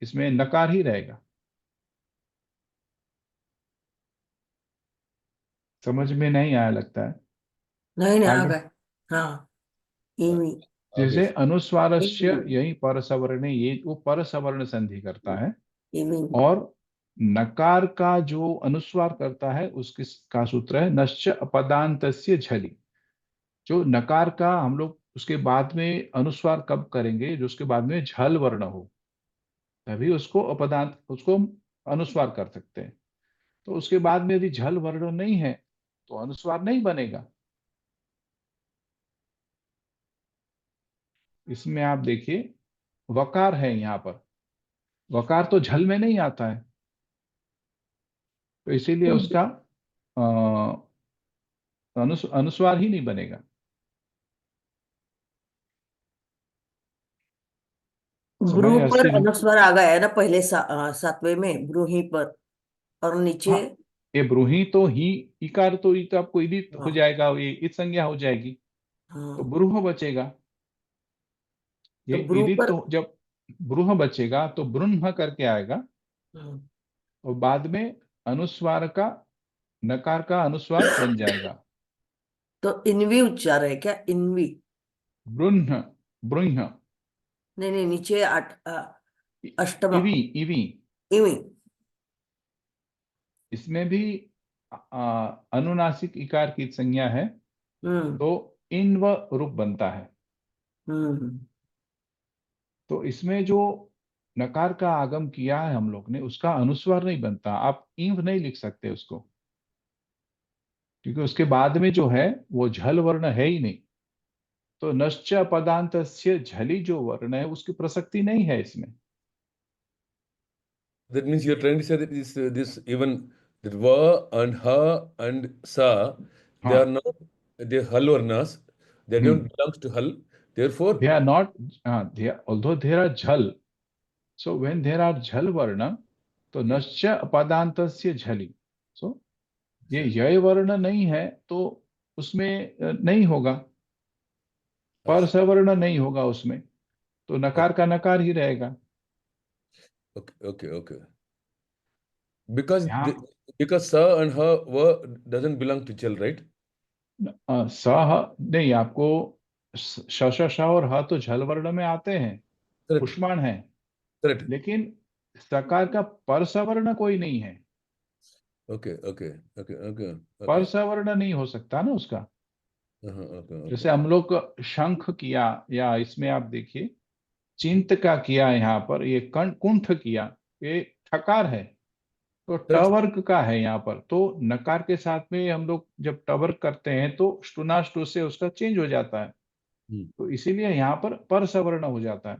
Speaker 1: इसमें नकार ही रहेगा। समझ में नहीं आया लगता है?
Speaker 16: नहीं आ
Speaker 1: आगे?
Speaker 16: गए। हाँ, इमी
Speaker 1: जैसे अनुस्वारस्य यही परसवर्णे, ये वो परसवर्ण संधि करता है, और नकार का जो अनुस्वार करता है उसके का सूत्र है नश्च अपदान्तस्य झलि। जो नकार का हम लोग उसके बाद में अनुस्वार कब करेंगे, जो उसके बाद में झल वर्ण हो, तभी उसको अपदांत, उसको अनुस्वार कर सकते हैं। तो उसके बाद में यदि झल वर्ण नहीं है तो अनुस्वार नहीं बनेगा। इसमें आप देखिए वकार है, यहाँ पर वकार तो झल में नहीं आता है, तो इसीलिए उसका अनुस्वार ही नहीं बनेगा।
Speaker 16: ब्रू पर अनुस्वार आ गया है ना, पहले सातवें में ब्रूही पर, और नीचे
Speaker 1: हाँ, ये ब्रूही तो ही, इकार तो ये तो आपको इदित हो
Speaker 16: हाँ
Speaker 1: जाएगा, ये इत संज्ञा हो जाएगी, तो
Speaker 16: हाँ
Speaker 1: ब्रूह बचेगा। ये
Speaker 16: तो ब्रू
Speaker 1: इदित
Speaker 16: पर
Speaker 1: तो जब ब्रूह बचेगा तो ब्रुन्ह करके आएगा,
Speaker 16: हम्म,
Speaker 1: और बाद में अनुस्वार का, नकार का अनुस्वार बन जाएगा।
Speaker 16: तो इनवी उच्चार है क्या? इनवी?
Speaker 1: ब्रुन्ह, ब्रुन्ह,
Speaker 16: नहीं नहीं, नीचे अष्टमा
Speaker 1: इवी, इवी।
Speaker 16: इवी।
Speaker 1: इसमें भी अनुनासिक इकार की संज्ञा है, तो इन व रूप बनता है।
Speaker 16: हम्म
Speaker 1: तो इसमें जो नकार का आगम किया है हम लोग ने, उसका अनुस्वार नहीं बनता, आप इंव नहीं लिख सकते उसको, क्योंकि उसके बाद में जो है वो झल वर्ण है ही नहीं। तो नश्च पदांतस्य झली जो वर्ण है उसकी प्रसक्ति नहीं है इसमें।
Speaker 10: That means you're trying to say that this even that va and ha and sa, they
Speaker 1: हाँ,
Speaker 10: are not, they hal varnas, they don't belongs to hal, therefore
Speaker 1: they are not, although there are झल, so when there are झल वर्ण, तो नश्च पदांतस्य झली, so ये यय वर्ण नहीं है तो उसमें नहीं होगा, पर सवर्ण नहीं होगा उसमें, तो नकार का नकार ही रहेगा।
Speaker 10: okay. Because
Speaker 1: यहाँ
Speaker 10: because sa and ha va doesn't belong to chal, right?
Speaker 1: सह नहीं, आपको श श श और ह तो झल वर्ण में आते हैं,
Speaker 10: Correct.
Speaker 1: पुष्माण है,
Speaker 10: Correct.
Speaker 1: लेकिन सकार का पर सवर्ण कोई नहीं है।
Speaker 10: Okay.
Speaker 1: पर सवर्ण नहीं हो सकता ना उसका।
Speaker 10: Okay.
Speaker 1: जैसे हम लोग शंख किया, या इसमें आप देखिए चिंत का किया, यहाँ पर ये कुंठ किया, ये ठकार है, तो टवर्ग का है यहाँ पर, तो नकार के साथ में हम लोग जब टवर्ग करते हैं तो स्टुनाष्टु से उसका चेंज हो जाता है, तो इसीलिए यहाँ पर सवर्ण हो जाता है।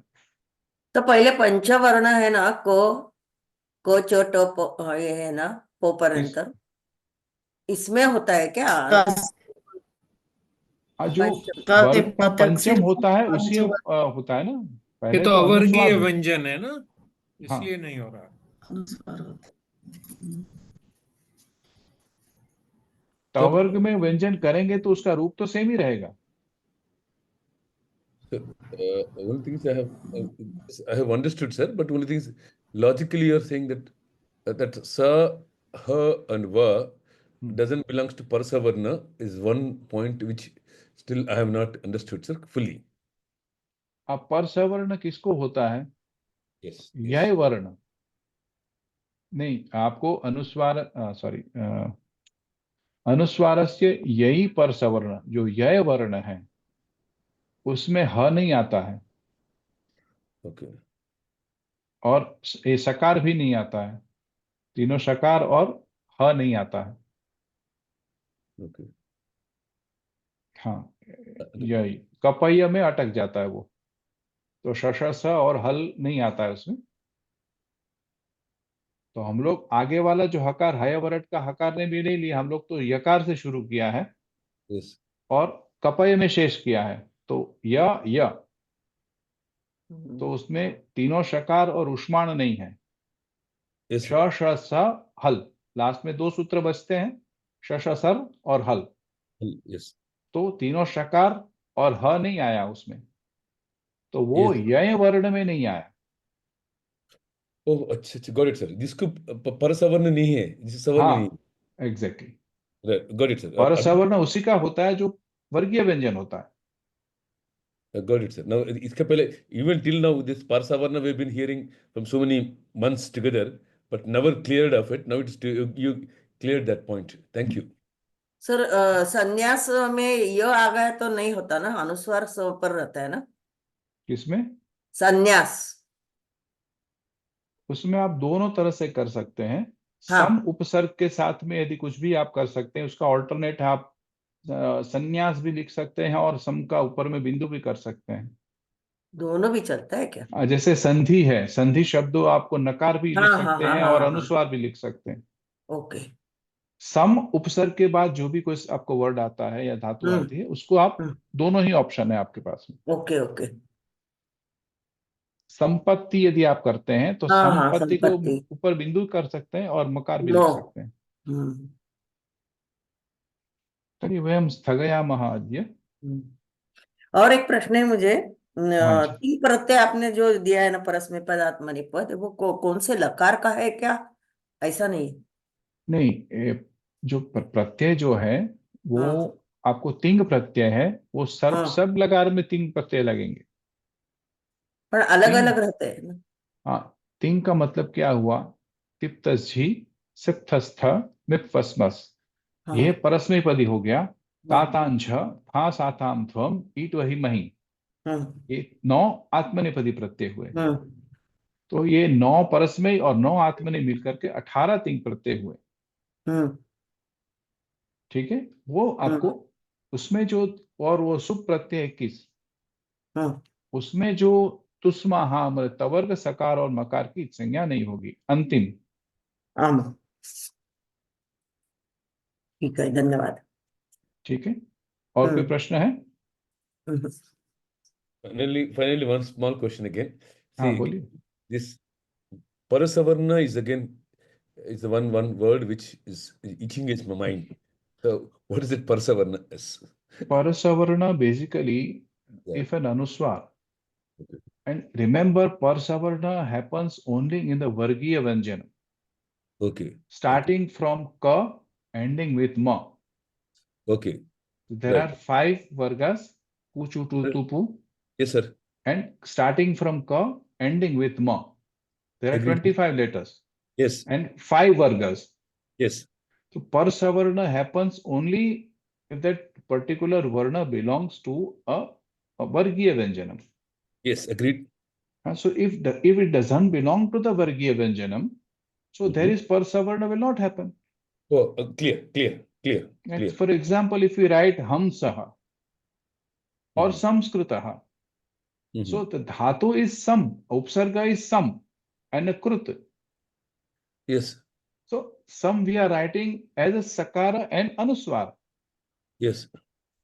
Speaker 16: तो पहले पंचवर्ण है ना, को चो टो पो, ये है ना पो पर्यंत, इसमें होता है क्या?
Speaker 1: जो वर्ग का पंचम होता है उसी होता है ना,
Speaker 13: ये
Speaker 1: पहले
Speaker 13: तो
Speaker 1: तो
Speaker 13: अवर्गीय
Speaker 1: अनुस्वार।
Speaker 13: व्यंजन है ना,
Speaker 1: हाँ,
Speaker 13: इसलिए नहीं हो रहा।
Speaker 1: टवर्ग में व्यंजन करेंगे तो उसका रूप तो सेम ही रहेगा।
Speaker 10: One thing is I have understood, sir, but one thing is logically you are saying that sa, ha and va doesn't belongs to Parsavarna is one point which still I have not understood, sir, fully.
Speaker 1: अब पर सवर्ण किसको होता है?
Speaker 10: Yes.
Speaker 1: यय वर्ण नहीं, आपको अनुस्वार, सॉरी, अनुस्वारस्य यही पर सवर्ण, जो यय वर्ण है उसमें ह नहीं आता है,
Speaker 10: Okay.
Speaker 1: और ये सकार भी नहीं आता है, तीनों सकार और ह नहीं आता है।
Speaker 10: Okay.
Speaker 1: हाँ, यही कपय में अटक जाता है वो, तो श और हल नहीं आता है उसमें। तो हम लोग आगे वाला जो हकार हय वरट का हकार ने भी नहीं लिया, हम लोग तो यकार से शुरू किया है
Speaker 10: Yes.
Speaker 1: और कपय में शेष किया है, तो य तो उसमें तीनों शकार और उष्माण नहीं है।
Speaker 10: Yes.
Speaker 1: श श स हल, लास्ट में दो सूत्र बचते हैं, श श सर और हल,
Speaker 10: Yes.
Speaker 1: तो तीनों शकार और ह नहीं आया उसमें, तो वो
Speaker 10: Yes.
Speaker 1: यय वर्ण में नहीं आया।
Speaker 10: Oh, अच्छा, got it, sir. जिसको परसवर्ण नहीं है, जिस सवर्ण नहीं,
Speaker 1: हाँ, exactly.
Speaker 10: right, got it, sir.
Speaker 1: पर सवर्ण उसी का होता है जो वर्गीय व्यंजन होता है।
Speaker 10: Got it, sir. Now, इसके पहले even till now this Parsavarna we've been hearing from so many months together, but never cleared of it. Now it's you cleared that point. Thank you.
Speaker 16: Sir संन्यास में य आ गया तो नहीं होता ना, अनुस्वार स पर रहता है ना?
Speaker 1: किसमें?
Speaker 16: संन्यास।
Speaker 1: उसमें आप दोनों तरह से कर सकते हैं।
Speaker 16: हाँ।
Speaker 1: सम उपसर्ग के साथ में यदि कुछ भी आप कर सकते हैं, उसका ऑल्टरनेट आप संन्यास भी लिख सकते हैं और सम का ऊपर में बिंदु भी कर सकते हैं।
Speaker 16: दोनों भी चलता है क्या?
Speaker 1: जैसे संधि है, संधि शब्द आपको नकार भी लिख सकते हैं और अनुस्वार भी लिख सकते हैं।
Speaker 16: ओके।
Speaker 1: सम उपसर्ग के बाद जो भी कोई आपको वर्ड आता है या धातु आती है, उसको आप दोनों ही ऑप्शन है आपके पास में।
Speaker 16: Okay okay.
Speaker 1: संपत्ति यदि आप करते हैं तो संपत्ति को ऊपर बिंदु कर सकते हैं और मकार भी लिख सकते हैं। तर्हि वयं स्थगयामः अद्य।
Speaker 16: और एक प्रश्न है मुझे,
Speaker 1: हाँ जी।
Speaker 16: तिङ् प्रत्यय आपने जो दिया है ना, परस्मैपद आत्मनेपद, वो कौन से लकार का है क्या? ऐसा नहीं?
Speaker 1: नहीं, जो प्रत्यय जो है वो आपको तिंग प्रत्यय है, वो सब लकार में तिंग प्रत्यय लगेंगे,
Speaker 16: पर अलग अलग रहते हैं ना।
Speaker 1: हाँ, तिंग का मतलब क्या हुआ? तिप्तझी सिप्तस्थ मिप्वस्मस्, ये परस्मैपदी हो गया। तातांझ था साताम ध्वम ईट वही मही, ये 9 आत्मनेपदी प्रत्यय हुए। तो ये 9 परस्मय और 9 आत्मने मिलकर के 18 तिंग प्रत्यय हुए। ठीक है, वो आपको उसमें जो, और वो सुप प्रत्यय 21, उसमें जो तुस्मा हा मतलब तवर्ग सकार और मकार की संज्ञा नहीं होगी, अंतिम।
Speaker 16: ठीक है, धन्यवाद।
Speaker 1: ठीक है, और कोई प्रश्न है?
Speaker 10: Finally, one small question again.
Speaker 1: हाँ,
Speaker 10: See,
Speaker 1: बोलिए।
Speaker 10: this Parasavarna is again is the one word which is itching is my mind. So, what is it Parasavarna is?
Speaker 1: Parasavarna basically, if an anuswar, and remember Parasavarna happens only in the Vargiya Vyanjana.
Speaker 10: Okay.
Speaker 1: Starting from Ka, ending with Ma.
Speaker 10: Okay.
Speaker 1: There are 5 Vargas, Puchu to Tupu.
Speaker 10: Yes, sir.
Speaker 1: And starting from Ka, ending with Ma. There are 25 letters.
Speaker 10: Yes.
Speaker 1: And 5 Vargas.
Speaker 10: Yes.
Speaker 1: So Parasavarna happens only if that particular Varna belongs to a Vargiya Vyanjanam.
Speaker 10: Yes, agreed.
Speaker 1: So if it doesn't belong to the Vargiya Vyanjanam, so there is Parasavarna will not happen.
Speaker 10: Oh, clear.
Speaker 1: And for example, if we write Hamsaha or Samskritaha, so the dhatu is Sam, Upsarga is Sam, and a Krut.
Speaker 10: Yes.
Speaker 1: So Sam we are writing as a Sakara and Anuswar.
Speaker 10: Yes.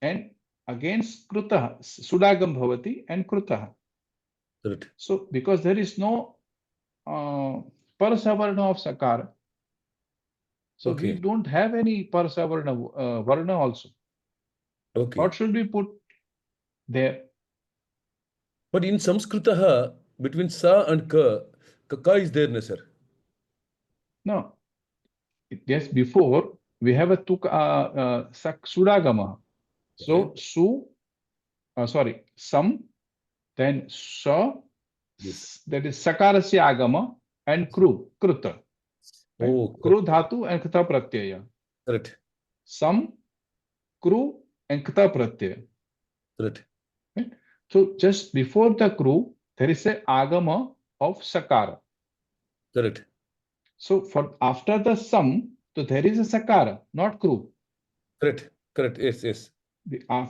Speaker 1: And against Krutaha, Sudagam Bhavati and Krutaha.
Speaker 10: Correct.
Speaker 1: So because there is no Parasavarna of Sakara, so we don't have any Parasavarna Varna also.
Speaker 10: Okay.
Speaker 1: What should we put there?
Speaker 10: But in Samskritaha, between Sa and Ka is there, no, sir?
Speaker 1: No. Yes, before we have a Sudagama. So Sam, then Sa, that is Sakarasya Agama, and Kruta. Right?
Speaker 10: Oh,
Speaker 1: Kru dhatu and Kta pratyaya.
Speaker 10: Correct.
Speaker 1: Sam, Kru, and Kta pratyaya.
Speaker 10: Correct.
Speaker 1: Right? So just before the Kru, there is a Agama of Sakara.
Speaker 10: Correct.
Speaker 1: So after the Sam, so there is a Sakara, not Kru.
Speaker 10: Correct. Yes.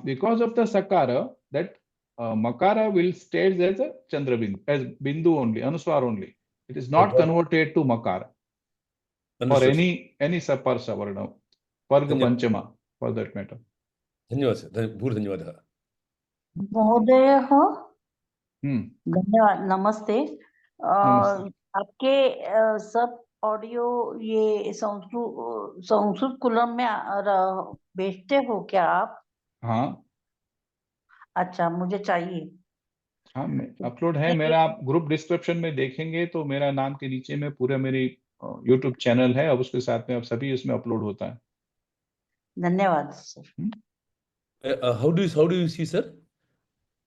Speaker 1: Because of the Sakara, that Makara will stay as a Chandrabindu, as Bindu only, Anuswar only. It is not converted to Makara.
Speaker 10: Understood.
Speaker 1: Or any Parasavarna, Parga Panchama, for that matter.
Speaker 10: धन्यवाद sir, बहुत धन्यवाद।
Speaker 17: महोदय धन्यवाद, नमस्ते। आपके सब audio ये Sanskrit coulomb में भेजते हो क्या आप?
Speaker 1: हाँ।
Speaker 17: अच्छा, मुझे चाहिए।
Speaker 1: हाँ, अपलोड है मेरा, आप ग्रुप डिस्क्रिप्शन में देखेंगे तो मेरा नाम के नीचे में पूरा मेरी YouTube चैनल है, अब उसके साथ में अब सभी उसमें अपलोड होता है।
Speaker 17: धन्यवाद sir.
Speaker 10: How do you see, sir?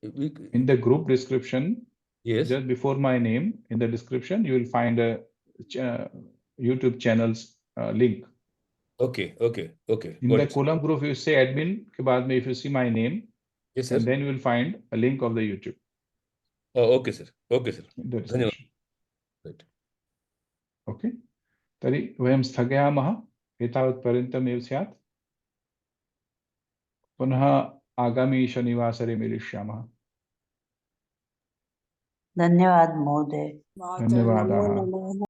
Speaker 1: In the group description,
Speaker 10: yes,
Speaker 1: just before my name, in the description, you will find a YouTube channel's link.
Speaker 10: Okay.
Speaker 1: In the column group, you say admin के बाद में, if you see my name,
Speaker 10: yes, sir,
Speaker 1: and then you will find a link of the YouTube.
Speaker 10: Oh, okay, sir. धन्यवाद। Right.
Speaker 1: Okay. तर्हि वयं स्थगयामः, एतावत्पर्यन्तमेव स्यात्। पुनः आगामी शनिवासरे मिलिष्यामः।
Speaker 17: धन्यवाद महोदय।
Speaker 1: धन्यवादाः।